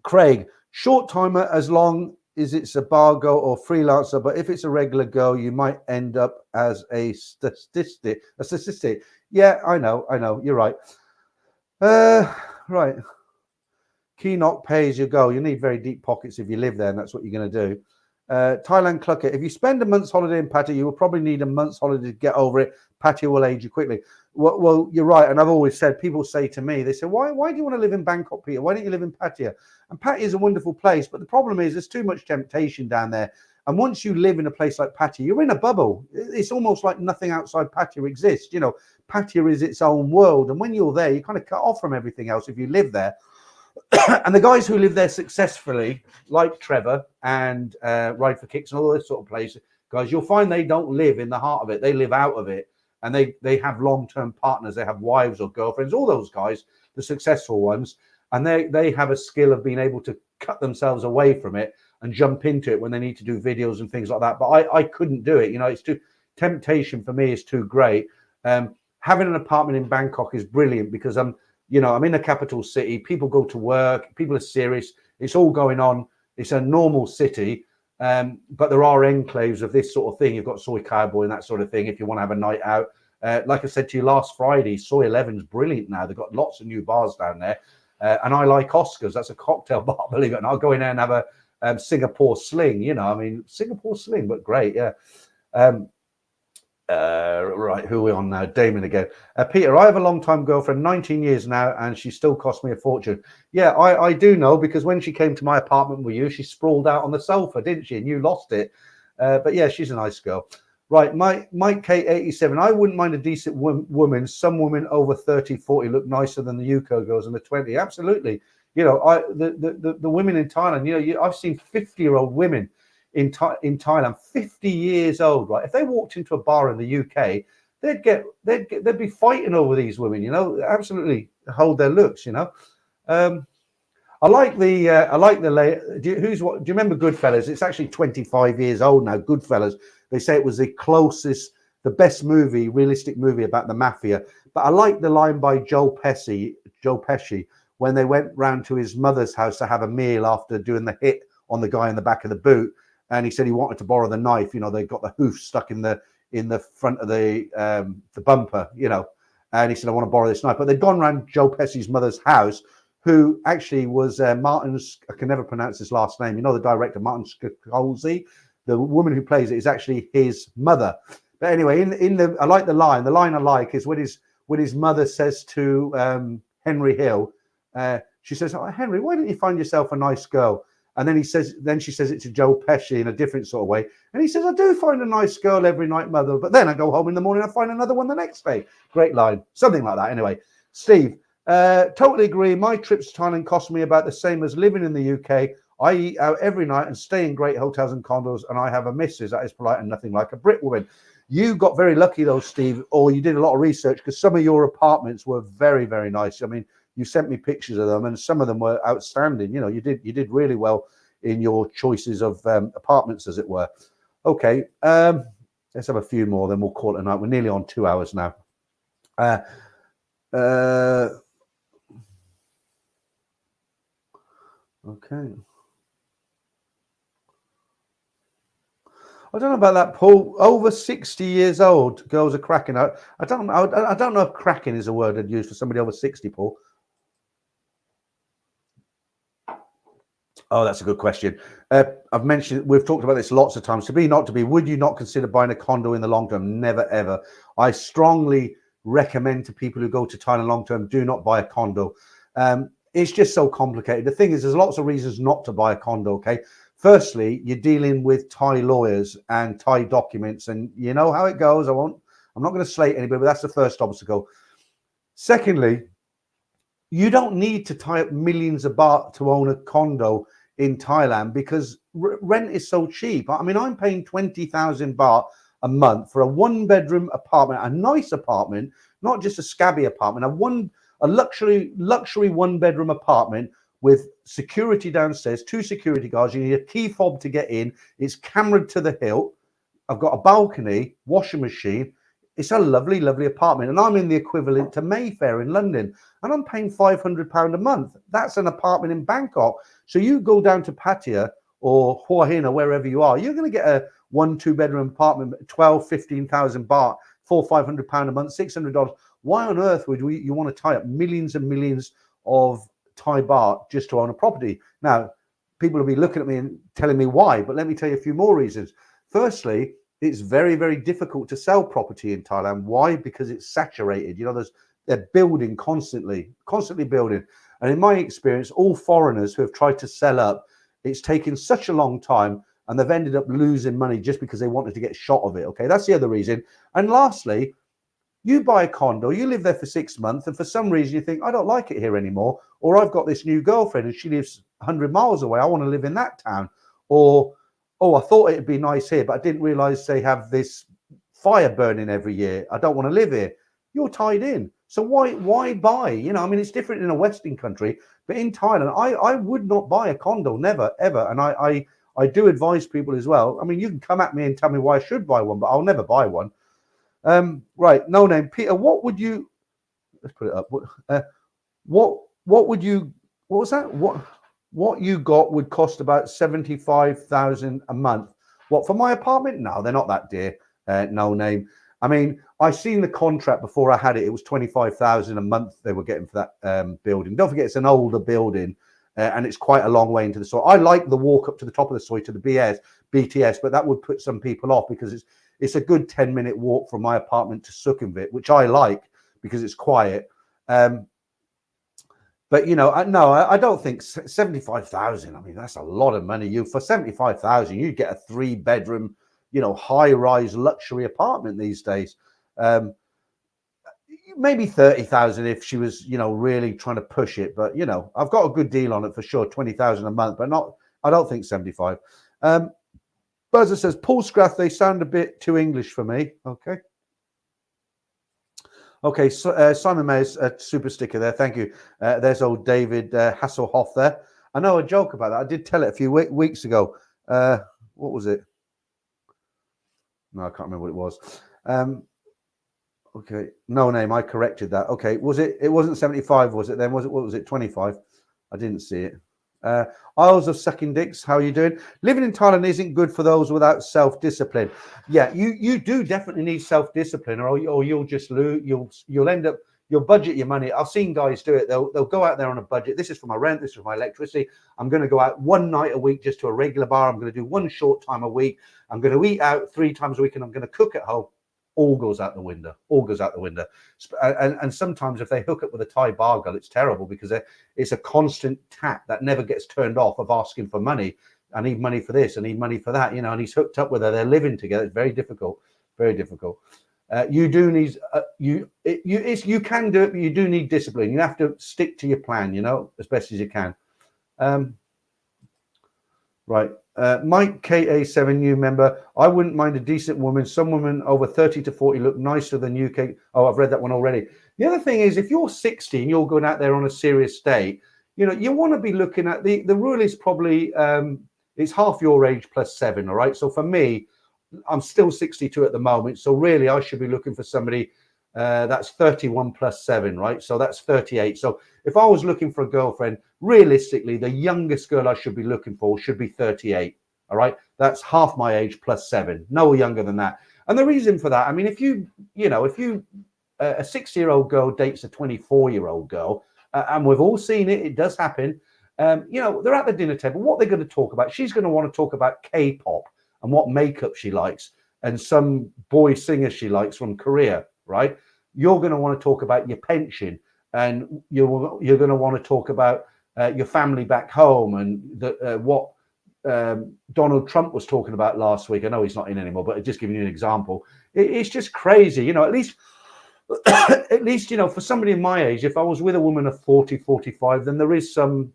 Craig, short timer as long as it's a bar girl or freelancer, but if it's a regular girl, you might end up as a statistic. Yeah, I know. You're right. Right. Keynote, pay as you go. You need very deep pockets if you live there, and that's what you're going to do. Thailand Clucker, if you spend a month's holiday in Pattaya, you will probably need a month's holiday to get over it. Pattaya will age you quickly. Well, you're right. And I've always said, people say to me, they say, why do you want to live in Bangkok, Peter? Why don't you live in Pattaya? And Pattaya is a wonderful place, but the problem is there's too much temptation down there. And once you live in a place like Pattaya, you're in a bubble. It's almost like nothing outside Pattaya exists. You know, Pattaya is its own world. And when you're there, you're kind of cut off from everything else if you live there. And the guys who live there successfully, like Trevor and Ride for Kicks and all this sort of places, guys, you'll find they don't live in the heart of it. They live out of it. And they have long-term partners. They have wives or girlfriends, all those guys, the successful ones. And they have a skill of being able to cut themselves away from it and jump into it when they need to do videos and things like that. But I couldn't do it. You know, it's too, temptation for me is too great. Having an apartment in Bangkok is brilliant because I'm in a capital city. People go to work. People are serious. It's all going on. It's a normal city. But there are enclaves of this sort of thing. You've got Soy Cowboy and that sort of thing if you want to have a night out. Like I said to you last Friday, Soy 11's brilliant now. They've got lots of new bars down there. And I like Oscars. That's a cocktail bar, believe it. And I'll go in there and have a Singapore Sling. You know, I mean, Singapore Sling, but great, yeah. Right, who are we on now? Damon again. Peter, I have a long-time girlfriend, 19 years now, and she still cost me a fortune. Yeah, I do know, because when she came to my apartment with you, she sprawled out on the sofa, didn't she? And you lost it. But yeah, she's a nice girl. Right, Mike K87. I wouldn't mind a decent woman. Some women over 30, 40 look nicer than the UK girls in the 20. Absolutely. You know, the women in Thailand, you know, I've seen 50-year-old women in Thailand, 50 years old, right? If they walked into a bar in the UK, they'd be fighting over these women, you know, absolutely hold their looks, you know. I like the do you remember Goodfellas? It's actually 25 years old now. Goodfellas. They say it was the best movie, realistic movie about the mafia. But I like the line by Joe Pesci, when they went round to his mother's house to have a meal after doing the hit on the guy in the back of the boot. And he said he wanted to borrow the knife. You know, they got the hoof stuck in the front of the bumper, you know. And he said, I want to borrow this knife. But they'd gone around Joe Pesci's mother's house, who actually was Martin, I can never pronounce his last name. You know, the director, Martin Scorsese. The woman who plays it is actually his mother. But anyway, I like the line. The line I like is when his mother says to Henry Hill, she says, "Oh, Henry, why don't you find yourself a nice girl?" And then she says it to Joe Pesci in a different sort of way. And he says, "I do find a nice girl every night, mother, but then I go home in the morning and find another one the next day." Great line. Something like that. Anyway, Steve, totally agree. My trips to Thailand cost me about the same as living in the UK. I eat out every night and stay in great hotels and condos, and I have a missus that is polite and nothing like a Brit woman. You got very lucky though, Steve, or you did a lot of research, because some of your apartments were very, very nice. I mean, you sent me pictures of them, and some of them were outstanding. You know, you did really well in your choices of apartments, as it were. Okay, let's have a few more, then we'll call it a night. We're nearly on 2 hours now. Okay. I don't know about that, Paul. Over 60 years old, girls are cracking out. I don't know if cracking is a word I'd use for somebody over 60, Paul. Oh, that's a good question. We've talked about this lots of times. To be, not to be, would you not consider buying a condo in the long term? Never, ever. I strongly recommend to people who go to Thailand long term, do not buy a condo. It's just so complicated. The thing is, there's lots of reasons not to buy a condo, okay? Firstly, you're dealing with Thai lawyers and Thai documents, and you know how it goes. I'm not going to slate anybody, but that's the first obstacle. Secondly, you don't need to tie up millions of baht to own a condo in Thailand, because rent is so cheap. I mean, I'm paying 20,000 baht a month for a one-bedroom apartment, a nice apartment, not just a scabby apartment, a luxury one-bedroom apartment with security downstairs, 2 security guards. You need a key fob to get in. It's cameraed to the hilt. I've got a balcony, washing machine. It's a lovely, lovely apartment. And I'm in the equivalent to Mayfair in London. And I'm paying £500 a month. That's an apartment in Bangkok. So you go down to Pattaya or Hua Hin or wherever you are, you're going to get a 1-2 bedroom apartment, 15,000 baht, £500 a month, $600. Why on earth would you want to tie up millions and millions of Thai baht just to own a property? Now, people will be looking at me and telling me why, but let me tell you a few more reasons. Firstly, it's very, very difficult to sell property in Thailand. Why? Because it's saturated. You know, they're building constantly building. And in my experience, all foreigners who have tried to sell up, it's taken such a long time and they've ended up losing money just because they wanted to get shot of it. Okay, that's the other reason. And lastly, you buy a condo, you live there for 6 months, and for some reason you think, I don't like it here anymore, or I've got this new girlfriend and she lives 100 miles away, I want to live in that town. Or, oh, I thought it'd be nice here, but I didn't realize they have this fire burning every year. I don't want to live here. You're tied in. So why buy? You know, I mean, it's different in a Western country, but in Thailand, I would not buy a condo, never, ever. And I do advise people as well. I mean, you can come at me and tell me why I should buy one, but I'll never buy one. Right, no name. Peter, what would you, let's put it up. What would you, what was that? What you got would cost about 75,000 a month. What, for my apartment? No, they're not that dear. No name. I mean, I seen the contract before I had it. It was 25,000 a month they were getting for that building. Don't forget, it's an older building and it's quite a long way into the soil. I like the walk up to the top of the soil to the BTS, but that would put some people off because it's a good 10-minute walk from my apartment to Sukhumvit, which I like because it's quiet. But, you know, no, I don't think 75,000. I mean, that's a lot of money. For 75,000, you get a 3-bedroom, you know, high-rise luxury apartment these days. Maybe 30,000 if she was, you know, really trying to push it. But, you know, I've got a good deal on it for sure, 20,000 a month, but not, I don't think 75. Buzzer says, Paul Scrath, they sound a bit too English for me. Okay. Okay, so, Simon Mayer's super sticker there. Thank you. There's old David Hasselhoff there. I know a joke about that. I did tell it a few weeks ago. What was it? No, I can't remember what it was. Okay, no name. I corrected that. Okay, was it? It wasn't 75, was it? Then was it? What was it? 25? I didn't see it. Isles of Sucking Dicks, how are you doing? Living in Thailand isn't good for those without self-discipline. Yeah, you do definitely need self-discipline, or you'll just lose. You'll end up, you'll budget your money. I've seen guys do it. They'll go out there on a budget. This is for my rent. This is for my electricity. I'm going to go out one night a week just to a regular bar. I'm going to do one short time a week. I'm going to eat out 3 times a week, and I'm going to cook at home. All goes out the window. All goes out the window. And sometimes if they hook up with a Thai bar girl, it's terrible because it's a constant tap that never gets turned off of asking for money. I need money for this. I need money for that. You know, and he's hooked up with her. They're living together. It's very difficult. Very difficult. You do need you can do it, but you do need discipline. You have to stick to your plan. You know, as best as you can. Right. Mike KA7, new member. I wouldn't mind a decent woman. Some women over 30 to 40 look nicer than UK. Oh, I've read that one already. The other thing is, if you're 60 and you're going out there on a serious date, you know, you want to be looking at the rule is probably it's half your age plus 7. All right. So for me, I'm still 62 at the moment. So really, I should be looking for somebody that's 31 plus 7. Right. So that's 38. So if I was looking for a girlfriend, realistically, the youngest girl I should be looking for should be 38. All right. That's half my age plus 7. No younger than that. And the reason for that, I mean, if a 60-year-old girl dates a 24-year-old girl, and we've all seen it, it does happen. You know, they're at the dinner table. What they're going to talk about? She's going to want to talk about K-pop and what makeup she likes and some boy singer she likes from Korea. Right. You're going to want to talk about your pension. And you're going to want to talk about your family back home and what Donald Trump was talking about last week. I know he's not in anymore, but just giving you an example. It's just crazy, you know. At least, you know, for somebody in my age, if I was with a woman of 40, 45, then there is some,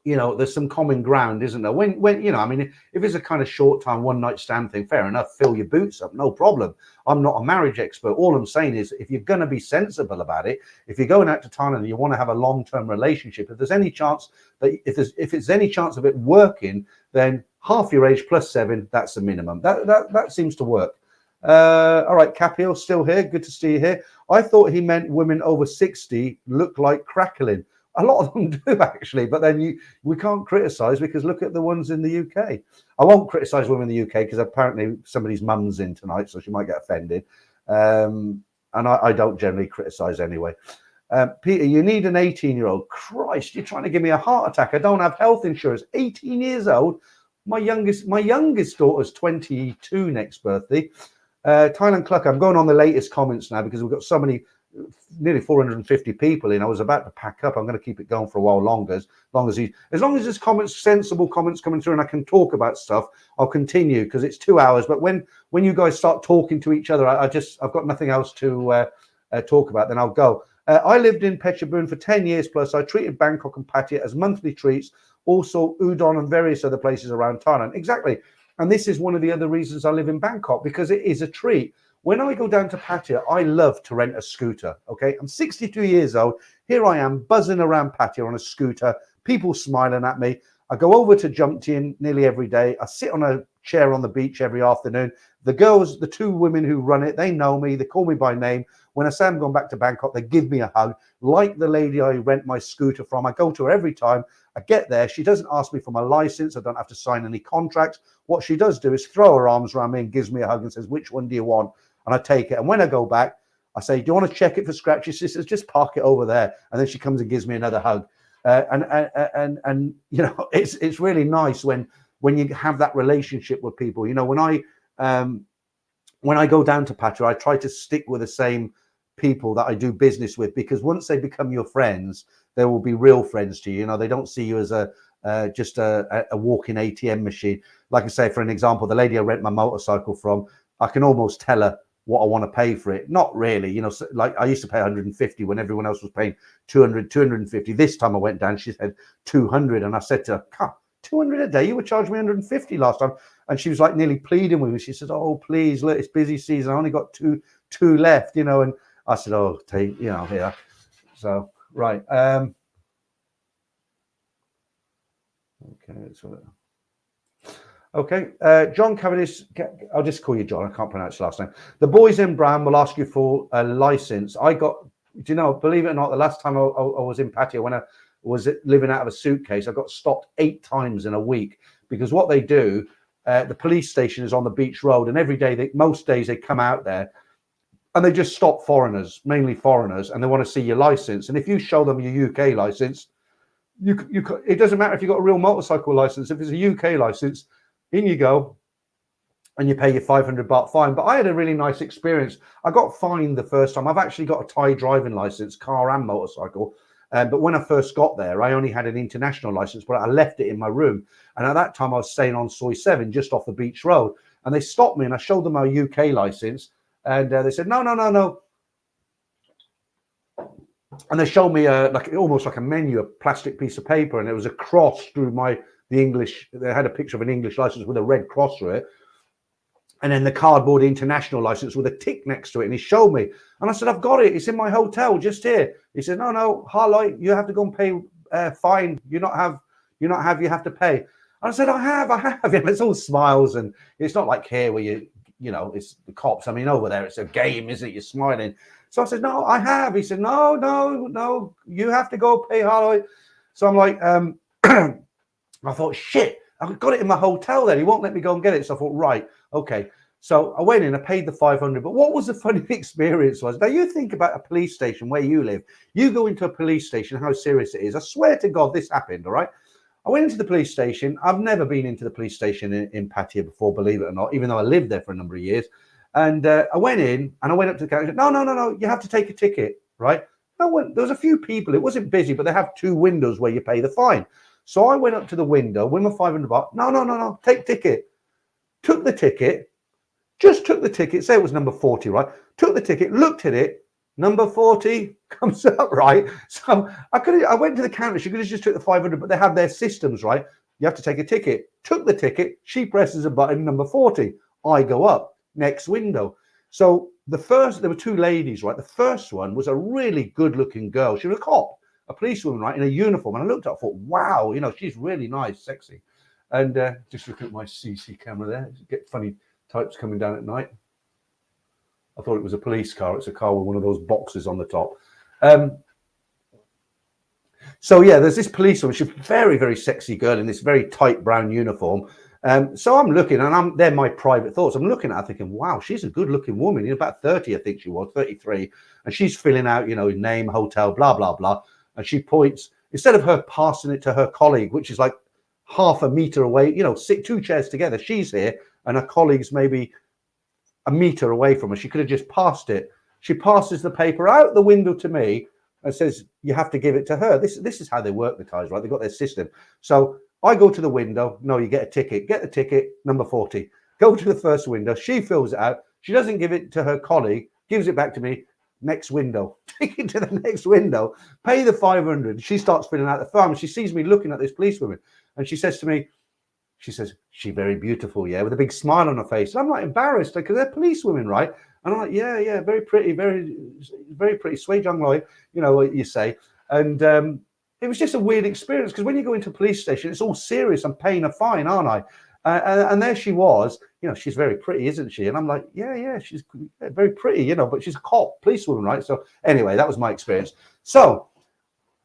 you know, there's some common ground, isn't there? When you know, I mean, if it's a kind of short time, one night stand thing, fair enough, fill your boots up, no problem. I'm not a marriage expert. All I'm saying is, if you're going to be sensible about it, if you're going out to Thailand and you want to have a long-term relationship, if there's any chance that if it's any chance of it working, then half your age plus 7, that's the minimum. That seems to work. All right, Capio, still here. Good to see you here. I thought he meant women over 60 look like crackling. A lot of them do, actually, but then we can't criticize, because look at the ones in the UK. I won't criticize women in the UK because apparently somebody's mum's in tonight, so she might get offended. And I don't generally criticize anyway. Peter, you need an 18-year-old. Christ, you're trying to give me a heart attack. I don't have health insurance. 18 years old. My youngest daughter's 22 next birthday. Thailand Cluck, I'm going on the latest comments now because we've got so many, nearly 450 people in. I was about to pack up. I'm going to keep it going for a while longer. As long as there's comments, sensible comments coming through, and I can talk about stuff, I'll continue, because it's 2 hours. But when you guys start talking to each other, I've got nothing else to talk about. Then I'll go. I lived in Phetchabun for 10 years plus. I treated Bangkok and Pattaya as monthly treats. Also Udon and various other places around Thailand. Exactly. And this is one of the other reasons I live in Bangkok, because it is a treat. When I go down to Pattaya, I love to rent a scooter. Okay, I'm 62 years old. Here I am buzzing around Pattaya on a scooter, people smiling at me. I go over to Jumtian nearly every day. I sit on a chair on the beach every afternoon. The girls, the 2 women who run it, they know me. They call me by name. When I say I'm going back to Bangkok, they give me a hug. Like the lady I rent my scooter from, I go to her every time. I get there. She doesn't ask me for my license. I don't have to sign any contracts. What she does do is throw her arms around me and gives me a hug and says, which one do you want? And I take it. And when I go back, I say, do you want to check it for scratches? She says, just park it over there. And then she comes and gives me another hug. And you know, it's really nice when you have that relationship with people. You know, when I go down to Pattaya, I try to stick with the same people that I do business with, because once they become your friends, they will be real friends to you. You know, they don't see you as just a walking ATM machine. Like I say, for an example, the lady I rent my motorcycle from, I can almost tell her what I want to pay for it. Not really, you know, like I used to pay 150 when everyone else was paying 200, 250. This time I went down, she said 200. And I said to her, 200 a day? You were charging me 150 last time. And she was like nearly pleading with me. She said, oh, please, look, it's busy season. I only got two left, you know. And I said, oh, take, you know, here. So, right. Okay, so John Cavendish, I'll just call you John, I can't pronounce your last name. The boys in brown will ask you for a license. I got, do you know, believe it or not, the last time I was in Pattaya, when I was living out of a suitcase, I got stopped 8 times in a week, because what they do, the police station is on the beach road, and every day, most days they come out there and they just stop foreigners, mainly foreigners, and they want to see your license. And if you show them your UK license, it doesn't matter if you've got a real motorcycle license. If it's a UK license, in you go, and you pay your 500 baht fine. But I had a really nice experience. I got fined the first time. I've actually got a Thai driving license, car and motorcycle. But when I first got there, I only had an international license, but I left it in my room. And at that time, I was staying on Soi 7, just off the beach road. And they stopped me, and I showed them my UK license. And they said, no. And they showed me almost like a menu, a plastic piece of paper, and it was a cross through the English. They had a picture of an English license with a red cross through it, and then the cardboard international license with a tick next to it. And he showed me, and I said, I've got it. It's in my hotel just here. He said, no, highlight. You have to go and pay fine. You have to pay. And I said, I have. And it's all smiles, and it's not like here where you know, it's the cops. I mean, over there, it's a game, isn't it? You're smiling. So I said, no, I have. He said, no, you have to go pay highlight. So I'm like, I thought, shit, I've got it in my hotel there. He won't let me go and get it. So I thought, right, okay. So I went in, I paid the 500. But what was the funny experience was, now you think about a police station where you live. You go into a police station, how serious it is. I swear to God, this happened, all right? I went into the police station. I've never been into the police station in Pattaya before, believe it or not, even though I lived there for a number of years. And I went in, and I went up to the counter. No, you have to take a ticket, right? There was a few people. It wasn't busy, but they have 2 windows where you pay the fine. So I went up to the window with my 500 baht. No, take ticket. Took the ticket. Just took the ticket. Say it was number 40, right? Took the ticket, looked at it. Number 40 comes up, right? So I went to the counter. She could have just took the 500, but they have their systems, right? You have to take a ticket. Took the ticket. She presses a button, number 40. I go up, next window. So there were 2 ladies, right? The first one was a really good looking girl. She was a cop, a policewoman, right? In a uniform. And I looked at her, I thought, wow, you know, she's really nice, sexy. And just look at my CC camera there. Get funny types coming down at night. I thought it was a police car. It's a car with one of those boxes on the top. So yeah, there's this policewoman. She's a very, very sexy girl in this very tight brown uniform. So I'm looking, and they're my private thoughts. I'm looking at her thinking, wow, she's a good-looking woman. About 30, I think she was, 33. And she's filling out, name, hotel, blah, blah, blah. And she points, instead of her passing it to her colleague, which is like half a meter away, sit 2 chairs together. She's here, and her colleague's maybe a meter away from her. She could have just passed it. She passes the paper out the window to me and says, you have to give it to her. This is how they work the Thais, right? They've got their system. So I go to the window. No, you get a ticket. Get the ticket, number 40. Go to the first window. She fills it out. She doesn't give it to her colleague, gives it back to me. Next window. Take it to the next window. Pay the 500. She starts filling out the form. She sees me looking at this policewoman. And she says to me, she very beautiful, yeah, with a big smile on her face. And I'm like embarrassed because they're policewomen, right? And I'm like, yeah, very pretty, very, very pretty, sweet young lawyer, what you say. And it was just a weird experience because when you go into a police station, it's all serious. I'm paying a fine, aren't I? And there she was, she's very pretty, isn't she? And I'm like, yeah, she's very pretty, but she's a cop, policewoman, right? So anyway, that was my experience. So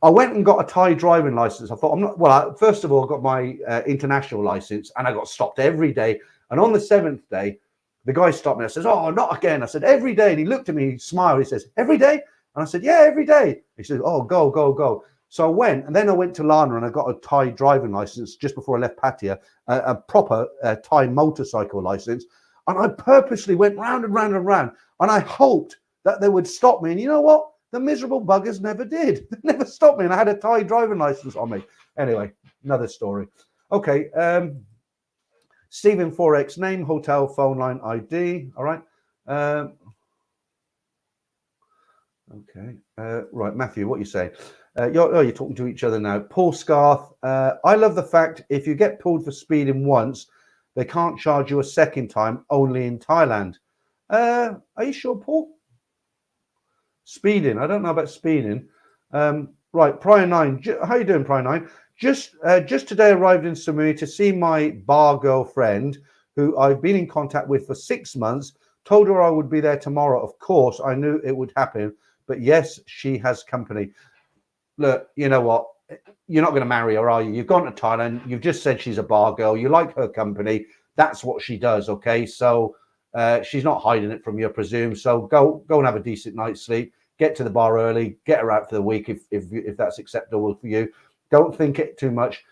I went and got a Thai driving license. I thought, first of all, I got my international license, and I got stopped every day. And on the 7th day, the guy stopped me. I says, oh, not again. I said, every day. And he looked at me, he smiled. He says, every day? And I said, yeah, every day. He said, oh, go. So I went, and then I went to Lana, and I got a Thai driving license just before I left Pattaya, a proper Thai motorcycle license. And I purposely went round and round and round, and I hoped that they would stop me. And you know what? The miserable buggers never did. They never stopped me, and I had a Thai driving license on me. Anyway, another story. Okay, Stephen 4X, name, hotel, phone line, ID. All right. Okay. Right, Matthew, what you say? You're talking to each other now. Paul Scarth, I love the fact if you get pulled for speeding once, they can't charge you a second time, only in Thailand. Are you sure, Paul? Speeding. I don't know about speeding. Right, Prior 9. How you doing, Prior 9? Just today arrived in Samui to see my bar girlfriend, who I've been in contact with for 6 months. Told her I would be there tomorrow. Of course, I knew it would happen. But yes, she has company. Look, you know what? You're not going to marry her, are you? You've gone to Thailand. You've just said she's a bar girl. You like her company. That's what she does, okay? So she's not hiding it from you, I presume. So go and have a decent night's sleep. Get to the bar early. Get her out for the week if that's acceptable for you. Don't think it too much.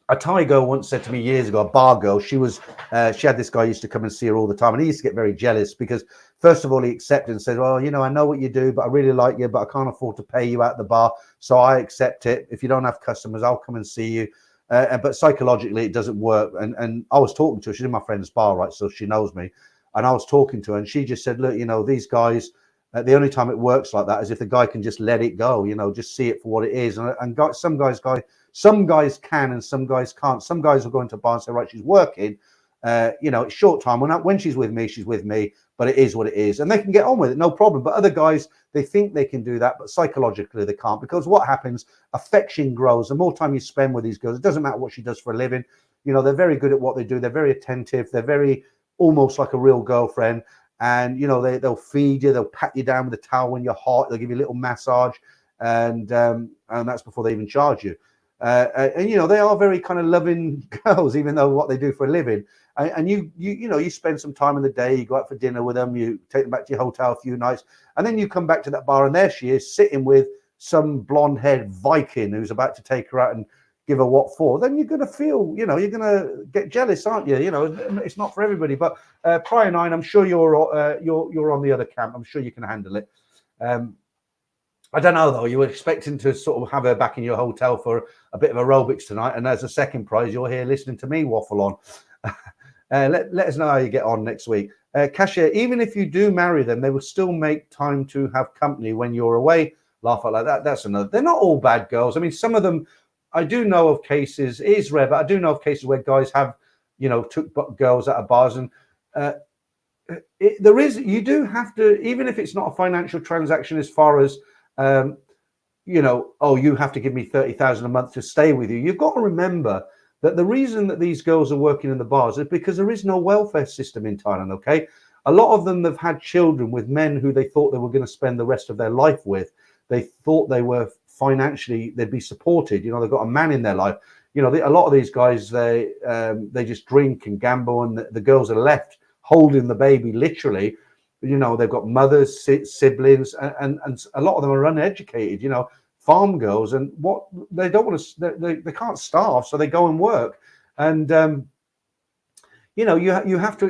A Thai girl once said to me years ago, a bar girl, she had this guy used to come and see her all the time, and he used to get very jealous because first of all he accepted and said, well, I know what you do, but I really like you, but I can't afford to pay you at the bar, so I accept it. If you don't have customers, I'll come and see you. But psychologically it doesn't work. And I was talking to her, she's in my friend's bar, right, so she knows me, and I was talking to her, and she just said, look, these guys, the only time it works like that is if the guy can just let it go, just see it for what it is. And some guys can and some guys can't. Some guys will go into a bar and say, right, she's working, it's short time. When she's with me, but it is what it is. And they can get on with it, no problem. But other guys, they think they can do that, but psychologically they can't, because what happens, affection grows. The more time you spend with these girls, it doesn't matter what she does for a living. They're very good at what they do. They're very attentive. They're very almost like a real girlfriend. And, they'll feed you, they'll pat you down with a towel when you're hot. They'll give you a little massage. And that's before they even charge you. And they are very kind of loving girls, even though what they do for a living. And you spend some time in the day, you go out for dinner with them, you take them back to your hotel a few nights, and then you come back to that bar, and there she is sitting with some blonde-haired Viking who's about to take her out and give her what for. Then you're going to feel, you're going to get jealous, aren't you? It's not for everybody. But Prior 9, I'm sure you're on the other camp. I'm sure you can handle it. I don't know, though. You were expecting to sort of have her back in your hotel for a bit of aerobics tonight, and as a second prize, you're here listening to me waffle on. Let us know how you get on next week. Cashier, even if you do marry them, they will still make time to have company when you're away. Laugh out like that. That's another. They're not all bad girls. I mean, some of them, I do know of cases, it is rare, but I do know of cases where guys have, took girls out of bars, and you do have to, even if it's not a financial transaction as far as, you have to give me 30,000 a month to stay with you. You've got to remember that the reason that these girls are working in the bars is because there is no welfare system in Thailand, okay? A lot of them have had children with men who they thought they were going to spend the rest of their life with. They thought they were financially, they'd be supported. You know, they've got a man in their life. You know, a lot of these guys, they just drink and gamble, and the girls are left holding the baby literally. You know, they've got mothers, siblings, and a lot of them are uneducated, you know, farm girls, and what they don't want to, they can't starve, so they go and work. And you know, you have to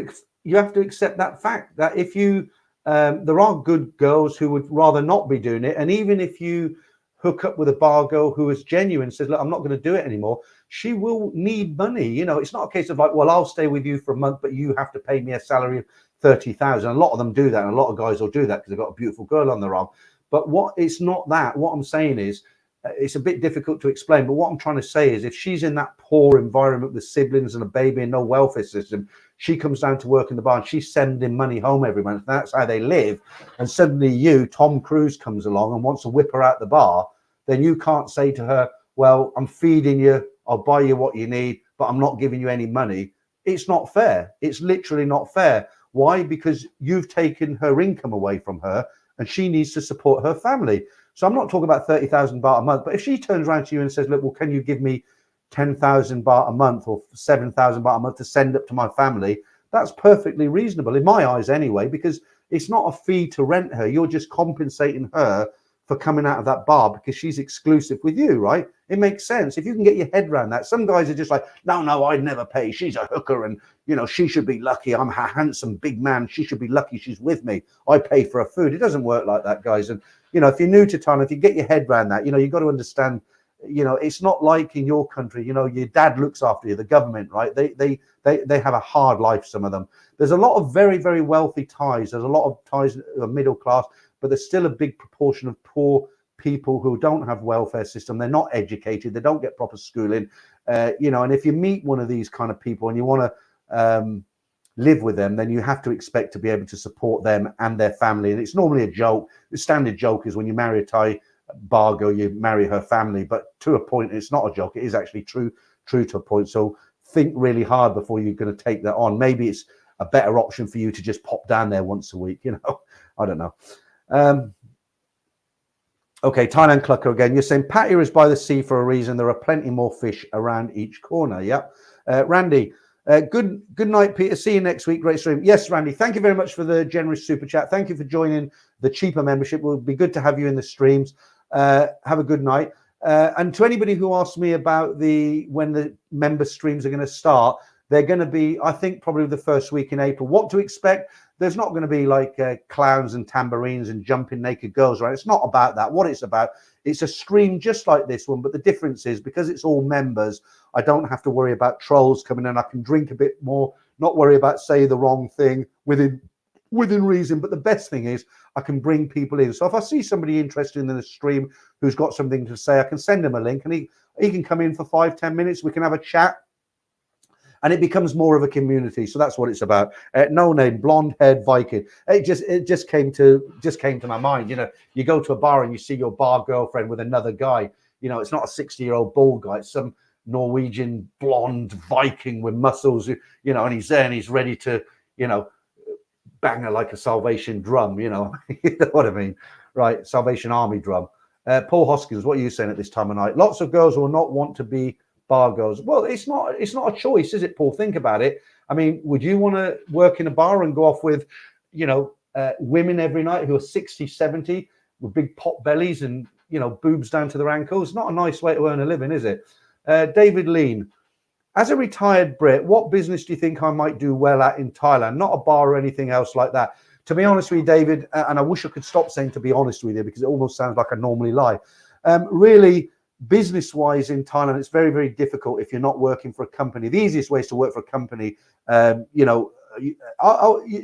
accept that fact that if you there are good girls who would rather not be doing it, and even if you hook up with a bar girl who is genuine, says, look, I'm not going to do it anymore, she will need money. You know, it's not a case of like, well, I'll stay with you for a month, but you have to pay me a salary of 30,000. A lot of them do that, and a lot of guys will do that because they've got a beautiful girl on their arm. But it's not that. What I'm saying is, it's a bit difficult to explain, but what I'm trying to say is, if she's in that poor environment with siblings and a baby and no welfare system, she comes down to work in the bar and she's sending money home every month. That's how they live. And suddenly Tom Cruise comes along and wants to whip her out the bar, then you can't say to her, well, I'm feeding you, I'll buy you what you need, but I'm not giving you any money. It's not fair. It's literally not fair. Why? Because you've taken her income away from her and she needs to support her family. So I'm not talking about 30,000 baht a month, but if she turns around to you and says, look, well, can you give me 10,000 baht a month or 7,000 baht a month to send up to my family? That's perfectly reasonable in my eyes anyway, because it's not a fee to rent her. You're just compensating her for coming out of that bar because she's exclusive with you, right? It makes sense. If you can get your head around that. Some guys are just like, no, I'd never pay. She's a hooker and, you know, she should be lucky. I'm a handsome big man. She should be lucky she's with me. I pay for her food. It doesn't work like that, guys. And, you know, if you're new to Thailand, if you get your head around that, you know, you've got to understand, you know, it's not like in your country, you know, your dad looks after you, the government, right? They have a hard life, some of them. There's a lot of very, very wealthy Thais. There's a lot of Thais who are middle class, but there's still a big proportion of poor people who don't have welfare system. They're not educated. They don't get proper schooling. You know, and if you meet one of these kind of people and you want to live with them, then you have to expect to be able to support them and their family. And it's normally a joke. The standard joke is when you marry a Thai bar girl, you marry her family. But to a point, it's not a joke. It is actually true to a point. So think really hard before you're going to take that on. Maybe it's a better option for you to just pop down there once a week. You know, I don't know. Okay, Thailand Clucker again. You're saying Pattaya is by the sea for a reason. There are plenty more fish around each corner. Yep. Randy, good night, Peter. See you next week. Great stream. Yes, Randy, thank you very much for the generous super chat. Thank you for joining the cheaper membership. It will be good to have you in the streams. Have a good night. And to anybody who asked me about when the member streams are going to start, they're going to be, I think, probably the first week in April. What to expect? There's not going to be like clowns and tambourines and jumping naked girls, right? It's not about that. What it's about, it's a stream just like this one, but the difference is because it's all members, I don't have to worry about trolls coming in. I can drink a bit more, not worry about saying the wrong thing within reason. But the best thing is I can bring people in. So if I see somebody interested in the stream who's got something to say, I can send him a link and he can come in for 5-10 minutes. We can have a chat. And it becomes more of a community. So that's what it's about. No name, blonde-haired Viking. It just came to my mind. You know, you go to a bar and you see your bar girlfriend with another guy. You know, it's not a 60-year-old bald guy. It's some Norwegian blonde Viking with muscles. You know, and he's there and he's ready to, you know, bang her like a Salvation drum. You know, you know what I mean, right? Salvation Army drum. Paul Hoskins, what are you saying at this time of night? Lots of girls will not want to be bar girls. Well, it's not a choice, is it, Paul? Think about it. I mean, would you want to work in a bar and go off with, you know, women every night who are 60, 70 with big pot bellies and, you know, boobs down to their ankles? Not a nice way to earn a living, is it? David Lean, as a retired Brit, what business do you think I might do well at in Thailand? Not a bar or anything else like that. To be honest with you, David, and I wish I could stop saying to be honest with you because it almost sounds like I normally lie. Really, business-wise in Thailand, it's very, very difficult if you're not working for a company. The easiest way is to work for a company. You know,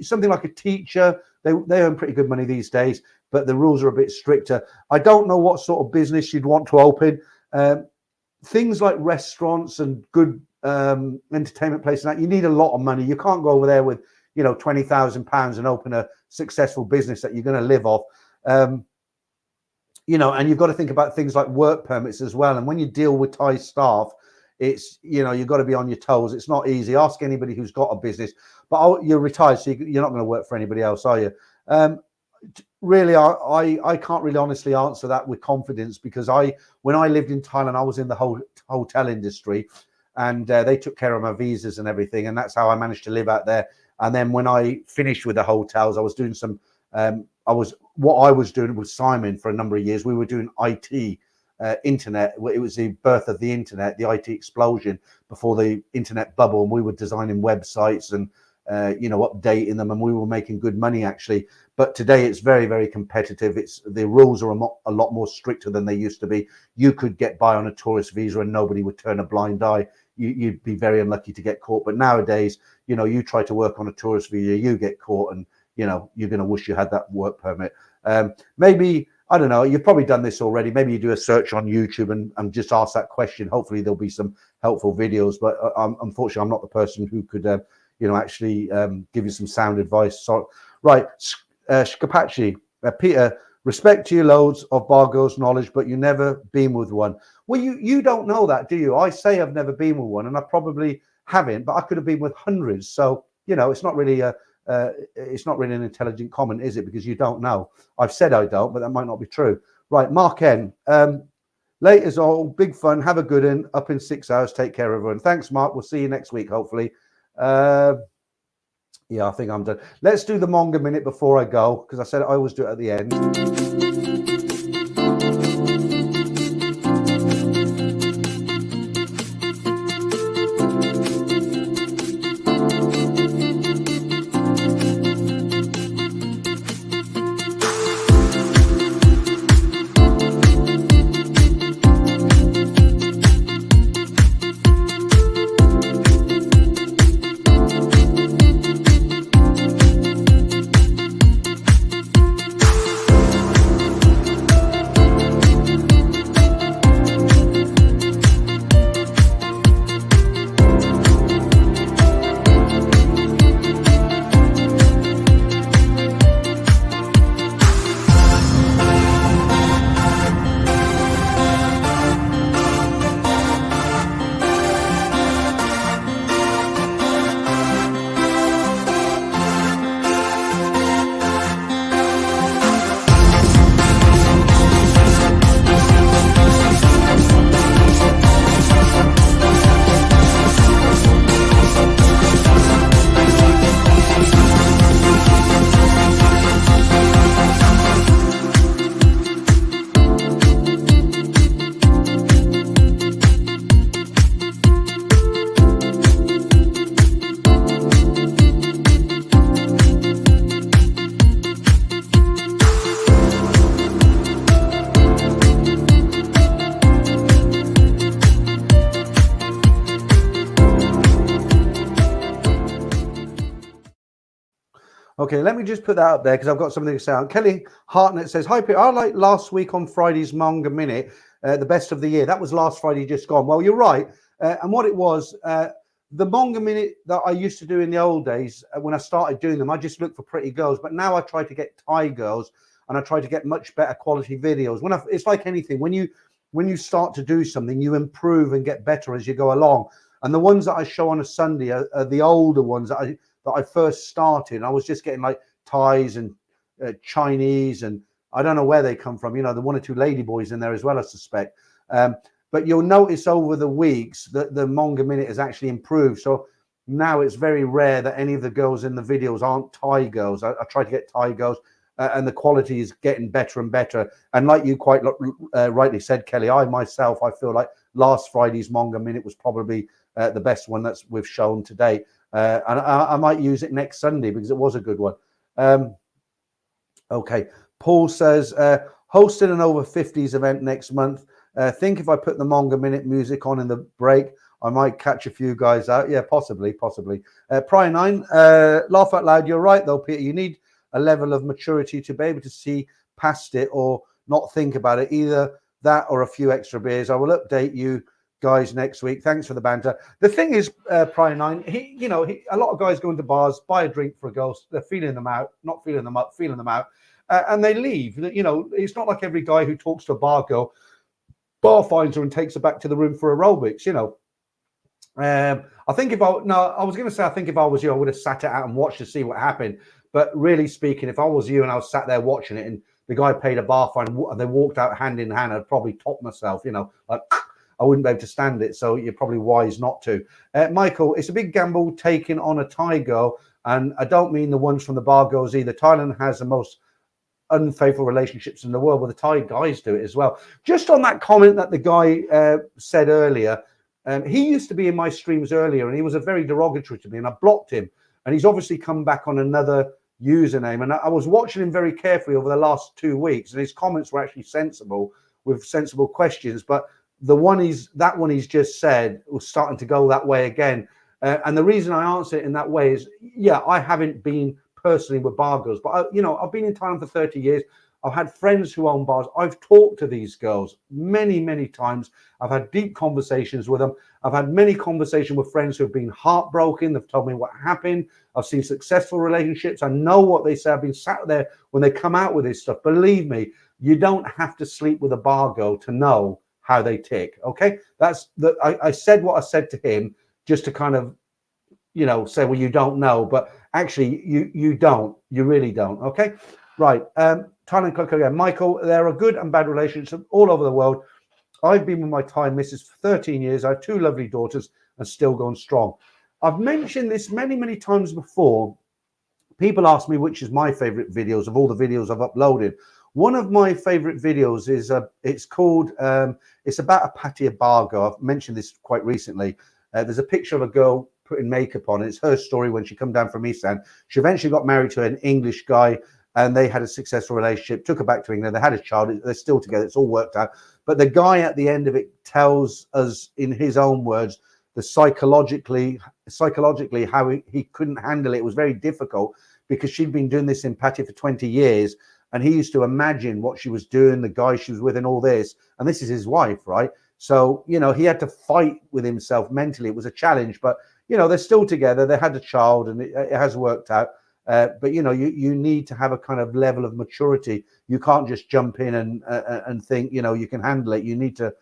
something like a teacher, they earn pretty good money these days, but the rules are a bit stricter. I don't know what sort of business you'd want to open. Things like restaurants and good entertainment places, you need a lot of money. You can't go over there with, you know, £20,000 and open a successful business that you're going to live off. You know, and you've got to think about things like work permits as well. And when you deal with Thai staff, it's, you know, you've got to be on your toes. It's not easy. Ask anybody who's got a business. But you're retired, so you're not going to work for anybody else, are you? Really, I can't really honestly answer that with confidence, because when I lived in Thailand, I was in the whole hotel industry, and they took care of my visas and everything, and that's how I managed to live out there. And then when I finished with the hotels, I was doing some what I was doing with Simon for a number of years. We were doing IT, internet. It was the birth of the internet, the IT explosion before the internet bubble, and we were designing websites and you know, updating them, and we were making good money actually. But today it's very, very competitive. The rules are a lot more stricter than they used to be. You could get by on a tourist visa and nobody would turn a blind eye. You'd be very unlucky to get caught. But nowadays, you know, you try to work on a tourist visa, you get caught, and you know, you're going to wish you had that work permit. Maybe, I don't know, you've probably done this already. Maybe you do a search on YouTube and just ask that question. Hopefully there'll be some helpful videos. But unfortunately, I'm not the person who could, you know, actually give you some sound advice. So, right, Scapaci, Peter, respect to you loads of bar girls knowledge, but you never been with one. Well, you don't know that, do you? I say I've never been with one, and I probably haven't, but I could have been with hundreds. So, you know, it's not really an intelligent comment, is it? Because you don't know. I've said I don't, but that might not be true. Right, Mark N. Late as all, big fun. Have a good one. Up in 6 hours. Take care, everyone. Thanks, Mark. We'll see you next week, hopefully. Yeah, I think I'm done. Let's do the manga minute before I go, because I said I always do it at the end. Okay, let me just put that up there because I've got something to say. Kelly Hartnett says, hi, Peter. I like last week on Friday's Manga Minute, the best of the year. That was last Friday just gone. Well, you're right. And what it was, the Manga Minute that I used to do in the old days, when I started doing them, I just looked for pretty girls. But now I try to get Thai girls, and I try to get much better quality videos. It's like anything. When you start to do something, you improve and get better as you go along. And the ones that I show on a Sunday are the older ones that I first started. I was just getting like Thais and Chinese, and I don't know where they come from. You know, the one or two ladyboys in there as well, I suspect. But you'll notice over the weeks that the Manga Minute has actually improved. So now it's very rare that any of the girls in the videos aren't Thai girls. I try to get Thai girls, and the quality is getting better and better. And like you quite rightly said, Kelly, I feel like last Friday's Manga Minute was probably the best one that we've shown today. And I might use it next Sunday because it was a good one. Okay, Paul says, hosting an over 50s event next month. Think if I put the Manga Minute music on in the break, I might catch a few guys out. Yeah, possibly. Prior 9, laugh out loud. You're right, though, Peter. You need a level of maturity to be able to see past it or not think about it. Either that or a few extra beers. I will update you guys next week. Thanks for the banter. The thing is, Prior 9, a lot of guys go into bars, buy a drink for a girl, they're feeling them out, not feeling them up, feeling them out, and they leave. You know, it's not like every guy who talks to a bar girl, bar finds her and takes her back to the room for aerobics. You know, I think if I was going to say I think if I was you, I would have sat it out and watched to see what happened. But really speaking, if I was you and I was sat there watching it and the guy paid a bar fine and they walked out hand in hand, I'd probably top myself. You know, like I wouldn't be able to stand it. So you're probably wise not to. Michael, it's a big gamble taking on a Thai girl, and I don't mean the ones from the bar girls either. Thailand has the most unfaithful relationships in the world, where the Thai guys do it as well. Just on that comment that the guy said earlier. He used to be in my streams earlier and he was a very derogatory to me and I blocked him, and he's obviously come back on another username, and I was watching him very carefully over the last 2 weeks and his comments were actually sensible with sensible questions, but that one he's just said was starting to go that way again, and the reason I answer it in that way is, yeah, I haven't been personally with bar girls, but I've been in Thailand for 30 years. I've had friends who own bars. I've talked to these girls many, many times. I've had deep conversations with them. I've had many conversations with friends who have been heartbroken. They've told me what happened. I've seen successful relationships. I know what they say. I've been sat there when they come out with this stuff. Believe me, you don't have to sleep with a bar girl to know how they tick. Okay, I said what I said to him just to kind of, say, well, you don't know, but actually, you don't. You really don't. Okay, right. Thailand Coco again. Michael, there are good and bad relationships all over the world. I've been with my Thai missus for 13 years. I have 2 lovely daughters and still going strong. I've mentioned this many, many times before. People ask me which is my favorite videos of all the videos I've uploaded. One of my favorite videos is it's called it's about a pattaya bar girl. I've mentioned this quite recently. There's a picture of a girl putting makeup on. It's her story when she come down from Isan. She eventually got married to an English guy, and they had a successful relationship, took her back to England. They had a child. They're still together. It's all worked out. But the guy at the end of it tells us in his own words, the psychologically how he couldn't handle it. It was very difficult because she'd been doing this in Pattaya for 20 years. And he used to imagine what she was doing, the guy she was with and all this. And this is his wife, right? So, he had to fight with himself mentally. It was a challenge, but, they're still together. They had a child and it has worked out. But you need to have a kind of level of maturity. You can't just jump in and think you can handle it. You need to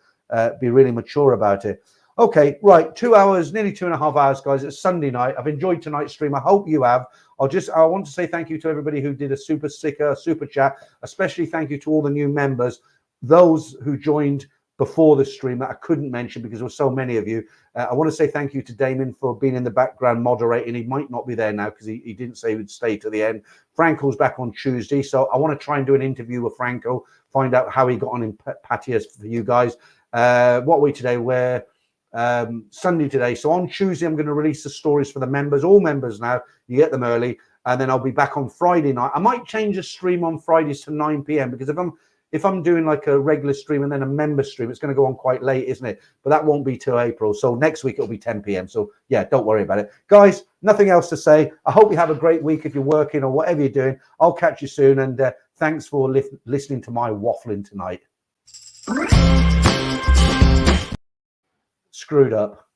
be really mature about it. Okay, right, 2 hours, nearly 2.5 hours, guys. It's Sunday night. I've enjoyed tonight's stream. I hope you have. I want to say thank you to everybody who did a super sticker, super chat. Especially thank you to all the new members, those who joined before the stream that I couldn't mention because there were so many of you. I want to say thank you to Damon for being in the background moderating. He might not be there now because he didn't say he would stay to the end. Franco's back on Tuesday, so I want to try and do an interview with Franco, find out how he got on in Pattaya for you guys. What are we today? We're Sunday today. So on Tuesday, I'm going to release the stories for the members, all members now. You get them early, and then I'll be back on Friday night. I might change the stream on Fridays to 9 p.m. because if I'm doing like a regular stream and then a member stream, it's going to go on quite late, isn't it? But that won't be till April. So next week it'll be 10 p.m. So yeah, don't worry about it. Guys, nothing else to say. I hope you have a great week if you're working or whatever you're doing. I'll catch you soon. And thanks for listening to my waffling tonight. Screwed up.